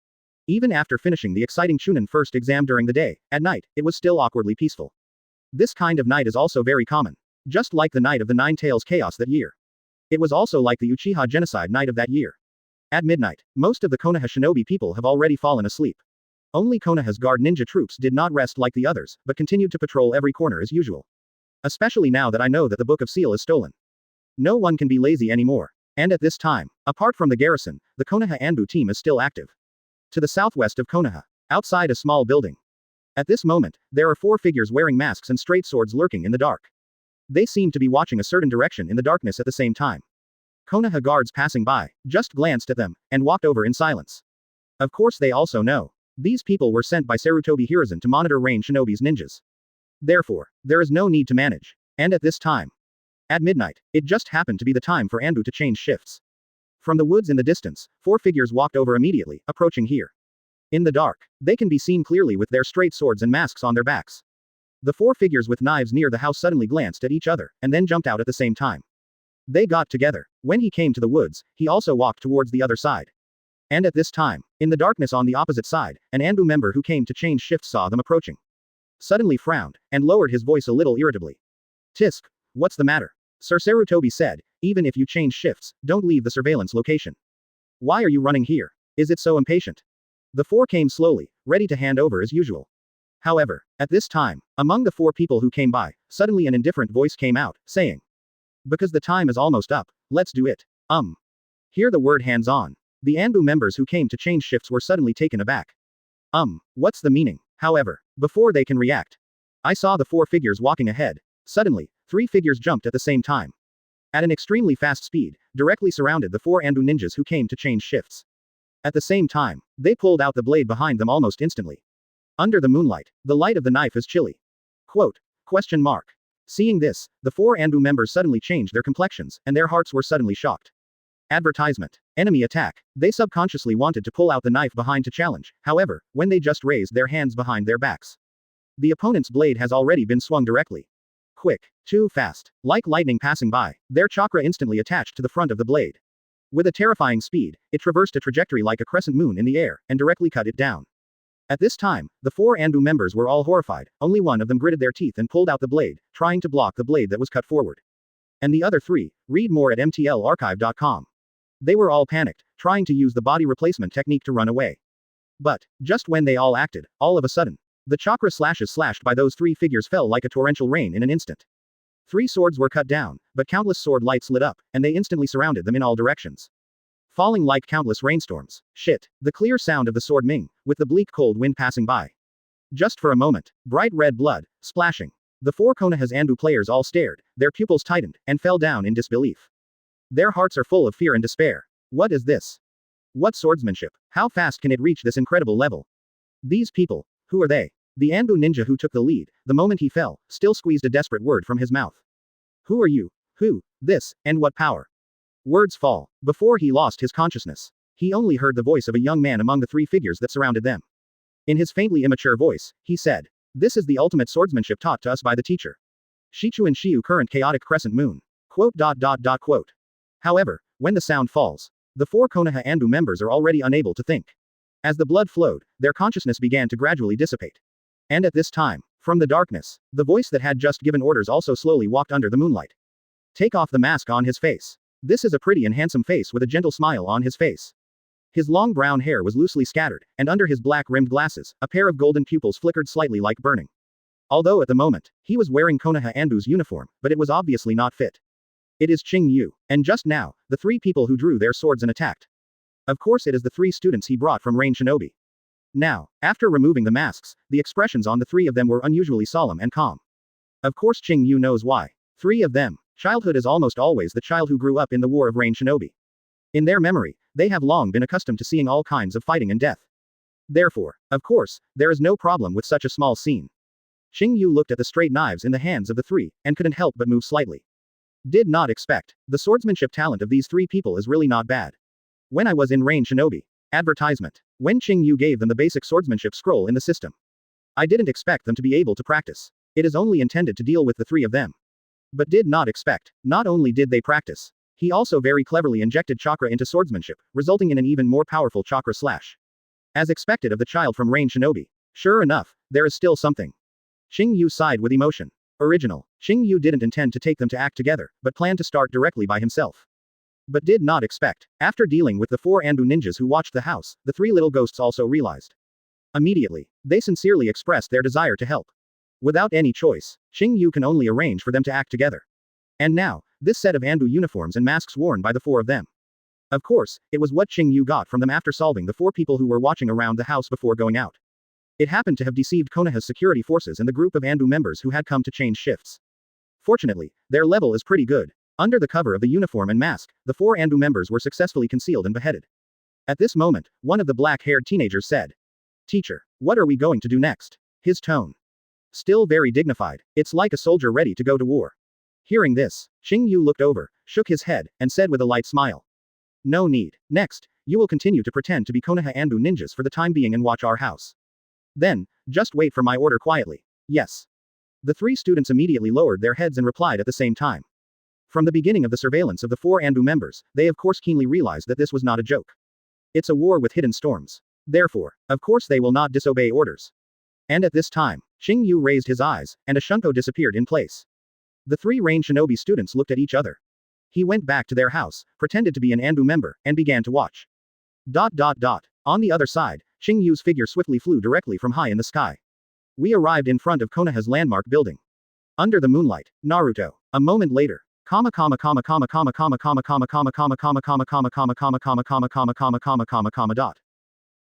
Even after finishing the exciting Chunin first exam during the day, at night, it was still awkwardly peaceful. This kind of night is also very common. Just like the night of the Nine Tails Chaos that year. It was also like the Uchiha Genocide night of that year. At midnight, most of the Konoha shinobi people have already fallen asleep. Only Konoha's guard ninja troops did not rest like the others, but continued to patrol every corner as usual. Especially now that I know that the Book of Seal is stolen. No one can be lazy anymore. And at this time, apart from the garrison, the Konoha Anbu team is still active. To the southwest of Konoha, outside a small building. At this moment, there are 4 figures wearing masks and straight swords lurking in the dark. They seem to be watching a certain direction in the darkness at the same time. Konoha guards passing by, just glanced at them, and walked over in silence. Of course they also know. These people were sent by Sarutobi Hiruzen to monitor Rain Shinobi's ninjas. Therefore, there is no need to manage. And at this time. At midnight, it just happened to be the time for Anbu to change shifts. From the woods in the distance, 4 figures walked over immediately, approaching here. In the dark, they can be seen clearly with their straight swords and masks on their backs. The 4 figures with knives near the house suddenly glanced at each other, and then jumped out at the same time. They got together. When he came to the woods, he also walked towards the other side. And at this time, in the darkness on the opposite side, an Anbu member who came to change shifts saw them approaching. Suddenly frowned, and lowered his voice a little irritably. Tisk, what's the matter? Sir Sarutobi said, even if you change shifts, don't leave the surveillance location. Why are you running here? Is it so impatient? The 4 came slowly, ready to hand over as usual. However, at this time, among the 4 people who came by, suddenly an indifferent voice came out, saying. Because the time is almost up, let's do it. Hear the word hands-on. The Anbu members who came to change shifts were suddenly taken aback. What's the meaning? However, before they can react. I saw the 4 figures walking ahead. Suddenly, 3 figures jumped at the same time. At an extremely fast speed, directly surrounded the 4 Anbu ninjas who came to change shifts. At the same time, they pulled out the blade behind them almost instantly. Under the moonlight, the light of the knife is chilly. Quote, ? Seeing this, the 4 Anbu members suddenly changed their complexions, and their hearts were suddenly shocked. Advertisement. Enemy attack. They subconsciously wanted to pull out the knife behind to challenge, however, when they just raised their hands behind their backs. The opponent's blade has already been swung directly. Quick. Too fast. Like lightning passing by, their chakra instantly attached to the front of the blade. With a terrifying speed, it traversed a trajectory like a crescent moon in the air, and directly cut it down. At this time, the 4 Anbu members were all horrified, only one of them gritted their teeth and pulled out the blade, trying to block the blade that was cut forward. And the other 3, read more at mtlarchive.com. They were all panicked, trying to use the body replacement technique to run away. But, just when they all acted, all of a sudden, the chakra slashes slashed by those 3 figures fell like a torrential rain in an instant. 3 swords were cut down, but countless sword lights lit up, and they instantly surrounded them in all directions. Falling like countless rainstorms. Shit. The clear sound of the sword ming, with the bleak cold wind passing by. Just for a moment, bright red blood, splashing. The 4 Konoha's Anbu players all stared, their pupils tightened, and fell down in disbelief. Their hearts are full of fear and despair. What is this? What swordsmanship? How fast can it reach this incredible level? These people, who are they? The Anbu ninja who took the lead, the moment he fell, still squeezed a desperate word from his mouth. Who are you? Who? This, and what power? Words fall. Before he lost his consciousness, he only heard the voice of a young man among the 3 figures that surrounded them. In his faintly immature voice, he said, "This is the ultimate swordsmanship taught to us by the teacher. Shichu and Shiu current chaotic crescent moon." Quote. However, when the sound falls, the 4 Konoha Anbu members are already unable to think. As the blood flowed, their consciousness began to gradually dissipate. And at this time, from the darkness, the voice that had just given orders also slowly walked under the moonlight. Take off the mask on his face. This is a pretty and handsome face with a gentle smile on his face. His long brown hair was loosely scattered, and under his black-rimmed glasses, a pair of golden pupils flickered slightly like burning. Although at the moment, he was wearing Konoha Anbu's uniform, but it was obviously not fit. It is Qing Yu, and just now, the 3 people who drew their swords and attacked. Of course it is the 3 students he brought from Rain Shinobi. Now, after removing the masks, the expressions on the 3 of them were unusually solemn and calm. Of course Qing Yu knows why. 3 of them. Childhood is almost always the child who grew up in the War of Rain Shinobi. In their memory, they have long been accustomed to seeing all kinds of fighting and death. Therefore, of course, there is no problem with such a small scene. Qing Yu looked at the straight knives in the hands of the 3, and couldn't help but move slightly. Did not expect. The swordsmanship talent of these 3 people is really not bad. When I was in Rain Shinobi. Advertisement. When Qing Yu gave them the basic swordsmanship scroll in the system. I didn't expect them to be able to practice. It is only intended to deal with the 3 of them. But did not expect. Not only did they practice, he also very cleverly injected chakra into swordsmanship, resulting in an even more powerful chakra slash. As expected of the child from Rain Shinobi. Sure enough, there is still something. Qing Yu sighed with emotion. Original. Qing Yu didn't intend to take them to act together, but planned to start directly by himself. But did not expect. After dealing with the 4 Anbu ninjas who watched the house, the 3 little ghosts also realized. Immediately, they sincerely expressed their desire to help. Without any choice, Qing Yu can only arrange for them to act together. And now, this set of Anbu uniforms and masks worn by the 4 of them. Of course, it was what Qing Yu got from them after solving the 4 people who were watching around the house before going out. It happened to have deceived Konoha's security forces and the group of Anbu members who had come to change shifts. Fortunately, their level is pretty good. Under the cover of the uniform and mask, the 4 Anbu members were successfully concealed and beheaded. At this moment, one of the black-haired teenagers said, "Teacher, what are we going to do next?" His tone. Still very dignified. It's like a soldier ready to go to war. Hearing this, Qing Yu looked over, shook his head, and said with a light smile. No need. Next, you will continue to pretend to be Konoha Anbu ninjas for the time being and watch our house. Then, just wait for my order quietly. Yes. The 3 students immediately lowered their heads and replied at the same time. From the beginning of the surveillance of the 4 Anbu members, they of course keenly realized that this was not a joke. It's a war with hidden storms. Therefore, of course they will not disobey orders. And at this time, Qing Yu raised his eyes, and a shunko disappeared in place. The 3 Rain Shinobi students looked at each other. He went back to their house, pretended to be an Anbu member, and began to watch. On the other side, Qing Yu's figure swiftly flew directly from high in the sky. We arrived in front of Konoha's landmark building. Under the moonlight, Naruto. A moment later.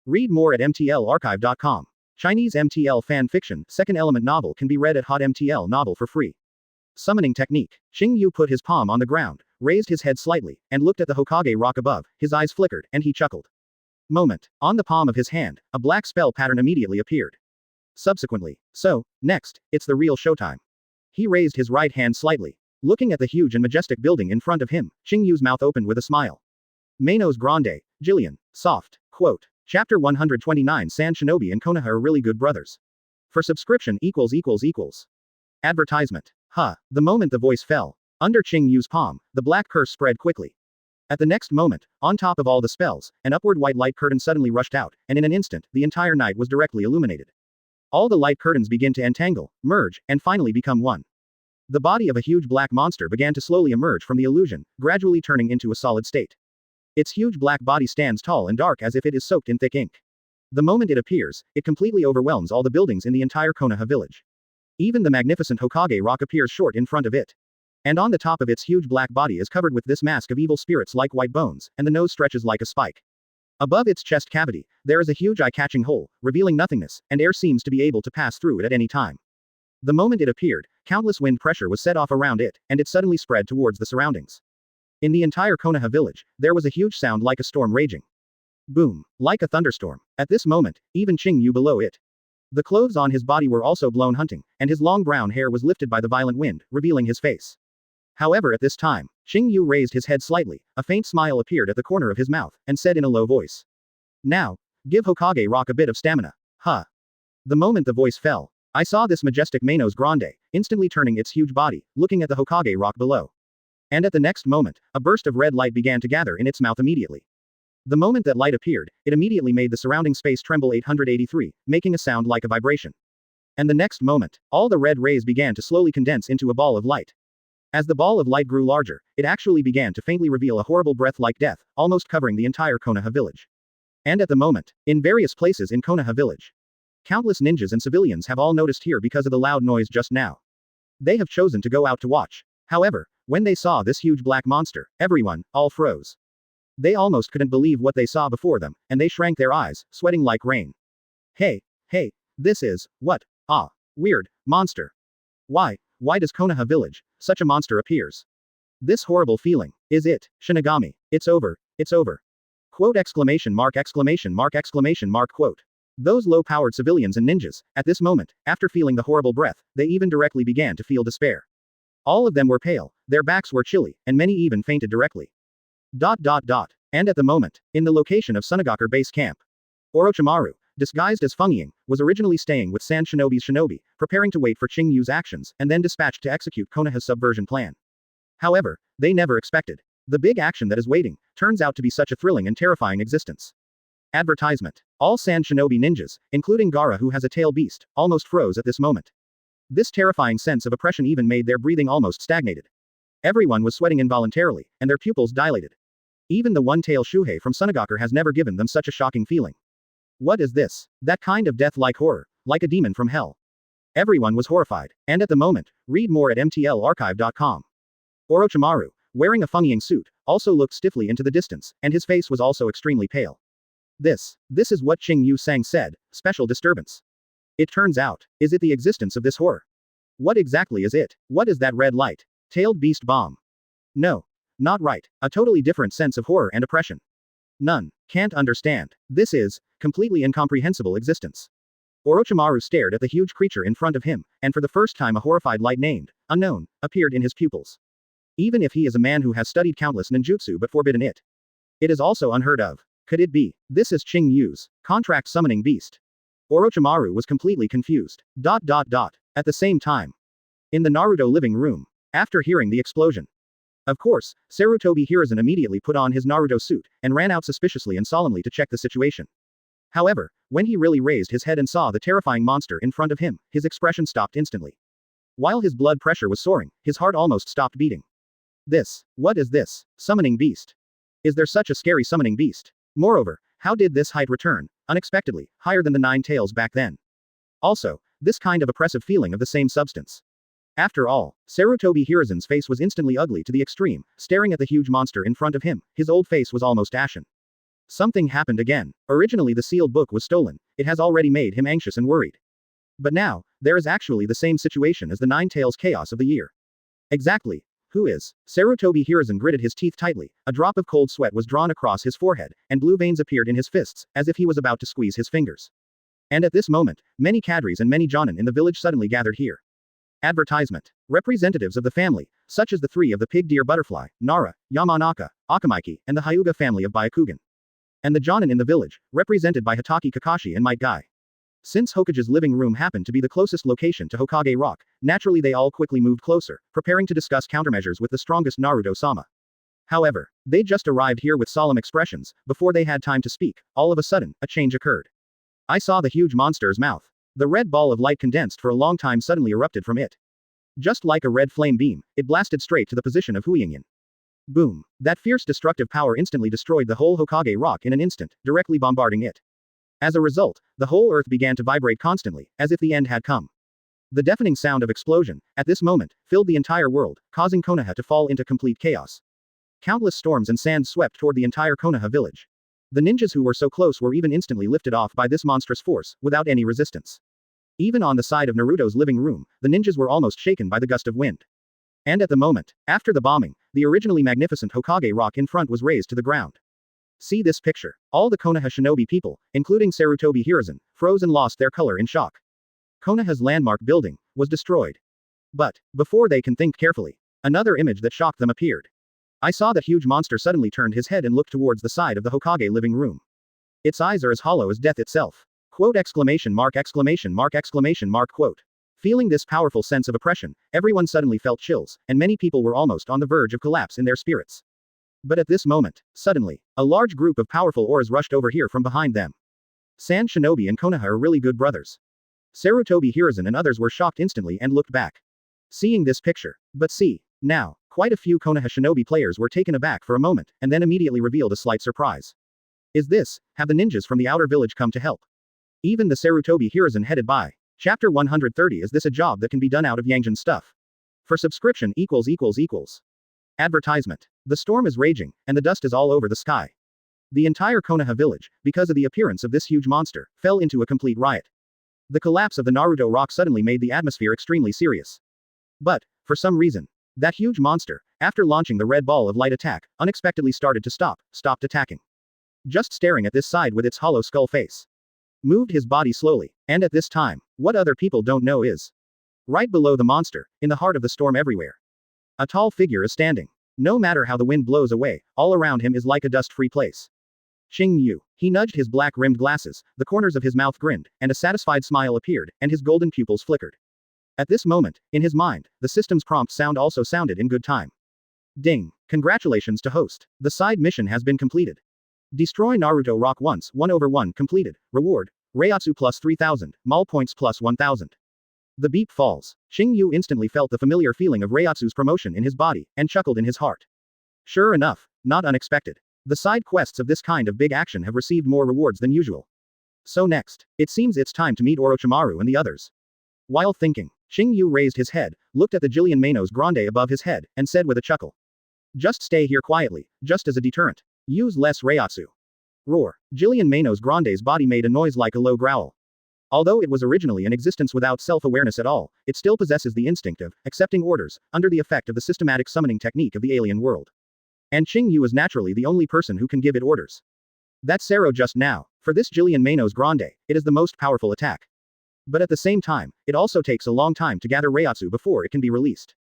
Read more at mtlarchive.com. Chinese MTL fan fiction, second element novel can be read at Hot MTL novel for free. Summoning technique. Qing Yu put his palm on the ground, raised his head slightly, and looked at the Hokage rock above. His eyes flickered, and he chuckled. Moment. On the palm of his hand, a black spell pattern immediately appeared. Subsequently. So, next, it's the real showtime. He raised his right hand slightly. Looking at the huge and majestic building in front of him, Qing Yu's mouth opened with a smile. Manos Grande, Jillian, soft. Quote. Chapter 129 Sand Shinobi and Konoha are really good brothers. For subscription == Advertisement. The moment the voice fell, under Qing Yu's palm, the black curse spread quickly. At the next moment, on top of all the spells, an upward white light curtain suddenly rushed out, and in an instant, the entire night was directly illuminated. All the light curtains begin to entangle, merge, and finally become one. The body of a huge black monster began to slowly emerge from the illusion, gradually turning into a solid state. Its huge black body stands tall and dark as if it is soaked in thick ink. The moment it appears, it completely overwhelms all the buildings in the entire Konoha village. Even the magnificent Hokage rock appears short in front of it. And on the top of its huge black body is covered with this mask of evil spirits like white bones, and the nose stretches like a spike. Above its chest cavity, there is a huge eye-catching hole, revealing nothingness, and air seems to be able to pass through it at any time. The moment it appeared, countless wind pressure was set off around it, and it suddenly spread towards the surroundings. In the entire Konoha village, there was a huge sound like a storm raging. Boom. Like a thunderstorm. At this moment, even Qing Yu below it. The clothes on his body were also blown hunting, and his long brown hair was lifted by the violent wind, revealing his face. However, at this time, Qing Yu raised his head slightly, a faint smile appeared at the corner of his mouth, and said in a low voice. Now, give Hokage Rock a bit of stamina. Huh. The moment the voice fell, I saw this majestic Manos Grande, instantly turning its huge body, looking at the Hokage Rock below. And at the next moment, a burst of red light began to gather in its mouth immediately. The moment that light appeared, it immediately made the surrounding space tremble 883, making a sound like a vibration. And the next moment, all the red rays began to slowly condense into a ball of light. As the ball of light grew larger, it actually began to faintly reveal a horrible breath like death, almost covering the entire Konoha village. And at the moment, in various places in Konoha village, countless ninjas and civilians have all noticed here because of the loud noise just now. They have chosen to go out to watch. However, when they saw this huge black monster, everyone, all froze. They almost couldn't believe what they saw before them, and they shrank their eyes, sweating like rain. Hey, this is, what? Ah, weird, monster. Why does Konoha village, such a monster appears? This horrible feeling, is it, Shinigami, it's over, Quote exclamation mark quote. Those low-powered civilians and ninjas, at this moment, after feeling the horrible breath, they even directly began to feel despair. All of them were pale, their backs were chilly, and many even fainted directly. And at the moment, in the location of Sunagakur base camp, Orochimaru, disguised as Feng was originally staying with Sand Shinobi's shinobi, preparing to wait for Qing Yu's actions, and then dispatched to execute Konoha's subversion plan. However, they never expected. The big action that is waiting, turns out to be such a thrilling and terrifying existence. Advertisement. All Sand Shinobi ninjas, including Gaara who has a tail beast, almost froze at this moment. This terrifying sense of oppression even made their breathing almost stagnated. Everyone was sweating involuntarily, and their pupils dilated. Even the one-tail Shuhei from Sunagakur has never given them such a shocking feeling. What is this? That kind of death-like horror, like a demon from hell. Everyone was horrified, and at the moment, read more at mtlarchive.com. Orochimaru, wearing a Feng suit, also looked stiffly into the distance, and his face was also extremely pale. This is what Qing Yu Sang said, special disturbance. It turns out, is it the existence of this horror? What exactly is it? What is that red light? Tailed beast bomb. No. Not right. A totally different sense of horror and oppression. None. Can't understand. This is, completely incomprehensible existence. Orochimaru stared at the huge creature in front of him, and for the first time a horrified light named, unknown, appeared in his pupils. Even if he is a man who has studied countless ninjutsu but forbidden it. It is also unheard of. Could it be? This is Qing Yu's contract summoning beast. Orochimaru was completely confused. At the same time. In the Naruto living room. After hearing the explosion. Of course, Sarutobi Hiruzen immediately put on his Naruto suit, and ran out suspiciously and solemnly to check the situation. However, when he really raised his head and saw the terrifying monster in front of him, his expression stopped instantly. While his blood pressure was soaring, his heart almost stopped beating. What is this? Summoning beast. Is there such a scary summoning beast? Moreover, how did this height return, unexpectedly, higher than the 9 tails back then? Also, this kind of oppressive feeling of the same substance. After all, Sarutobi Hiruzen's face was instantly ugly to the extreme, staring at the huge monster in front of him, his old face was almost ashen. Something happened again. Originally the sealed book was stolen, it has already made him anxious and worried. But now, there is actually the same situation as the 9 tails chaos of the year. Exactly. Who is? Sarutobi Hiruzen gritted his teeth tightly, a drop of cold sweat was drawn across his forehead, and blue veins appeared in his fists, as if he was about to squeeze his fingers. And at this moment, many cadres and many jonin in the village suddenly gathered here. Advertisement. Representatives of the family, such as the 3 of the pig deer butterfly, Nara, Yamanaka, Akamaiki, and the Hyuga family of Byakugan. And the jonin in the village, represented by Hitaki Kakashi and Might Guy. Since Hokage's living room happened to be the closest location to Hokage Rock, naturally they all quickly moved closer, preparing to discuss countermeasures with the strongest Naruto-sama. However, they just arrived here with solemn expressions, before they had time to speak, all of a sudden, a change occurred. I saw the huge monster's mouth. The red ball of light condensed for a long time suddenly erupted from it. Just like a red flame beam, it blasted straight to the position of Huiyingyan. Boom. That fierce destructive power instantly destroyed the whole Hokage rock in an instant, directly bombarding it. As a result, the whole earth began to vibrate constantly, as if the end had come. The deafening sound of explosion, at this moment, filled the entire world, causing Konoha to fall into complete chaos. Countless storms and sands swept toward the entire Konoha village. The ninjas who were so close were even instantly lifted off by this monstrous force, without any resistance. Even on the side of Naruto's living room, the ninjas were almost shaken by the gust of wind. And at the moment, after the bombing, the originally magnificent Hokage rock in front was razed to the ground. See this picture. All the Konoha shinobi people, including Sarutobi Hiruzen, froze and lost their color in shock. Konoha's landmark building was destroyed. But, before they can think carefully, another image that shocked them appeared. I saw that huge monster suddenly turned his head and looked towards the side of the Hokage living room. Its eyes are as hollow as death itself. Quote exclamation mark exclamation mark exclamation mark quote. Feeling this powerful sense of oppression, everyone suddenly felt chills, and many people were almost on the verge of collapse in their spirits. But at this moment, suddenly, a large group of powerful auras rushed over here from behind them. Sand Shinobi and Konoha are really good brothers. Sarutobi Hiruzen and others were shocked instantly and looked back. Seeing this picture. But see, now, quite a few Konoha Shinobi players were taken aback for a moment, and then immediately revealed a slight surprise. Have the ninjas from the outer village come to help? Even the Sarutobi Hiruzen headed by. Chapter 130. Is this a job that can be done out of Yangjin stuff? For subscription ===. Advertisement. The storm is raging, and the dust is all over the sky. The entire Konoha village, because of the appearance of this huge monster, fell into a complete riot. The collapse of the Naruto rock suddenly made the atmosphere extremely serious. But, for some reason, that huge monster, after launching the red ball of light attack, unexpectedly stopped attacking. Just staring at this side with its hollow skull face. Moved his body slowly, and at this time, what other people don't know is right below the monster, in the heart of the storm everywhere. A tall figure is standing. No matter how the wind blows away, all around him is like a dust-free place. Qing Yu. He nudged his black-rimmed glasses, the corners of his mouth grinned, and a satisfied smile appeared, and his golden pupils flickered. At this moment, in his mind, the system's prompt sound also sounded in good time. Ding. Congratulations to host. The side mission has been completed. Destroy Naruto Rock once, 1/1 completed. Reward. Reiatsu plus 3000, Mal points plus 1000. The beep falls. Qing Yu instantly felt the familiar feeling of Reiatsu's promotion in his body, and chuckled in his heart. Sure enough, not unexpected. The side quests of this kind of big action have received more rewards than usual. So next, it seems it's time to meet Orochimaru and the others. While thinking, Qing Yu raised his head, looked at the Jillian Manos Grande above his head, and said with a chuckle. Just stay here quietly, just as a deterrent. Use less Reiatsu. Roar. Jillian Manos Grande's body made a noise like a low growl. Although it was originally in existence without self-awareness at all, it still possesses the instinct of accepting orders, under the effect of the systematic summoning technique of the alien world. And Qing Yu is naturally the only person who can give it orders. That's Sero just now. For this Jillian Manos Grande, it is the most powerful attack. But at the same time, it also takes a long time to gather Reiatsu before it can be released.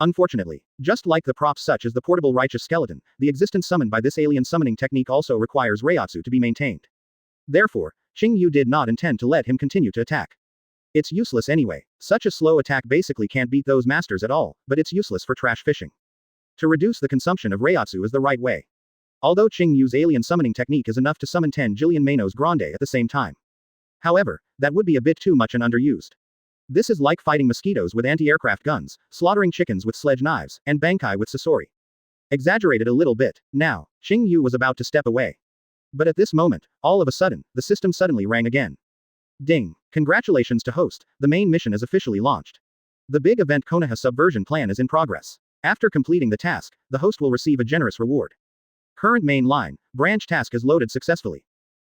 Unfortunately, just like the props such as the portable righteous skeleton, the existence summoned by this alien summoning technique also requires Reiatsu to be maintained. Therefore, Qing Yu did not intend to let him continue to attack. It's useless anyway. Such a slow attack basically can't beat those masters at all, but it's useless for trash fishing. To reduce the consumption of Reiatsu is the right way. Although Qing Yu's alien summoning technique is enough to summon 10 Jillian Manos Grande at the same time. However, that would be a bit too much and underused. This is like fighting mosquitoes with anti-aircraft guns, slaughtering chickens with sledge knives, and Bankai with Sasori. Exaggerated a little bit. Now, Qing Yu was about to step away. But at this moment, all of a sudden, the system suddenly rang again. Ding. Congratulations to host, the main mission is officially launched. The big event Konoha subversion plan is in progress. After completing the task, the host will receive a generous reward. Current main line, branch task is loaded successfully.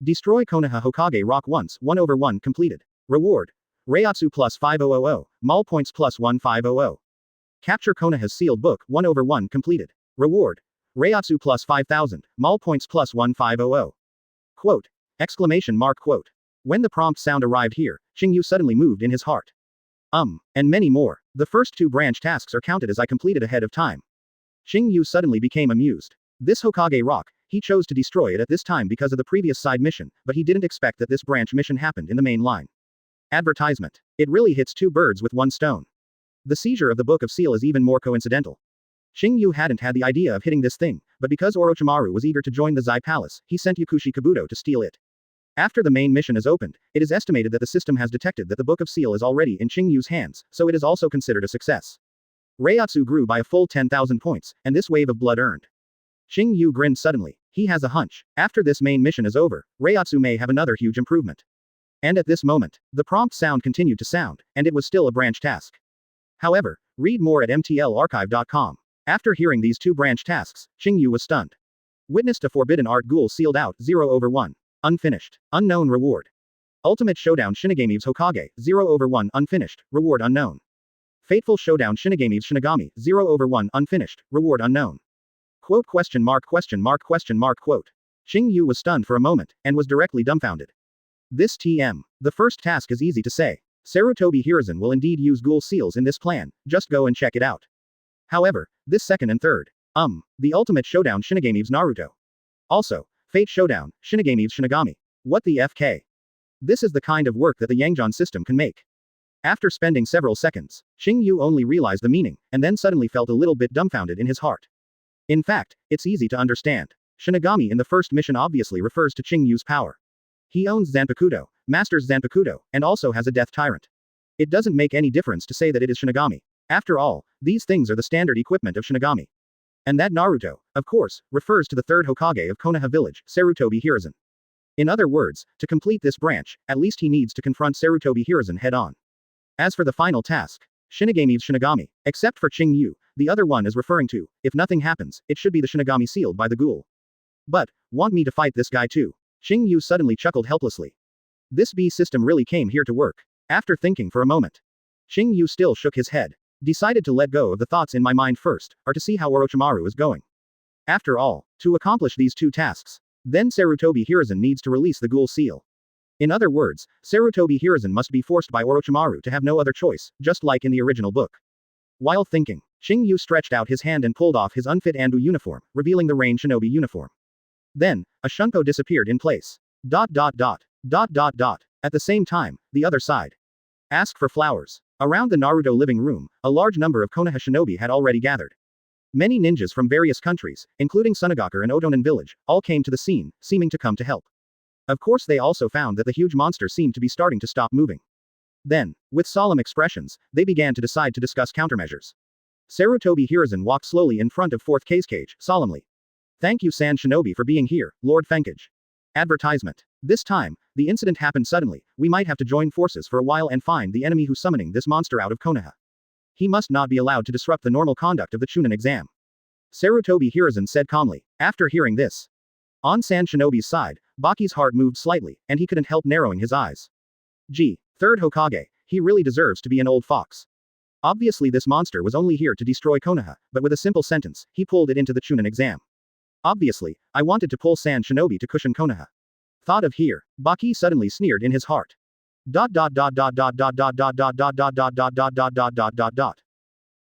Destroy Konoha Hokage Rock once, 1/1 completed. Reward. Reiatsu plus 5000, Mal points plus 1500. Capture Konoha's sealed book, 1/1 completed. Reward. Reiatsu plus 5000, Mal points plus 1500. Quote. Exclamation mark quote. When the prompt sound arrived here, Qing Yu suddenly moved in his heart. And many more. The first 2 branch tasks are counted as I completed ahead of time. Qing Yu suddenly became amused. This Hokage rock, he chose to destroy it at this time because of the previous side mission, but he didn't expect that this branch mission happened in the main line. Advertisement. It really hits 2 birds with 1 stone. The seizure of the Book of Seal is even more coincidental. Qing Yu hadn't had the idea of hitting this thing, but because Orochimaru was eager to join the Zai Palace, he sent Yakushi Kabuto to steal it. After the main mission is opened, it is estimated that the system has detected that the Book of Seal is already in Qing Yu's hands, so it is also considered a success. Reiatsu grew by a full 10,000 points, and this wave of blood earned. Qing Yu grinned suddenly. He has a hunch. After this main mission is over, Reiatsu may have another huge improvement. And at this moment, the prompt sound continued to sound, and it was still a branch task. However, read more at mtlarchive.com. After hearing these two branch tasks, Qing Yu was stunned. Witnessed a forbidden art ghoul sealed out 0/1. Unfinished. Unknown reward. Ultimate Showdown Shinigame's Hokage 0/1 unfinished, reward unknown. Fateful Showdown Shinigame's Shinigami 0/1 unfinished, reward unknown. Quote question mark question mark question mark quote. Qing Yu was stunned for a moment, and was directly dumbfounded. This TM. The first task is easy to say. Sarutobi Hiruzen will indeed use ghoul seals in this plan, just go and check it out. However, this second and third. The Ultimate Showdown Shinigame's Naruto. Also, Fate Showdown, Shinigame's Shinigami. What the FK? This is the kind of work that the Yangjan system can make. After spending several seconds, Qing Yu only realized the meaning, and then suddenly felt a little bit dumbfounded in his heart. In fact, it's easy to understand. Shinigami in the first mission obviously refers to Qing Yu's power. He owns Zanpakutō, masters Zanpakutō, and also has a death tyrant. It doesn't make any difference to say that it is Shinigami. After all, these things are the standard equipment of Shinigami. And that Naruto, of course, refers to the third Hokage of Konoha village, Sarutobi Hiruzen. In other words, to complete this branch, at least he needs to confront Sarutobi Hiruzen head-on. As for the final task, Shinigame's Shinigami, except for Qing Yu, the other one is referring to, if nothing happens, it should be the Shinigami sealed by the ghoul. But, want me to fight this guy too? Qing Yu suddenly chuckled helplessly. This B system really came here to work. After thinking for a moment, Qing Yu still shook his head. Decided to let go of the thoughts in my mind first, or to see how Orochimaru is going. After all, to accomplish these two tasks, then Sarutobi Hiruzen needs to release the ghoul seal. In other words, Sarutobi Hiruzen must be forced by Orochimaru to have no other choice, just like in the original book. While thinking, Qing Yu stretched out his hand and pulled off his unfit Anbu uniform, revealing the Rain Shinobi uniform. Then, a Shunko disappeared in place. At the same time, the other side. Ask for flowers. Around the Naruto living room, a large number of Konoha shinobi had already gathered. Many ninjas from various countries, including Sunagakure and Otonan village, all came to the scene, seeming to come to help. Of course they also found that the huge monster seemed to be starting to stop moving. Then, with solemn expressions, they began to decide to discuss countermeasures. Sarutobi Hiruzen walked slowly in front of Fourth Kazekage, solemnly. Thank you Sand Shinobi for being here, Lord Fenkage. Advertisement. This time, the incident happened suddenly, we might have to join forces for a while and find the enemy who's summoning this monster out of Konoha. He must not be allowed to disrupt the normal conduct of the Chunin exam. Sarutobi Hiruzen said calmly. After hearing this, on Sand Shinobi's side, Baki's heart moved slightly, and he couldn't help narrowing his eyes. Gee, third Hokage, he really deserves to be an old fox. Obviously this monster was only here to destroy Konoha, but with a simple sentence, he pulled it into the Chunin exam. Obviously, I wanted to pull Sand Shinobi to cushion Konoha. Thought of here, Baki suddenly sneered in his heart.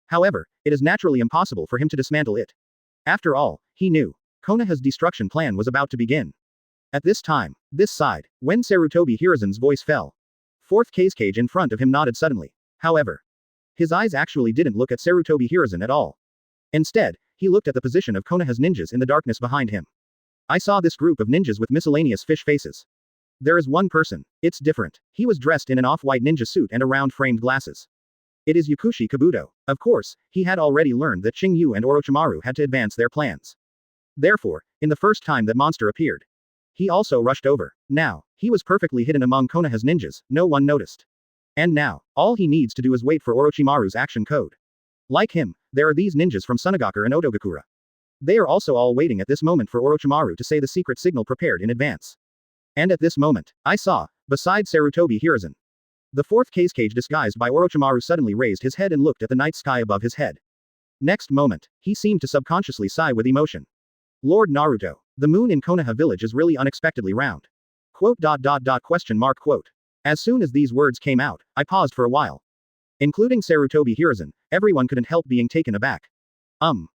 However, it is naturally impossible for him to dismantle it. After all, he knew. Konoha's destruction plan was about to begin. At this time, this side, when Sarutobi Hiruzen's voice fell. Fourth Kazekage in front of him nodded suddenly. However, his eyes actually didn't look at Sarutobi Hiruzen at all. Instead, he looked at the position of Konoha's ninjas in the darkness behind him. I saw this group of ninjas with miscellaneous fish faces. There is one person. It's different. He was dressed in an off-white ninja suit and a round framed glasses. It is Yakushi Kabuto. Of course, he had already learned that Qing Yu and Orochimaru had to advance their plans. Therefore, in the first time that monster appeared, he also rushed over. Now, he was perfectly hidden among Konoha's ninjas, no one noticed. And now, all he needs to do is wait for Orochimaru's action code. Like him, there are these ninjas from Sunagakure and Odogakure. They are also all waiting at this moment for Orochimaru to say the secret signal prepared in advance. And at this moment, I saw, beside Sarutobi Hiruzen, the fourth Kazekage disguised by Orochimaru suddenly raised his head and looked at the night sky above his head. Next moment, he seemed to subconsciously sigh with emotion. Lord Naruto, the moon in Konoha village is really unexpectedly round. Quote. As soon as these words came out, I paused for a while. Including Sarutobi Hiruzen, everyone couldn't help being taken aback.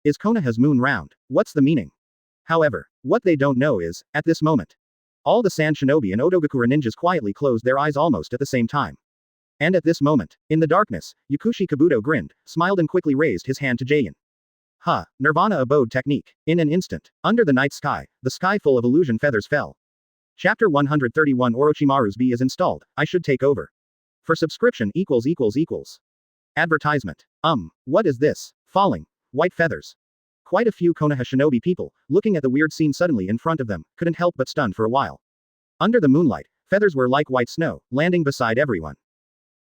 Is Konoha's moon round? What's the meaning? However, what they don't know is, at this moment, all the Sand Shinobi and Odogakure ninjas quietly closed their eyes almost at the same time. And at this moment, in the darkness, Yakushi Kabuto grinned, smiled and quickly raised his hand to Jayan. Nirvana abode technique. In an instant, under the night sky, the sky full of illusion feathers fell. Chapter 131 Orochimaru's B is installed, I should take over. For subscription ===. Advertisement. What is this? Falling. White feathers. Quite a few Konoha shinobi people, looking at the weird scene suddenly in front of them, couldn't help but stun for a while. Under the moonlight, feathers were like white snow, landing beside everyone.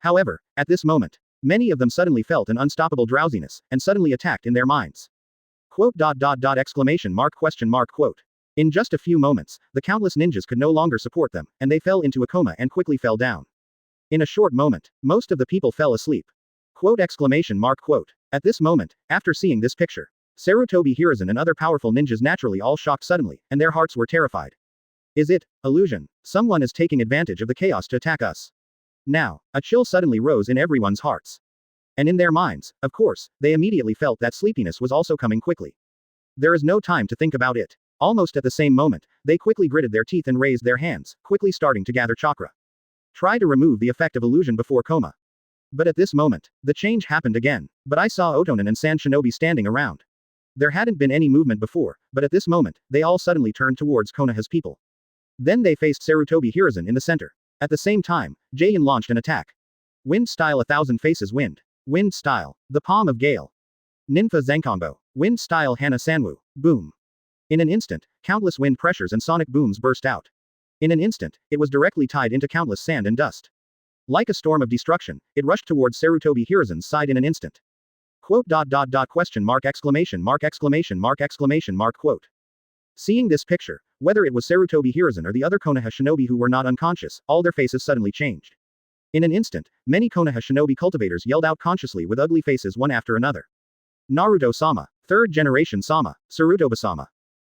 However, at this moment, many of them suddenly felt an unstoppable drowsiness, and suddenly attacked in their minds. Quote. Quote. In just a few moments, the countless ninjas could no longer support them, and they fell into a coma and quickly fell down. In a short moment, most of the people fell asleep. Quote. Quote. At this moment, after seeing this picture, Sarutobi Hiruzen and other powerful ninjas naturally all shocked suddenly, and their hearts were terrified. Is it illusion? Someone is taking advantage of the chaos to attack us. Now, a chill suddenly rose in everyone's hearts. And in their minds, of course, they immediately felt that sleepiness was also coming quickly. There is no time to think about it. Almost at the same moment, they quickly gritted their teeth and raised their hands, quickly starting to gather chakra. Try to remove the effect of illusion before coma. But at this moment, the change happened again, but I saw Otonin and Sand Shinobi standing around. There hadn't been any movement before, but at this moment, they all suddenly turned towards Konoha's people. Then they faced Sarutobi Hiruzen in the center. At the same time, Jain launched an attack. Wind style 1,000 faces wind. Wind style. The palm of Gale. Ninfa Zenkombo. Wind style Hana Sanwu. Boom. In an instant, countless wind pressures and sonic booms burst out. In an instant, it was directly tied into countless sand and dust. Like a storm of destruction, it rushed towards Sarutobi Hiruzen's side in an instant. Quote. Question mark. Quote. Seeing this picture, whether it was Sarutobi Hiruzen or the other Konoha shinobi who were not unconscious, all their faces suddenly changed. In an instant, many Konoha shinobi cultivators yelled out consciously with ugly faces one after another. Naruto-sama. Third generation Sama. Sarutobi-sama.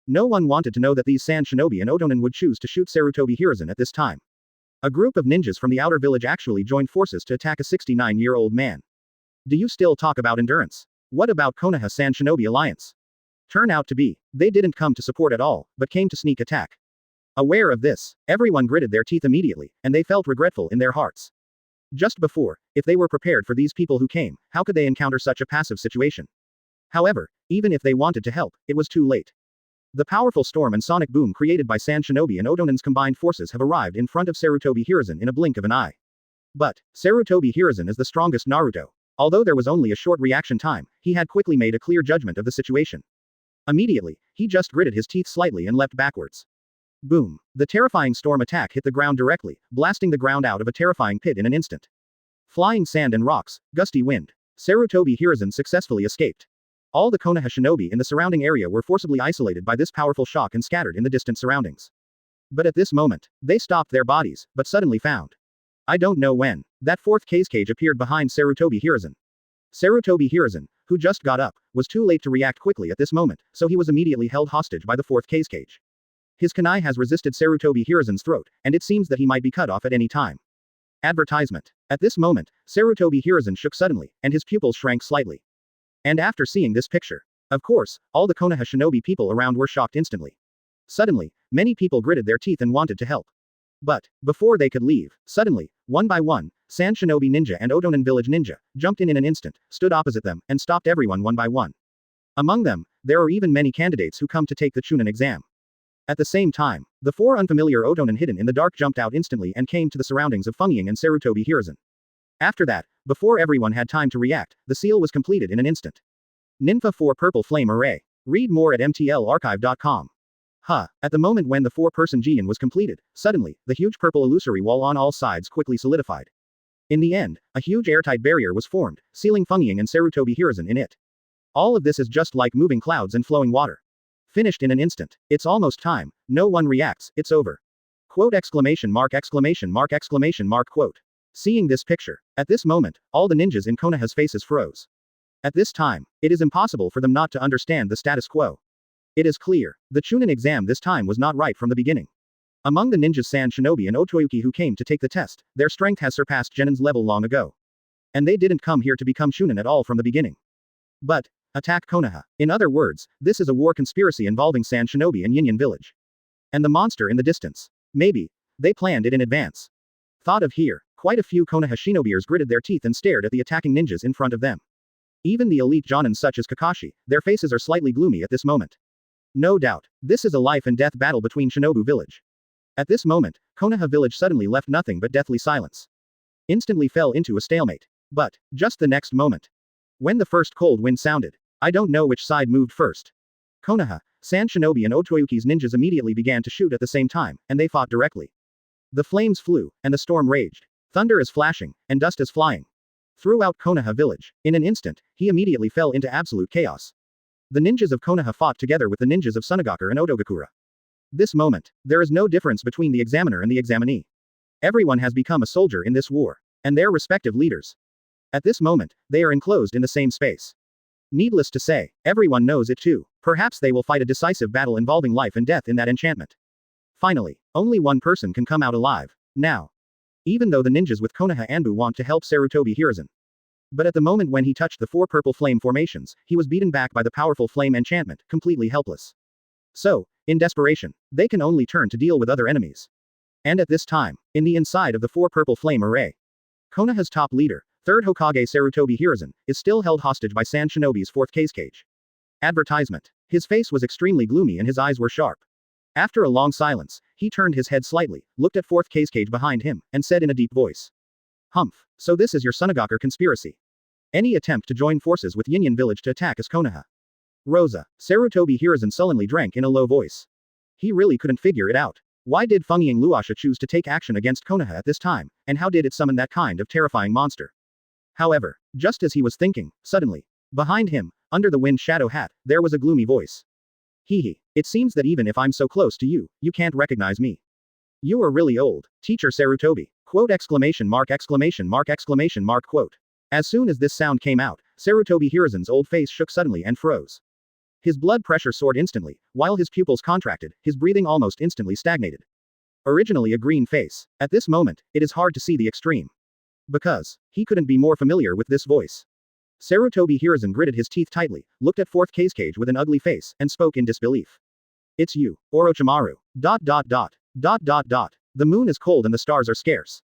No one wanted to know that these Sand Shinobi and Otonin would choose to shoot Sarutobi Hiruzen at this time. A group of ninjas from the outer village actually joined forces to attack a 69-year-old man. Do you still talk about endurance? What about Konoha Sand Shinobi Alliance? Turn out to be, they didn't come to support at all, but came to sneak attack. Aware of this, everyone gritted their teeth immediately, and they felt regretful in their hearts. Just before, if they were prepared for these people who came, how could they encounter such a passive situation? However, even if they wanted to help, it was too late. The powerful storm and sonic boom created by Sand Shinobi and Otonin's combined forces have arrived in front of Sarutobi Hiruzen in a blink of an eye. But, Sarutobi Hiruzen is the strongest Naruto. Although there was only a short reaction time, he had quickly made a clear judgment of the situation. Immediately, he just gritted his teeth slightly and leapt backwards. Boom. The terrifying storm attack hit the ground directly, blasting the ground out of a terrifying pit in an instant. Flying sand and rocks, gusty wind. Sarutobi Hiruzen successfully escaped. All the Konoha shinobi in the surrounding area were forcibly isolated by this powerful shock and scattered in the distant surroundings. But at this moment, they stopped their bodies, but suddenly found. I don't know when, that fourth Kazekage appeared behind Sarutobi Hiruzen. Sarutobi Hiruzen, who just got up, was too late to react quickly at this moment, so he was immediately held hostage by the fourth Kazekage. His kunai has resisted Sarutobi Hiruzen's throat, and it seems that he might be cut off at any time. Advertisement. At this moment, Sarutobi Hiruzen shook suddenly, and his pupils shrank slightly. And after seeing this picture, of course, all the Konoha shinobi people around were shocked instantly. Suddenly, many people gritted their teeth and wanted to help. But, before they could leave, suddenly, one by one, Sand Shinobi Ninja and Otonin Village Ninja, jumped in an instant, stood opposite them, and stopped everyone one by one. Among them, there are even many candidates who come to take the Chunin exam. At the same time, the four unfamiliar Otonin hidden in the dark jumped out instantly and came to the surroundings of Fungying and Sarutobi Hiruzen. After that, before everyone had time to react, the seal was completed in an instant. Ninfa 4 Purple Flame Array. Read more at mtlarchive.com. At the moment when the four-person Jian was completed, suddenly, the huge purple illusory wall on all sides quickly solidified. In the end, a huge airtight barrier was formed, sealing Fungying and Sarutobi Hiruzen in it. All of this is just like moving clouds and flowing water. Finished in an instant. It's almost time. No one reacts, it's over. Quote. Quote. Seeing this picture, at this moment, all the ninjas in Konoha's faces froze. At this time, it is impossible for them not to understand the status quo. It is clear, the Chunin exam this time was not right from the beginning. Among the ninjas Sand Shinobi and Otoyuki who came to take the test, their strength has surpassed Genin's level long ago. And they didn't come here to become Chunin at all from the beginning. But, attack Konoha. In other words, this is a war conspiracy involving Sand Shinobi and Yinyan village. And the monster in the distance. Maybe, they planned it in advance. Thought of here, quite a few Konoha shinobiers gritted their teeth and stared at the attacking ninjas in front of them. Even the elite Jonins such as Kakashi, their faces are slightly gloomy at this moment. No doubt, this is a life and death battle between Shinobu village. At this moment, Konoha village suddenly left nothing but deathly silence. Instantly fell into a stalemate. But, just the next moment. When the first cold wind sounded, I don't know which side moved first. Konoha, Sand Shinobi and Otoyuki's ninjas immediately began to shoot at the same time, and they fought directly. The flames flew, and the storm raged. Thunder is flashing, and dust is flying. Throughout Konoha village, in an instant, he immediately fell into absolute chaos. The ninjas of Konoha fought together with the ninjas of Sunagakure and Otogakura. This moment, there is no difference between the examiner and the examinee. Everyone has become a soldier in this war, and their respective leaders. At this moment, they are enclosed in the same space. Needless to say, everyone knows it too. Perhaps they will fight a decisive battle involving life and death in that enchantment. Finally, only one person can come out alive. Now. Even though the ninjas with Konoha Anbu want to help Sarutobi Hiruzen. But at the moment when he touched the 4 purple flame formations, he was beaten back by the powerful flame enchantment, completely helpless. So, in desperation, they can only turn to deal with other enemies. And at this time, in the inside of the 4 purple flame array, Konoha's top leader, Third Hokage Sarutobi Hiruzen, is still held hostage by Sand Shinobi's 4th Kazekage. Advertisement. His face was extremely gloomy and his eyes were sharp. After a long silence, he turned his head slightly, looked at 4th Kazekage behind him, and said in a deep voice. Humph, so this is your Sunagakure conspiracy. Any attempt to join forces with Yinyan village to attack us Konoha. Rosa, Sarutobi Hiruzen sullenly drank in a low voice. He really couldn't figure it out. Why did Fengying Luasha choose to take action against Konoha at this time, and how did it summon that kind of terrifying monster? However, just as he was thinking, suddenly, behind him, under the wind shadow hat, there was a gloomy voice. Hee, it seems that even if I'm so close to you, you can't recognize me. You are really old, teacher Sarutobi. Quote exclamation mark exclamation mark exclamation mark quote. As soon as this sound came out, Sarutobi Hiruzen's old face shook suddenly and froze. His blood pressure soared instantly, while his pupils contracted, his breathing almost instantly stagnated. Originally a green face, at this moment, it is hard to see the extreme. Because, he couldn't be more familiar with this voice. Sarutobi Hiruzen gritted his teeth tightly, looked at 4th Kazekage with an ugly face, and spoke in disbelief. It's you, Orochimaru. ... The moon is cold and the stars are scarce.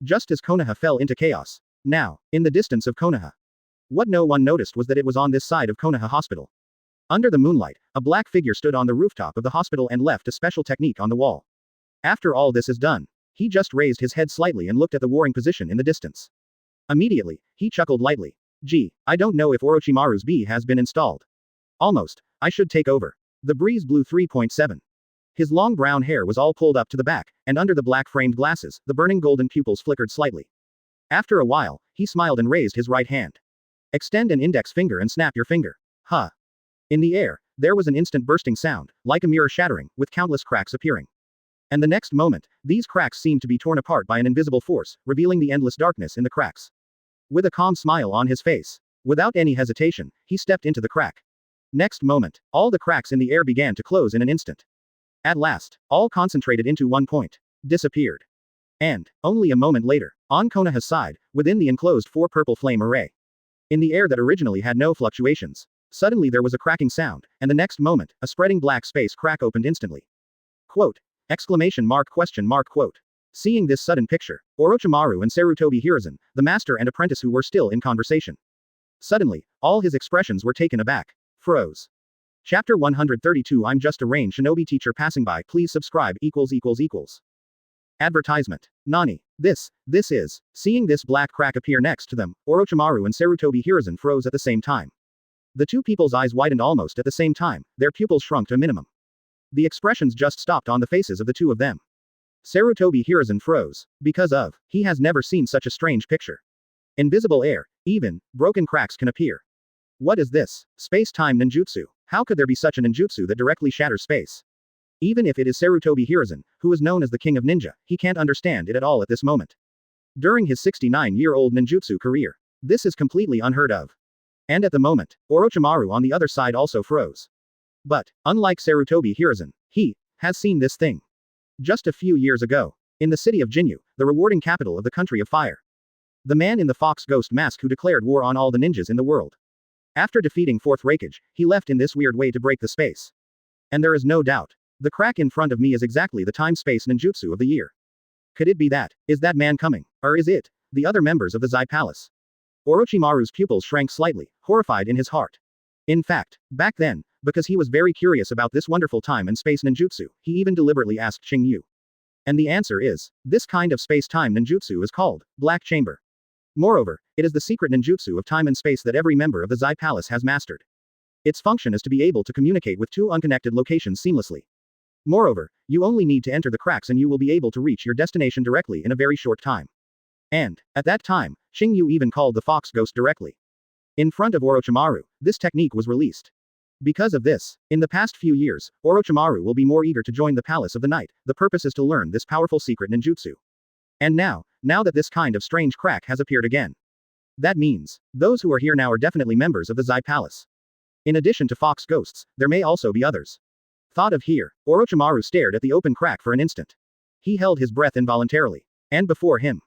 Just as Konoha fell into chaos. Now, in the distance of Konoha. What no one noticed was that it was on this side of Konoha Hospital. Under the moonlight, a black figure stood on the rooftop of the hospital and left a special technique on the wall. After all this is done, he just raised his head slightly and looked at the warring position in the distance. Immediately, he chuckled lightly. Gee, I don't know if Orochimaru's bee has been installed. Almost. I should take over. The breeze blew 3.7. His long brown hair was all pulled up to the back, and under the black framed glasses, the burning golden pupils flickered slightly. After a while, he smiled and raised his right hand. Extend an index finger and snap your finger. Huh. In the air, there was an instant bursting sound, like a mirror shattering, with countless cracks appearing. And the next moment, these cracks seemed to be torn apart by an invisible force, revealing the endless darkness in the cracks. With a calm smile on his face, without any hesitation, he stepped into the crack. Next moment, all the cracks in the air began to close in an instant. At last, all concentrated into one point. Disappeared. And, only a moment later, on Konoha's side, within the enclosed 4 purple flame array. In the air that originally had no fluctuations. Suddenly there was a cracking sound, and the next moment, a spreading black space crack opened instantly. Quote! Exclamation mark question mark quote. Seeing this sudden picture, Orochimaru and Sarutobi Hiruzen, the master and apprentice who were still in conversation. Suddenly, all his expressions were taken aback. Froze. Chapter 132 I'm just a range shinobi teacher passing by please subscribe == Advertisement. Nani. This is. Seeing this black crack appear next to them, Orochimaru and Sarutobi Hiruzen froze at the same time. The two people's eyes widened almost at the same time, their pupils shrunk to a minimum. The expressions just stopped on the faces of the two of them. Sarutobi Hiruzen froze. Because he has never seen such a strange picture. Invisible air, even, broken cracks can appear. What is this? Space-time ninjutsu. How could there be such a ninjutsu that directly shatters space? Even if it is Sarutobi Hiruzen, who is known as the king of ninja, he can't understand it at all at this moment. During his 69-year-old ninjutsu career, this is completely unheard of. And at the moment, Orochimaru on the other side also froze. But, unlike Sarutobi Hiruzen, he has seen this thing. Just a few years ago, in the city of Qing Yu, the rewarding capital of the country of fire. The man in the fox ghost mask who declared war on all the ninjas in the world. After defeating 4th Raikage, he left in this weird way to break the space. And there is no doubt. The crack in front of me is exactly the time-space ninjutsu of the year. Could it be that? Is that man coming? Or is it the other members of the Zai Palace? Orochimaru's pupils shrank slightly, horrified in his heart. In fact, back then, because he was very curious about this wonderful time and space ninjutsu, he even deliberately asked Qing Yu. And the answer is, this kind of space-time ninjutsu is called Black Chamber. Moreover, it is the secret ninjutsu of time and space that every member of the Zai Palace has mastered. Its function is to be able to communicate with two unconnected locations seamlessly. Moreover, you only need to enter the cracks and you will be able to reach your destination directly in a very short time. And, at that time, Qing Yu even called the fox ghost directly. In front of Orochimaru, this technique was released. Because of this, in the past few years, Orochimaru will be more eager to join the Palace of the Night. The purpose is to learn this powerful secret ninjutsu. And now that this kind of strange crack has appeared again. That means, those who are here now are definitely members of the Zai Palace. In addition to fox ghosts, there may also be others. Thought of here, Orochimaru stared at the open crack for an instant. He held his breath involuntarily. And before him,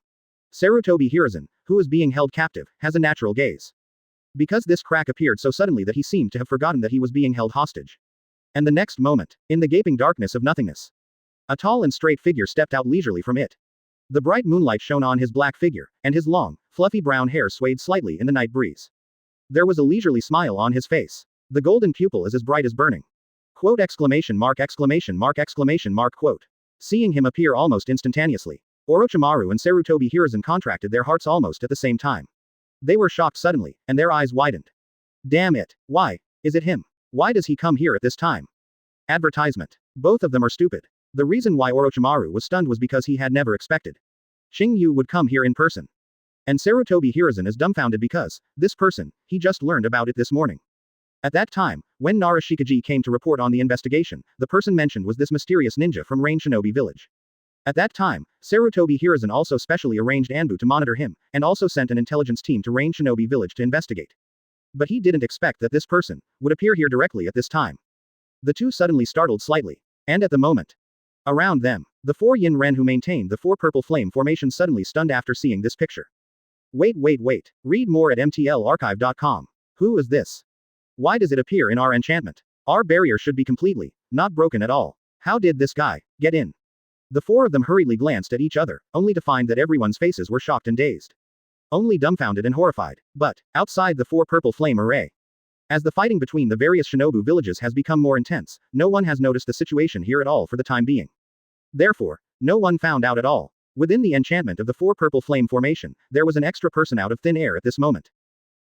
Sarutobi Hiruzen, who is being held captive, has a natural gaze. Because this crack appeared so suddenly that he seemed to have forgotten that he was being held hostage. And the next moment, in the gaping darkness of nothingness, a tall and straight figure stepped out leisurely from it. The bright moonlight shone on his black figure, and his long, fluffy brown hair swayed slightly in the night breeze. There was a leisurely smile on his face. The golden pupil is as bright as burning. Quote exclamation mark exclamation mark exclamation mark quote. Seeing him appear almost instantaneously, Orochimaru and Sarutobi Hiruzen contracted their hearts almost at the same time. They were shocked suddenly, and their eyes widened. Damn it, why? Is it him? Why does he come here at this time? Advertisement. Both of them are stupid. The reason why Orochimaru was stunned was because he had never expected Qing Yu would come here in person. And Sarutobi Hiruzen is dumbfounded because, this person, he just learned about it this morning. At that time, when Narashikaji came to report on the investigation, the person mentioned was this mysterious ninja from Rain Shinobi village. At that time, Sarutobi Hiruzen also specially arranged Anbu to monitor him, and also sent an intelligence team to Rain Shinobi village to investigate. But he didn't expect that this person would appear here directly at this time. The two suddenly startled slightly. And at the moment, around them, the four Yin Ren who maintained the four purple flame formation suddenly stunned after seeing this picture. Wait. Read more at mtlarchive.com. Who is this? Why does it appear in our enchantment? Our barrier should be completely, not broken at all. How did this guy get in? The four of them hurriedly glanced at each other, only to find that everyone's faces were shocked and dazed. Only dumbfounded and horrified. But, outside the four purple flame array, as the fighting between the various shinobu villages has become more intense, no one has noticed the situation here at all for the time being. Therefore, no one found out at all. Within the enchantment of the four purple flame formation, there was an extra person out of thin air at this moment.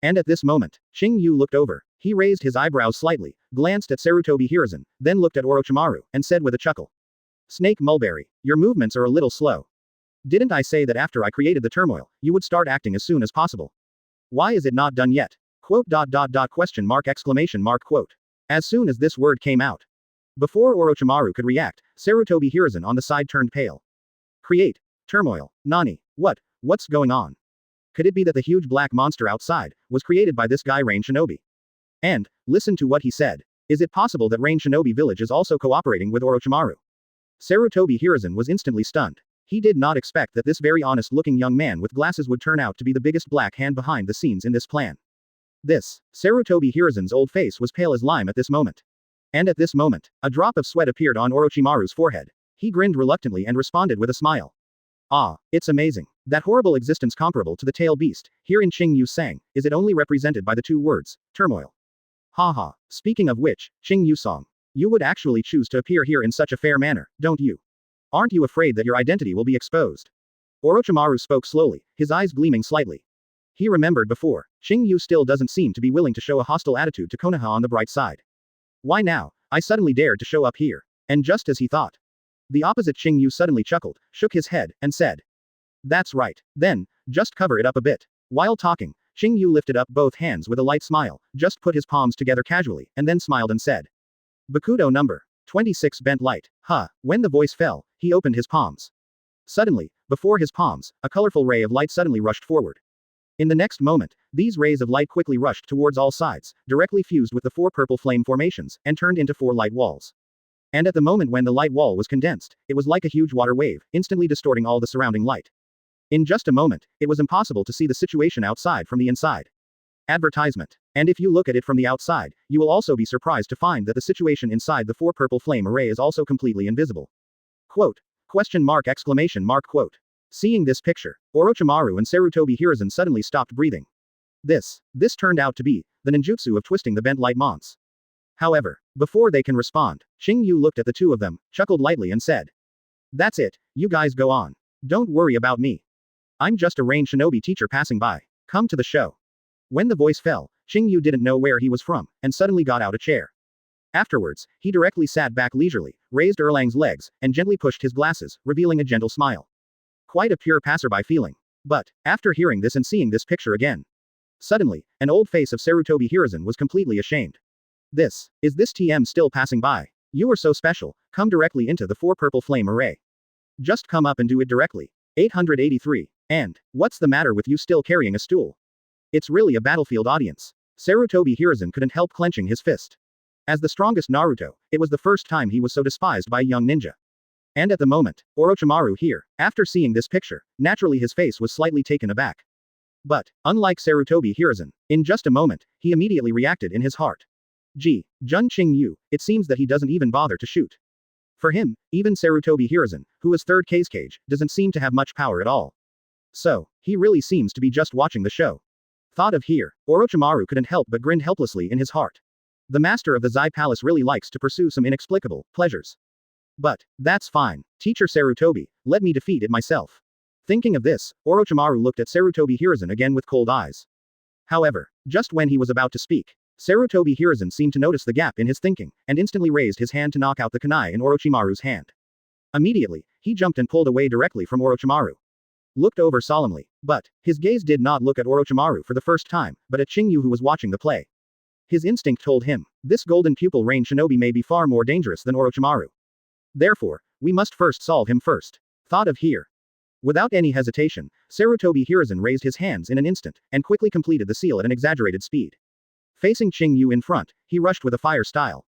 And at this moment, Qing Yu looked over. He raised his eyebrows slightly, glanced at Sarutobi Hiruzen, then looked at Orochimaru, and said with a chuckle. Snake Mulberry, your movements are a little slow. Didn't I say that after I created the turmoil, you would start acting as soon as possible? Why is it not done yet? Quote. Question mark exclamation mark quote. As soon as this word came out, before Orochimaru could react, Sarutobi Hiruzen on the side turned pale. Create turmoil. Nani? What's going on? Could it be that the huge black monster outside was created by this guy Rain Shinobi? And, listen to what he said. Is it possible that Rain Shinobi village is also cooperating with Orochimaru? Sarutobi Hiruzen was instantly stunned. He did not expect that this very honest-looking young man with glasses would turn out to be the biggest black hand behind the scenes in this plan. Sarutobi Hiruzen's old face was pale as lime at this moment. And at this moment, a drop of sweat appeared on Orochimaru's forehead. He grinned reluctantly and responded with a smile. Ah, it's amazing. That horrible existence comparable to the tail beast, here in Qing Yu sang, is it only represented by the two words, turmoil. Haha, speaking of which, Qing Yu song. You would actually choose to appear here in such a fair manner, don't you? Aren't you afraid that your identity will be exposed? Orochimaru spoke slowly, his eyes gleaming slightly. He remembered before, Qing Yu still doesn't seem to be willing to show a hostile attitude to Konoha on the bright side. Why now, I suddenly dared to show up here. And just as he thought, the opposite Qing Yu suddenly chuckled, shook his head, and said. That's right. Then, just cover it up a bit. While talking, Qing Yu lifted up both hands with a light smile, just put his palms together casually, and then smiled and said. Bakudo number 26 bent light. When the voice fell, he opened his palms. Suddenly, before his palms, a colorful ray of light suddenly rushed forward. In the next moment, these rays of light quickly rushed towards all sides, directly fused with the four purple flame formations, and turned into four light walls. And at the moment when the light wall was condensed, it was like a huge water wave, instantly distorting all the surrounding light. In just a moment, it was impossible to see the situation outside from the inside. Advertisement. And if you look at it from the outside, you will also be surprised to find that the situation inside the four purple flame array is also completely invisible. Quote. Question mark exclamation mark quote. Seeing this picture, Orochimaru and Sarutobi Hiruzen suddenly stopped breathing. This turned out to be the ninjutsu of twisting the bent light mons. However, before they can respond, Qing Yu looked at the two of them, chuckled lightly and said. That's it, You guys go on. Don't worry about me. I'm just a range shinobi teacher passing by. Come to the show. When the voice fell, Qing Yu didn't know where he was from, and suddenly got out a chair. Afterwards, he directly sat back leisurely, raised Erlang's legs, and gently pushed his glasses, revealing a gentle smile. Quite a pure passerby feeling. But, after hearing this and seeing this picture again, suddenly, an old face of Sarutobi Hiruzen was completely ashamed. Is this TM still passing by? You are so special, come directly into the 4 purple flame array. Just come up and do it directly. 883. And, what's the matter with you still carrying a stool? It's really a battlefield audience. Sarutobi Hiruzen couldn't help clenching his fist. As the strongest Naruto, it was the first time he was so despised by a young ninja. And at the moment, Orochimaru here, after seeing this picture, naturally his face was slightly taken aback. But, unlike Sarutobi Hiruzen, in just a moment, he immediately reacted in his heart. Gee, Qing Yu, it seems that he doesn't even bother to shoot. For him, even Sarutobi Hiruzen, who is Third Kazekage, doesn't seem to have much power at all. So, he really seems to be just watching the show. Thought of here, Orochimaru couldn't help but grin helplessly in his heart. The master of the Zai Palace really likes to pursue some inexplicable pleasures. But, that's fine, Teacher Sarutobi, let me defeat it myself. Thinking of this, Orochimaru looked at Sarutobi Hiruzen again with cold eyes. However, just when he was about to speak, Sarutobi Hiruzen seemed to notice the gap in his thinking, and instantly raised his hand to knock out the kunai in Orochimaru's hand. Immediately, he jumped and pulled away directly from Orochimaru. Looked over solemnly, but, his gaze did not look at Orochimaru for the first time, but at Qing Yu who was watching the play. His instinct told him, this golden pupil range shinobi may be far more dangerous than Orochimaru. Therefore, we must first solve him first. Thought of here. Without any hesitation, Sarutobi Hiruzen raised his hands in an instant, and quickly completed the seal at an exaggerated speed. Facing Qing Yu in front, he rushed with a fire style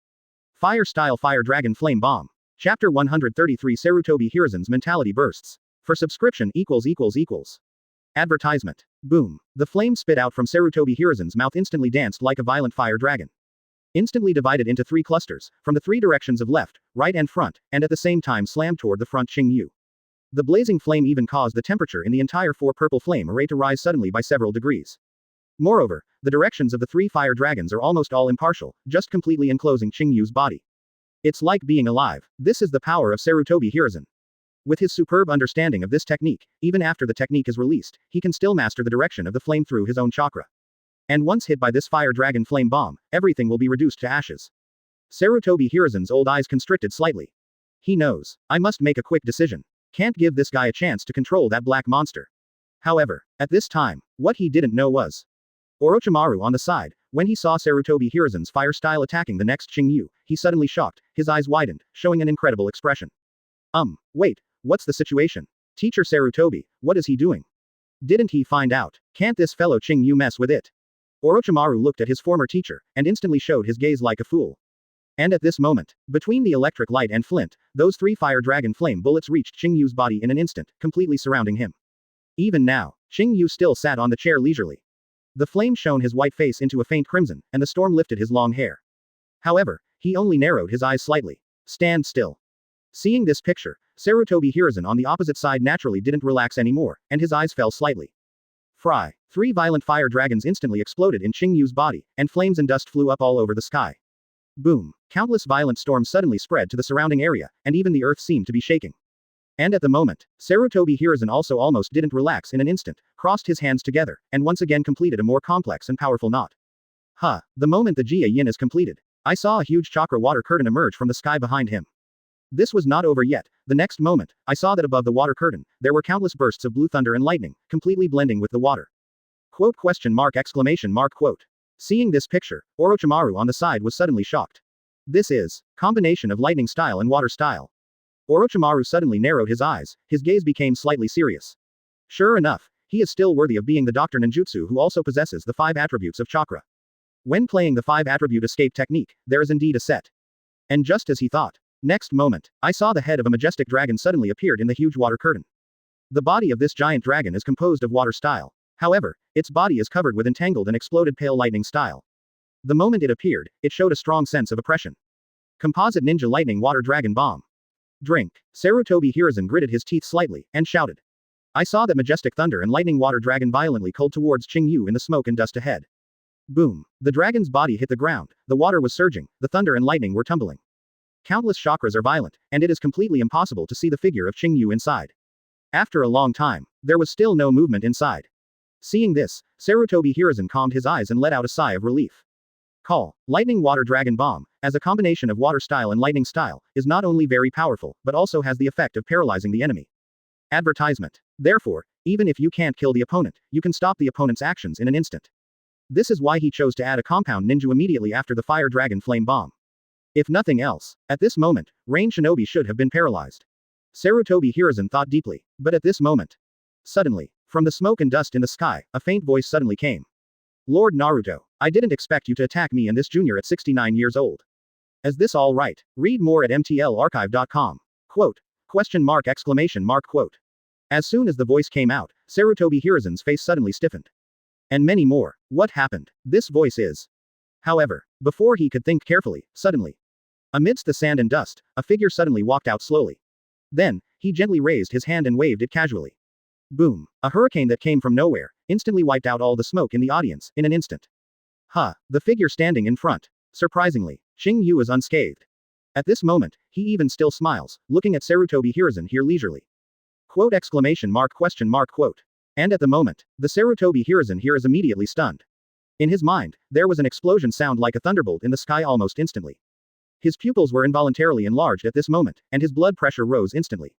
fire dragon flame bomb. Chapter 133 Sarutobi Hiruzen's mentality bursts. For subscription == Advertisement. Boom. The flame spit out from Sarutobi Hiruzen's mouth instantly danced like a violent fire dragon. Instantly divided into 3 clusters, from the 3 directions of left, right and front, and at the same time slammed toward the front Qing Yu. The blazing flame even caused the temperature in the entire 4 purple flame array to rise suddenly by several degrees. Moreover, the directions of the 3 fire dragons are almost all impartial, just completely enclosing Qing Yu's body. It's like being alive. This is the power of Sarutobi Hiruzen. With his superb understanding of this technique, even after the technique is released, he can still master the direction of the flame through his own chakra. And once hit by this fire dragon flame bomb, everything will be reduced to ashes. Sarutobi Hiruzen's old eyes constricted slightly. He knows. I must make a quick decision. Can't give this guy a chance to control that black monster. However, at this time, what he didn't know was Orochimaru on the side, when he saw Sarutobi Hiruzen's fire style attacking the next Qing Yu, he suddenly shocked, his eyes widened, showing an incredible expression. Wait, what's the situation? Teacher Sarutobi, what is he doing? Didn't he find out? Can't this fellow Qing Yu mess with it? Orochimaru looked at his former teacher, and instantly showed his gaze like a fool. And at this moment, between the electric light and flint, those 3 fire dragon flame bullets reached Qing Yu's body in an instant, completely surrounding him. Even now, Qing Yu still sat on the chair leisurely. The flame shone his white face into a faint crimson, and the storm lifted his long hair. However, he only narrowed his eyes slightly. Stand still. Seeing this picture, Sarutobi Hiruzen on the opposite side naturally didn't relax anymore, and his eyes fell slightly. Fry. 3 violent fire dragons instantly exploded in Qing Yu's body, and flames and dust flew up all over the sky. Boom. Countless violent storms suddenly spread to the surrounding area, and even the earth seemed to be shaking. And at the moment, Sarutobi Hiruzen also almost didn't relax in an instant, crossed his hands together, and once again completed a more complex and powerful knot. The moment the Jia Yin is completed, I saw a huge chakra water curtain emerge from the sky behind him. This was not over yet. The next moment, I saw that above the water curtain, there were countless bursts of blue thunder and lightning, completely blending with the water. Quote ? Seeing this picture, Orochimaru on the side was suddenly shocked. This is combination of lightning style and water style. Orochimaru suddenly narrowed his eyes, his gaze became slightly serious. Sure enough, he is still worthy of being the Dr. Ninjutsu who also possesses the 5 attributes of chakra. When playing the 5 attribute escape technique, there is indeed a set. And just as he thought, next moment, I saw the head of a majestic dragon suddenly appeared in the huge water curtain. The body of this giant dragon is composed of water style. However, its body is covered with entangled and exploded pale lightning style. The moment it appeared, it showed a strong sense of oppression. Composite Ninja Lightning Water Dragon Bomb. Drink. Sarutobi Hiruzen gritted his teeth slightly, and shouted. I saw that majestic thunder and lightning water dragon violently culled towards Qing Yu in the smoke and dust ahead. Boom. The dragon's body hit the ground, the water was surging, the thunder and lightning were tumbling. Countless chakras are violent, and it is completely impossible to see the figure of Qing Yu inside. After a long time, there was still no movement inside. Seeing this, Sarutobi Hiruzen calmed his eyes and let out a sigh of relief. Call, Lightning Water Dragon Bomb, as a combination of water style and lightning style, is not only very powerful, but also has the effect of paralyzing the enemy. Advertisement. Therefore, even if you can't kill the opponent, you can stop the opponent's actions in an instant. This is why he chose to add a compound ninja immediately after the Fire Dragon Flame Bomb. If nothing else, at this moment, Rain Shinobi should have been paralyzed. Sarutobi Hiruzen thought deeply, but at this moment. Suddenly, from the smoke and dust in the sky, a faint voice suddenly came. Lord Naruto, I didn't expect you to attack me and this junior at 69 years old. Is this all right? Read more at mtlarchive.com. Quote. Question mark exclamation mark quote. As soon as the voice came out, Sarutobi Hiruzen's face suddenly stiffened. And many more. What happened? This voice is. However, before he could think carefully, suddenly. Amidst the sand and dust, a figure suddenly walked out slowly. Then, he gently raised his hand and waved it casually. Boom. A hurricane that came from nowhere, instantly wiped out all the smoke in the audience, in an instant. The figure standing in front. Surprisingly, Qing Yu is unscathed. At this moment, he even still smiles, looking at Sarutobi Hiruzen here leisurely. Quote exclamation mark question mark quote. And at the moment, the Sarutobi Hiruzen here is immediately stunned. In his mind, there was an explosion sound like a thunderbolt in the sky almost instantly. His pupils were involuntarily enlarged at this moment, and his blood pressure rose instantly.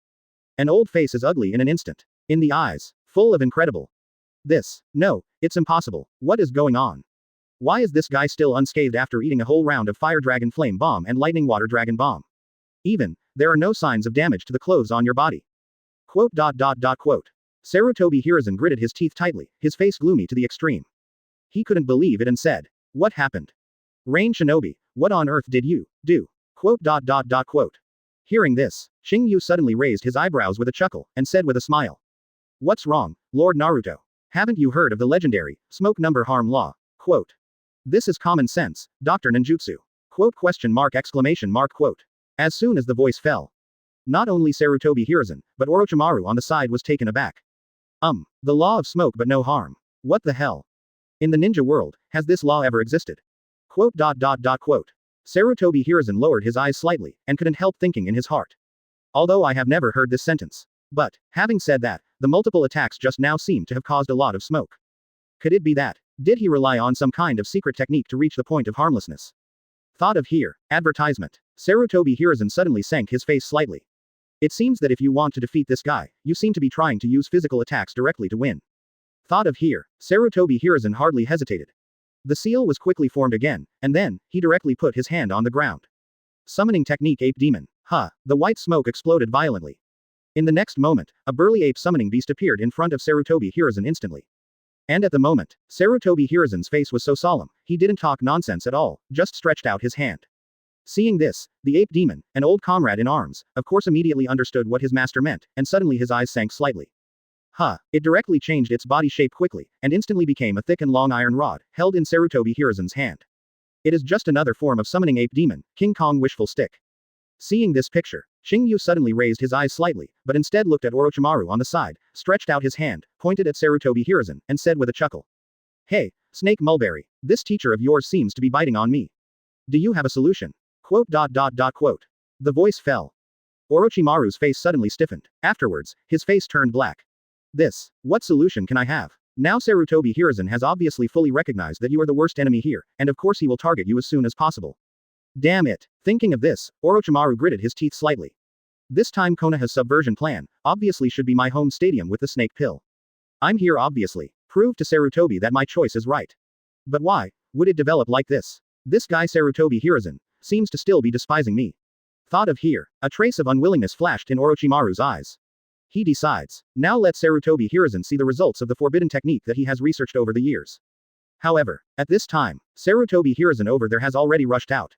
An old face is ugly in an instant. In the eyes, full of incredible. No, it's impossible. What is going on? Why is this guy still unscathed after eating a whole round of Fire Dragon Flame Bomb and Lightning Water Dragon Bomb? Even, there are no signs of damage to the clothes on your body. Quote. Sarutobi Hiruzen gritted his teeth tightly, his face gloomy to the extreme. He couldn't believe it and said, what happened? Rain Shinobi, what on earth did you do? Quote. Hearing this, Qing Yu suddenly raised his eyebrows with a chuckle, and said with a smile. What's wrong, Lord Naruto? Haven't you heard of the legendary, smoke number harm law? Quote. This is common sense, Dr. Ninjutsu. Quote question mark exclamation mark quote. As soon as the voice fell. Not only Sarutobi Hiruzen, but Orochimaru on the side was taken aback. The law of smoke but no harm. What the hell? In the ninja world, has this law ever existed? Quote. Sarutobi Hiruzen lowered his eyes slightly, and couldn't help thinking in his heart. Although I have never heard this sentence. But, having said that, the multiple attacks just now seem to have caused a lot of smoke. Could it be that? Did he rely on some kind of secret technique to reach the point of harmlessness? Thought of here. Advertisement. Sarutobi Hiruzen suddenly sank his face slightly. It seems that if you want to defeat this guy, you seem to be trying to use physical attacks directly to win. Thought of here. Sarutobi Hiruzen hardly hesitated. The seal was quickly formed again, and then, he directly put his hand on the ground. Summoning technique Ape Demon. The white smoke exploded violently. In the next moment, a burly ape summoning beast appeared in front of Sarutobi Hiruzen instantly. And at the moment, Sarutobi Hiruzen's face was so solemn, he didn't talk nonsense at all, just stretched out his hand. Seeing this, the ape demon, an old comrade in arms, of course immediately understood what his master meant, and suddenly his eyes sank slightly. It directly changed its body shape quickly, and instantly became a thick and long iron rod, held in Sarutobi Hiruzen's hand. It is just another form of summoning ape demon, King Kong Wishful Stick. Seeing this picture, Qing Yu suddenly raised his eyes slightly, but instead looked at Orochimaru on the side, stretched out his hand, pointed at Sarutobi Hiruzen, and said with a chuckle. Hey, Snake Mulberry, this teacher of yours seems to be biting on me. Do you have a solution? Quote. The voice fell. Orochimaru's face suddenly stiffened. Afterwards, his face turned black. What solution can I have? Now Sarutobi Hiruzen has obviously fully recognized that you are the worst enemy here, and of course he will target you as soon as possible. Damn it. Thinking of this, Orochimaru gritted his teeth slightly. This time Konoha's subversion plan, obviously should be my home stadium with the snake pill. I'm here obviously, prove to Sarutobi that my choice is right. But why would it develop like this? This guy Sarutobi Hiruzen seems to still be despising me. Thought of here, a trace of unwillingness flashed in Orochimaru's eyes. He decides, now let Sarutobi Hiruzen see the results of the forbidden technique that he has researched over the years. However, at this time, Sarutobi Hiruzen over there has already rushed out.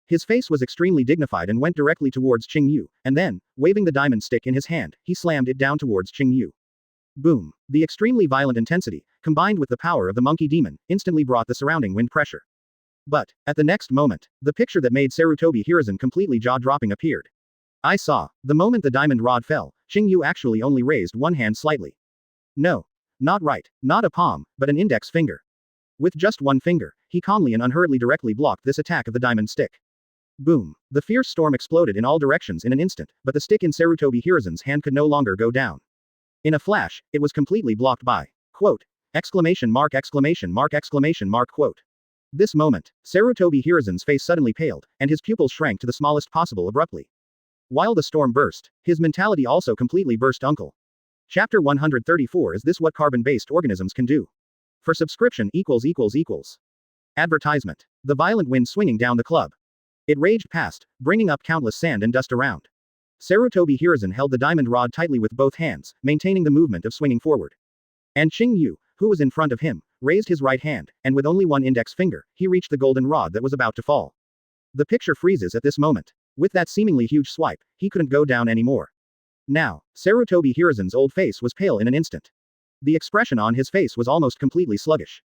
His face was extremely dignified and went directly towards Qing Yu, and then, waving the diamond stick in his hand, he slammed it down towards Qing Yu. Boom. The extremely violent intensity, combined with the power of the monkey demon, instantly brought the surrounding wind pressure. But, at the next moment, the picture that made Sarutobi Hiruzen completely jaw-dropping appeared. I saw, the moment the diamond rod fell, Qing Yu actually only raised one hand slightly. No. Not right, not a palm, but an index finger. With just one finger, he calmly and unhurriedly directly blocked this attack of the diamond stick. Boom. The fierce storm exploded in all directions in an instant, but the stick in Sarutobi Hiruzen's hand could no longer go down. In a flash, it was completely blocked by, quote, exclamation mark exclamation mark exclamation mark quote. This moment, Sarutobi Hiruzen's face suddenly paled, and his pupils shrank to the smallest possible abruptly. While the storm burst, his mentality also completely burst. Uncle. Chapter 134 Is this what carbon-based organisms can do? For subscription ===. Advertisement. The violent wind swinging down the club. It raged past, bringing up countless sand and dust around. Sarutobi Hiruzen held the diamond rod tightly with both hands, maintaining the movement of swinging forward. And Qing Yu, who was in front of him, raised his right hand, and with only one index finger, he reached the golden rod that was about to fall. The picture freezes at this moment. With that seemingly huge swipe, he couldn't go down anymore. Now, Sarutobi Hiruzen's old face was pale in an instant. The expression on his face was almost completely sluggish.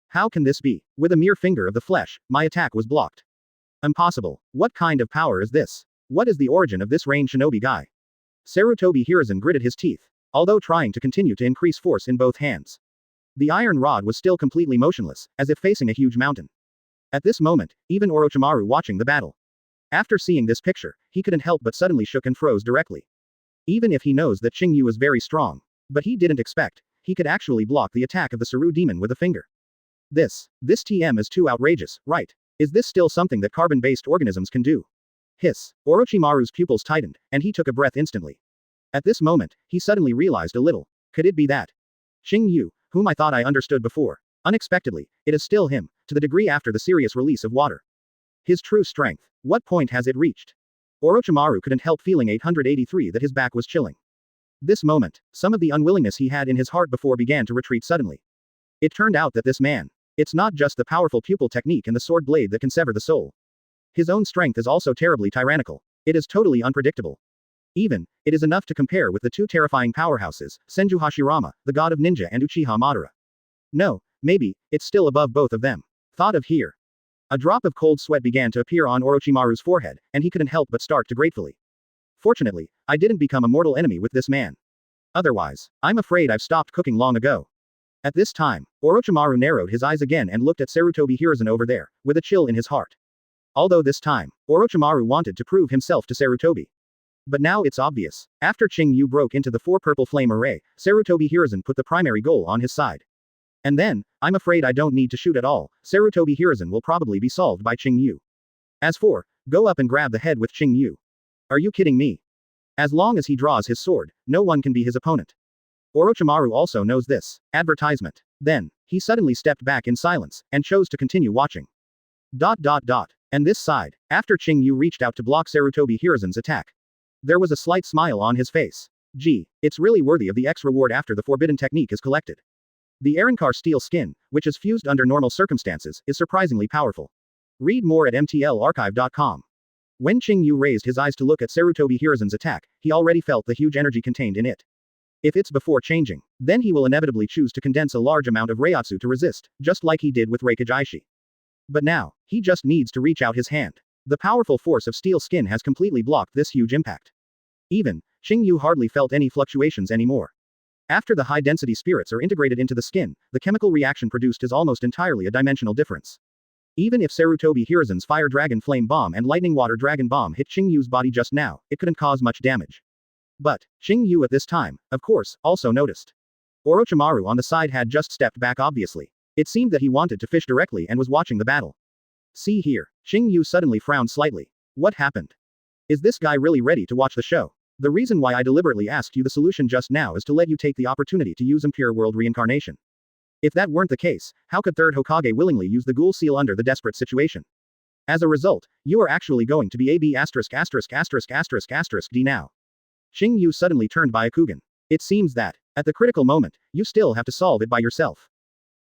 How can this be? With a mere finger of the flesh, my attack was blocked. Impossible. What kind of power is this? What is the origin of this range shinobi guy? Sarutobi Hiruzen gritted his teeth, although trying to continue to increase force in both hands. The iron rod was still completely motionless, as if facing a huge mountain. At this moment, even Orochimaru watching the battle. After seeing this picture, he couldn't help but suddenly shook and froze directly. Even if he knows that Qing Yu is very strong. But he didn't expect he could actually block the attack of the Saru demon with a finger. This TM is too outrageous, right? Is this still something that carbon-based organisms can do? Hiss. Orochimaru's pupils tightened, and he took a breath instantly. At this moment, he suddenly realized a little. Could it be that Qing Yu, whom I thought I understood before, unexpectedly, it is still him, to the degree after the serious release of water. His true strength. What point has it reached? Orochimaru couldn't help feeling 883 that his back was chilling. This moment, some of the unwillingness he had in his heart before began to retreat suddenly. It turned out that this man, it's not just the powerful pupil technique and the sword blade that can sever the soul. His own strength is also terribly tyrannical. It is totally unpredictable. Even, it is enough to compare with the two terrifying powerhouses, Senju Hashirama, the god of ninja, and Uchiha Madara. No, maybe, it's still above both of them. Thought of here. A drop of cold sweat began to appear on Orochimaru's forehead, and he couldn't help but start to gratefully. Fortunately, I didn't become a mortal enemy with this man. Otherwise, I'm afraid I've stopped cooking long ago. At this time, Orochimaru narrowed his eyes again and looked at Sarutobi Hiruzen over there, with a chill in his heart. Although this time, Orochimaru wanted to prove himself to Sarutobi. But now it's obvious. After Qing Yu broke into the 4 purple flame array, Sarutobi Hiruzen put the primary goal on his side. And then, I'm afraid I don't need to shoot at all, Sarutobi Hiruzen will probably be solved by Qing Yu. As for, go up and grab the head with Qing Yu. Are you kidding me? As long as he draws his sword, no one can be his opponent. Orochimaru also knows this. Advertisement. Then, he suddenly stepped back in silence, and chose to continue watching. And this side, after Qing Yu reached out to block Sarutobi Hiruzen's attack. There was a slight smile on his face. Gee, it's really worthy of the X reward after the forbidden technique is collected. The Arankar steel skin, which is fused under normal circumstances, is surprisingly powerful. Read more at mtlarchive.com. When Qing Yu raised his eyes to look at Sarutobi Hiruzen's attack, he already felt the huge energy contained in it. If it's before changing, then he will inevitably choose to condense a large amount of Reiatsu to resist, just like he did with Reikage. But now, he just needs to reach out his hand. The powerful force of steel skin has completely blocked this huge impact. Even, Qing Yu hardly felt any fluctuations anymore. After the high-density spirits are integrated into the skin, the chemical reaction produced is almost entirely a dimensional difference. Even if Sarutobi Hiruzen's Fire Dragon Flame Bomb and Lightning Water Dragon Bomb hit Qing Yu's body just now, it couldn't cause much damage. But, Qing Yu at this time, of course, also noticed. Orochimaru on the side had just stepped back obviously. It seemed that he wanted to fish directly and was watching the battle. See here, Qing Yu suddenly frowned slightly. What happened? Is this guy really ready to watch the show? The reason why I deliberately asked you the solution just now is to let you take the opportunity to use Impure World reincarnation. If that weren't the case, how could Third Hokage willingly use the ghoul seal under the desperate situation? As a result, you are actually going to be AB*********** D now. Qing Yu suddenly turned Byakugan. It seems that, at the critical moment, you still have to solve it by yourself.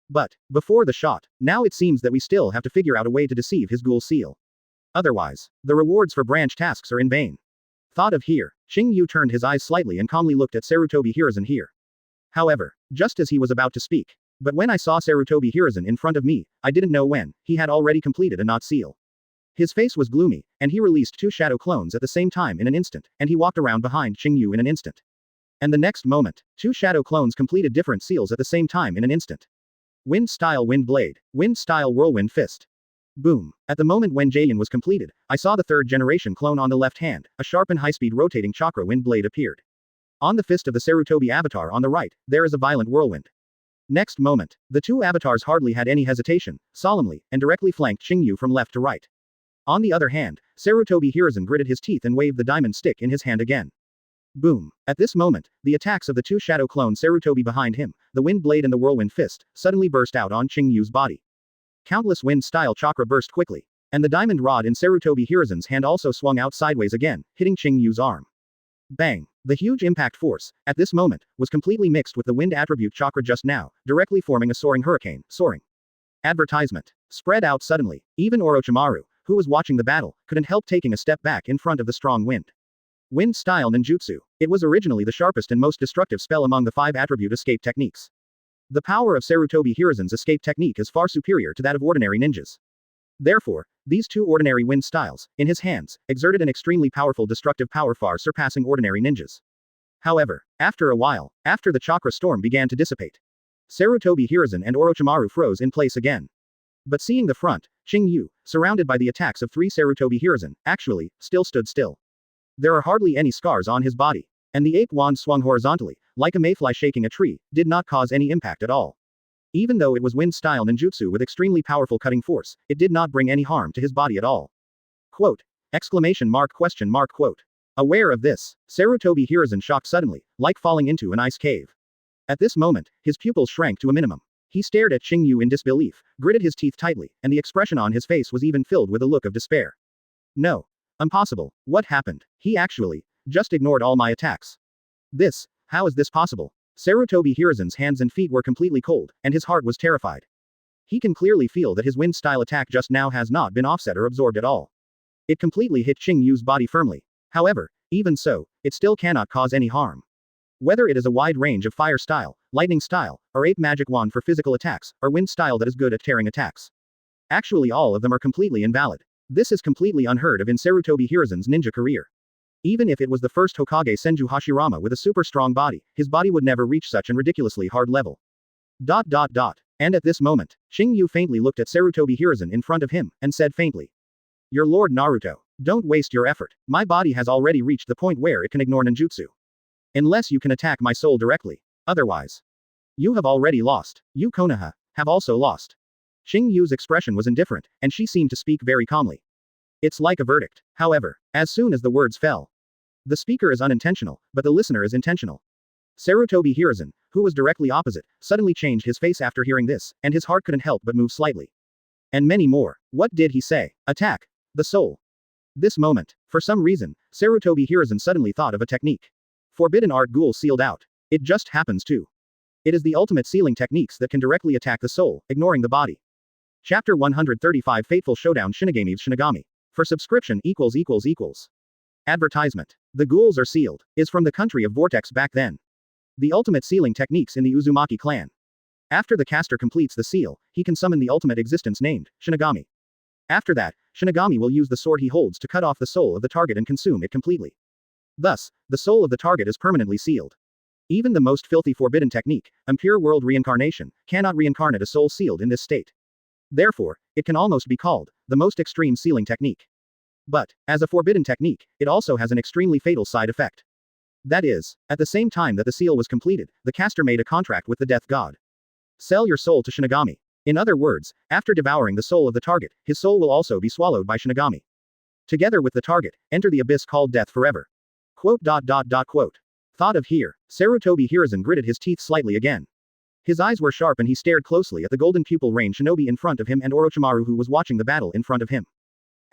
But, before the shot, now it seems that we still have to figure out a way to deceive his ghoul seal. Otherwise, the rewards for branch tasks are in vain. Thought of here, Qing Yu turned his eyes slightly and calmly looked at Sarutobi Hiruzen here. However, just as he was about to speak, but when I saw Sarutobi Hiruzen in front of me, I didn't know when, he had already completed a knot seal. His face was gloomy, and he released 2 shadow clones at the same time in an instant, and he walked around behind Qing Yu in an instant. And the next moment, 2 shadow clones completed different seals at the same time in an instant. Wind style wind blade, wind style whirlwind fist. Boom. At the moment when Jayan was completed, I saw the third generation clone on the left hand, a sharp and high-speed rotating chakra wind blade appeared. On the fist of the Sarutobi avatar on the right, there is a violent whirlwind. Next moment, the two avatars hardly had any hesitation, solemnly, and directly flanked Qing Yu from left to right. On the other hand, Sarutobi Hiruzen gritted his teeth and waved the diamond stick in his hand again. Boom. At this moment, the attacks of the two shadow clone Sarutobi behind him, the wind blade and the whirlwind fist, suddenly burst out on Qing Yu's body. Countless wind-style chakra burst quickly, and the diamond rod in Sarutobi Hiruzen's hand also swung out sideways again, hitting Qing Yu's arm. Bang! The huge impact force, at this moment, was completely mixed with the wind attribute chakra just now, directly forming a soaring hurricane, soaring. Advertisement. Spread out suddenly. Even Orochimaru, who was watching the battle, couldn't help taking a step back in front of the strong wind. Wind-style ninjutsu. It was originally the sharpest and most destructive spell among the 5 attribute escape techniques. The power of Sarutobi Hiruzen's escape technique is far superior to that of ordinary ninjas. Therefore, these two ordinary wind styles, in his hands, exerted an extremely powerful destructive power far surpassing ordinary ninjas. However, after a while, after the chakra storm began to dissipate, Sarutobi Hiruzen and Orochimaru froze in place again. But seeing the front, Qing Yu, surrounded by the attacks of 3 Sarutobi Hiruzen, actually, still stood still. There are hardly any scars on his body, and the ape wand swung horizontally, like a mayfly shaking a tree, did not cause any impact at all. Even though it was wind-style ninjutsu with extremely powerful cutting force, it did not bring any harm to his body at all. Quote! Exclamation mark question mark quote. Aware of this, Sarutobi Hiruzen shocked suddenly, like falling into an ice cave. At this moment, his pupils shrank to a minimum. He stared at Qing Yu in disbelief, gritted his teeth tightly, and the expression on his face was even filled with a look of despair. No. Impossible. What happened? He actually just ignored all my attacks. How is this possible? Sarutobi Hiruzen's hands and feet were completely cold, and his heart was terrified. He can clearly feel that his wind-style attack just now has not been offset or absorbed at all. It completely hit Qing Yu's body firmly. However, even so, it still cannot cause any harm. Whether it is a wide range of fire style, lightning style, or ape magic wand for physical attacks, or wind style that is good at tearing attacks. Actually all of them are completely invalid. This is completely unheard of in Sarutobi Hiruzen's ninja career. Even if it was the first Hokage Senju Hashirama with a super strong body, his body would never reach such an ridiculously hard level. And at this moment, Qing Yu faintly looked at Sarutobi Hiruzen in front of him, and said faintly. Your Lord Naruto, don't waste your effort. My body has already reached the point where it can ignore ninjutsu. Unless you can attack my soul directly. Otherwise. You have already lost. You Konoha, have also lost. Qing Yu's expression was indifferent, and she seemed to speak very calmly. It's like a verdict. However, as soon as the words fell. The speaker is unintentional, but the listener is intentional. Sarutobi Hiruzen, who was directly opposite, suddenly changed his face after hearing this, and his heart couldn't help but move slightly. And many more. What did he say? Attack. The soul. This moment, for some reason, Sarutobi Hiruzen suddenly thought of a technique. Forbidden art ghoul sealed out. It just happens to. It is the ultimate sealing techniques that can directly attack the soul, ignoring the body. Chapter 135 Fateful Showdown Shinigami's Shinigami. For subscription ===. Advertisement. The ghouls are sealed. Is from the country of Vortex back then. The ultimate sealing techniques in the Uzumaki clan. After the caster completes the seal, he can summon the ultimate existence named Shinigami. After that, Shinigami will use the sword he holds to cut off the soul of the target and consume it completely. Thus, the soul of the target is permanently sealed. Even the most filthy forbidden technique, impure world reincarnation, cannot reincarnate a soul sealed in this state. Therefore, it can almost be called the most extreme sealing technique. But, as a forbidden technique, it also has an extremely fatal side effect. That is, at the same time that the seal was completed, the caster made a contract with the death god. Sell your soul to Shinigami. In other words, after devouring the soul of the target, his soul will also be swallowed by Shinigami. Together with the target, enter the abyss called death forever. Quote. Thought of here, Sarutobi Hiruzen gritted his teeth slightly again. His eyes were sharp and he stared closely at the golden pupil rain shinobi in front of him and Orochimaru who was watching the battle in front of him.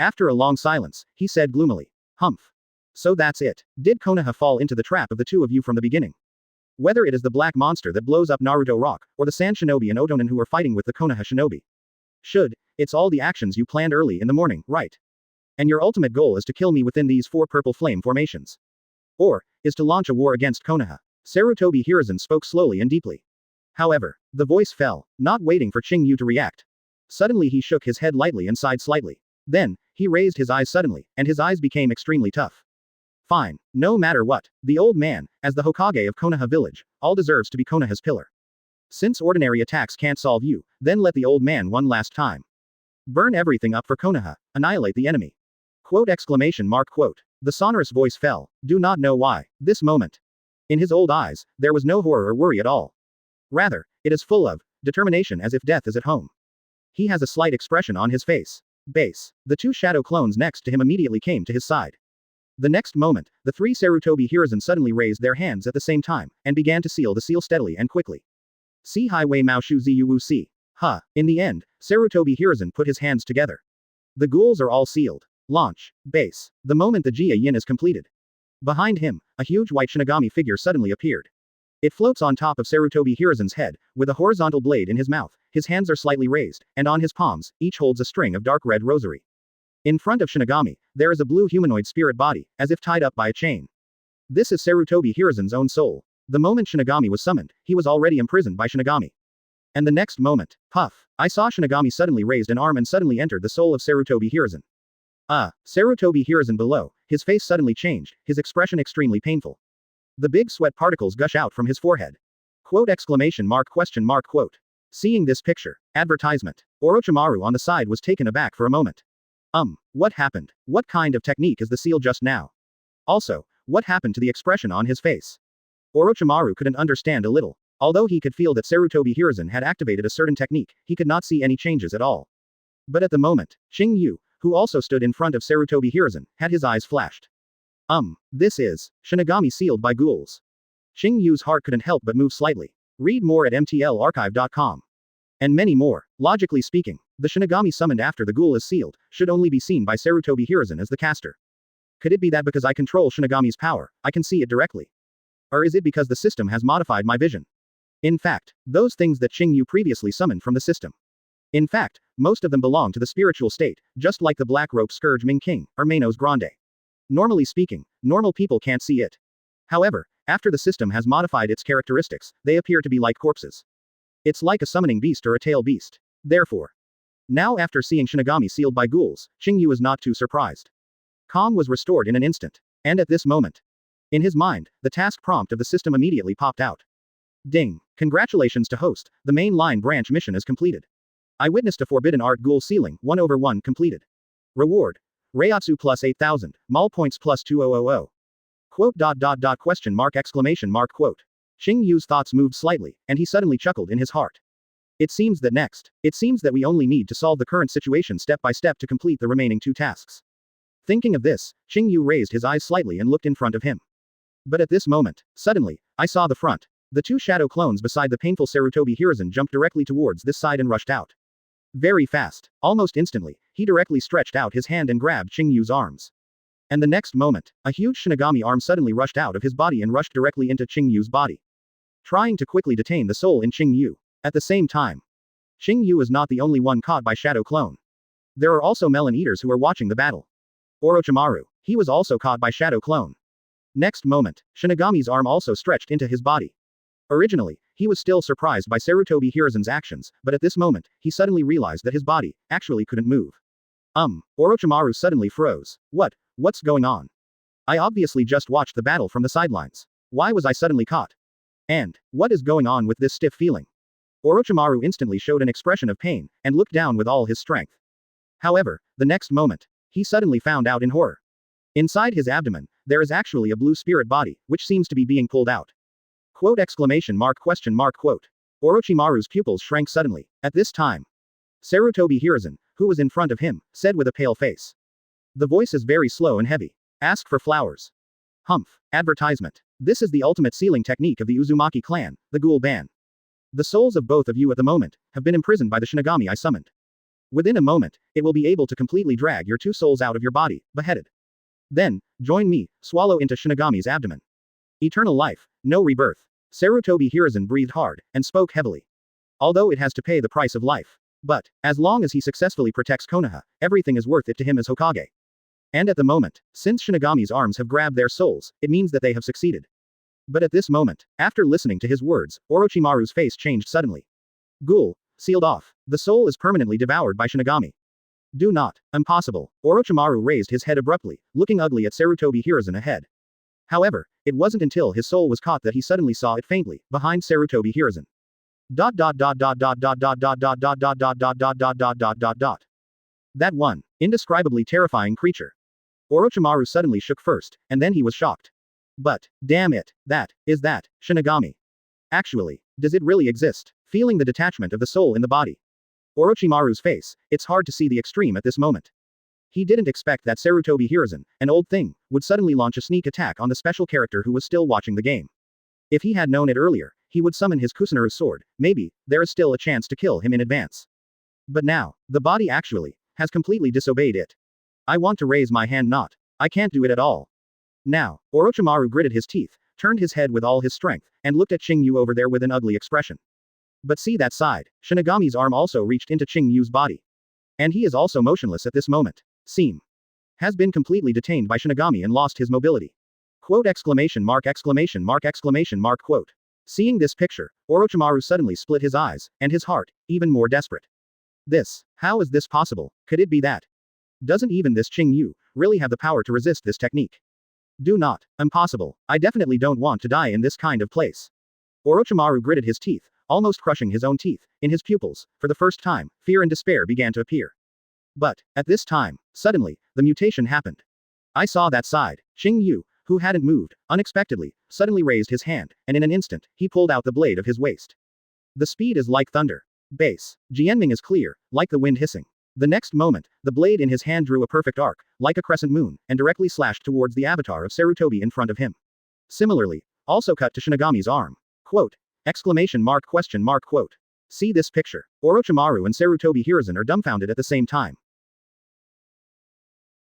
After a long silence, he said gloomily. Humph. So that's it. Did Konoha fall into the trap of the two of you from the beginning? Whether it is the black monster that blows up Naruto Rock, or the sand shinobi and Otonin who are fighting with the Konoha shinobi. It's all the actions you planned early in the morning, right? And your ultimate goal is to kill me within these 4 purple flame formations. Or, is to launch a war against Konoha. Sarutobi Hiruzen spoke slowly and deeply. However, the voice fell, not waiting for Qing Yu to react. Suddenly he shook his head lightly and sighed slightly. Then, he raised his eyes suddenly, and his eyes became extremely tough. Fine, no matter what, the old man, as the Hokage of Konoha village, all deserves to be Konoha's pillar. Since ordinary attacks can't solve you, then let the old man one last time. Burn everything up for Konoha, annihilate the enemy. Quote exclamation mark quote. The sonorous voice fell, do not know why, this moment. In his old eyes, there was no horror or worry at all. Rather, it is full of determination as if death is at home. He has a slight expression on his face. Base. The two shadow clones next to him immediately came to his side. The next moment, the three Sarutobi Hiruzen suddenly raised their hands at the same time, and began to seal the seal steadily and quickly. Si Highway Mao Shu Ziyu Wu Si. Ha. In the end, Sarutobi Hiruzen put his hands together. The ghouls are all sealed. Launch. Base. The moment the Jia Yin is completed. Behind him, a huge white Shinigami figure suddenly appeared. It floats on top of Sarutobi Hiruzen's head, with a horizontal blade in his mouth, his hands are slightly raised, and on his palms, each holds a string of dark red rosary. In front of Shinigami, there is a blue humanoid spirit body, as if tied up by a chain. This is Sarutobi Hiruzen's own soul. The moment Shinigami was summoned, he was already imprisoned by Shinigami. And the next moment, puff, I saw Shinigami suddenly raised an arm and suddenly entered the soul of Sarutobi Hiruzen. Sarutobi Hiruzen below, his face suddenly changed, his expression extremely painful. The big sweat particles gush out from his forehead. Quote exclamation mark question mark quote. Seeing this picture, advertisement, Orochimaru on the side was taken aback for a moment. What happened? What kind of technique is the seal just now? Also, what happened to the expression on his face? Orochimaru couldn't understand a little. Although he could feel that Sarutobi Hiruzen had activated a certain technique, he could not see any changes at all. But at the moment, Qing Yu, who also stood in front of Sarutobi Hiruzen, had his eyes flashed. This is Shinigami sealed by ghouls. Qing Yu's heart couldn't help but move slightly. Read more at mtlarchive.com. And many more. Logically speaking, the Shinigami summoned after the ghoul is sealed, should only be seen by Sarutobi Hiruzen as the caster. Could it be that because I control Shinigami's power, I can see it directly? Or is it because the system has modified my vision? In fact, those things that Qing Yu previously summoned from the system. In fact, most of them belong to the spiritual state, just like the Black Rope Scourge Ming King, or Manos Grande. Normally speaking, normal people can't see it. However, after the system has modified its characteristics, they appear to be like corpses. It's like a summoning beast or a tail beast. Therefore, now after seeing Shinigami sealed by ghouls, Qing Yu is not too surprised. Calm was restored in an instant. And at this moment, in his mind, the task prompt of the system immediately popped out. Ding. Congratulations to host, the main line branch mission is completed. I witnessed a forbidden art ghoul sealing, 1/1 completed. Reward. Reiatsu plus 8,000, Mal points plus 2000. Quote question mark exclamation mark quote. Qing Yu's thoughts moved slightly, and he suddenly chuckled in his heart. It seems that we only need to solve the current situation step by step to complete the remaining two tasks. Thinking of this, Qing Yu raised his eyes slightly and looked in front of him. But at this moment, suddenly, I saw the front. The two shadow clones beside the painful Sarutobi Hiruzen jumped directly towards this side and rushed out. Very fast, almost instantly, he directly stretched out his hand and grabbed Qing Yu's arms. And the next moment, a huge Shinigami arm suddenly rushed out of his body and rushed directly into Qing Yu's body, trying to quickly detain the soul in Qing Yu. At the same time, Qing Yu is not the only one caught by Shadow Clone. There are also melon eaters who are watching the battle. Orochimaru, he was also caught by Shadow Clone. Next moment, Shinigami's arm also stretched into his body. Originally, he was still surprised by Sarutobi Hiruzen's actions, but at this moment, he suddenly realized that his body, actually couldn't move. Orochimaru suddenly froze. What's going on? I obviously just watched the battle from the sidelines. Why was I suddenly caught? And, what is going on with this stiff feeling? Orochimaru instantly showed an expression of pain, and looked down with all his strength. However, the next moment, he suddenly found out in horror. Inside his abdomen, there is actually a blue spirit body, which seems to be being pulled out. Quote exclamation mark question mark quote. Orochimaru's pupils shrank suddenly. At this time, Sarutobi Hiruzen, who was in front of him, said with a pale face. The voice is very slow and heavy. Ask for flowers. Humph. Advertisement. This is the ultimate sealing technique of the Uzumaki clan, the Ghoul Ban. The souls of both of you at the moment have been imprisoned by the Shinigami I summoned. Within a moment, it will be able to completely drag your two souls out of your body, beheaded. Then, join me, swallow into Shinigami's abdomen. Eternal life, no rebirth. Sarutobi Hiruzen breathed hard, and spoke heavily. Although it has to pay the price of life. But, as long as he successfully protects Konoha, everything is worth it to him as Hokage. And at the moment, since Shinigami's arms have grabbed their souls, it means that they have succeeded. But at this moment, after listening to his words, Orochimaru's face changed suddenly. Ghoul, sealed off. The soul is permanently devoured by Shinigami. Do not. Impossible. Orochimaru raised his head abruptly, looking ugly at Sarutobi Hiruzen ahead. However, it wasn't until his soul was caught that he suddenly saw it faintly, behind Sarutobi Hiruzen. That one, indescribably terrifying creature. Orochimaru suddenly shook first, and then he was shocked. But, damn it, that Shinigami. Actually, does it really exist? Feeling the detachment of the soul in the body. Orochimaru's face, it's hard to see the extreme at this moment. He didn't expect that Sarutobi Hiruzen, an old thing, would suddenly launch a sneak attack on the special character who was still watching the game. If he had known it earlier, he would summon his Kusunoru sword, maybe, there is still a chance to kill him in advance. But now, the body actually, has completely disobeyed it. I want to raise my hand not. I can't do it at all. Now, Orochimaru gritted his teeth, turned his head with all his strength, and looked at Qing Yu over there with an ugly expression. But see that side, Shinigami's arm also reached into Qing Yu's body. And he is also motionless at this moment. Seem. Has been completely detained by Shinigami and lost his mobility. Quote exclamation mark exclamation mark exclamation mark quote. Seeing this picture, Orochimaru suddenly split his eyes, and his heart, even more desperate. How is this possible? Could it be that? Doesn't even this Qing Yu really have the power to resist this technique? Do not. Impossible. I definitely don't want to die in this kind of place. Orochimaru gritted his teeth, almost crushing his own teeth. In his pupils, for the first time, fear and despair began to appear. But, at this time, suddenly, the mutation happened. I saw that side. Qing Yu, who hadn't moved, unexpectedly, suddenly raised his hand, and in an instant, he pulled out the blade of his waist. The speed is like thunder. Base. Jianming is clear, like the wind hissing. The next moment, the blade in his hand drew a perfect arc, like a crescent moon, and directly slashed towards the avatar of Sarutobi in front of him. Similarly, also cut to Shinigami's arm. Quote. Exclamation mark question mark quote. See this picture. Orochimaru and Sarutobi Hiruzen are dumbfounded at the same time.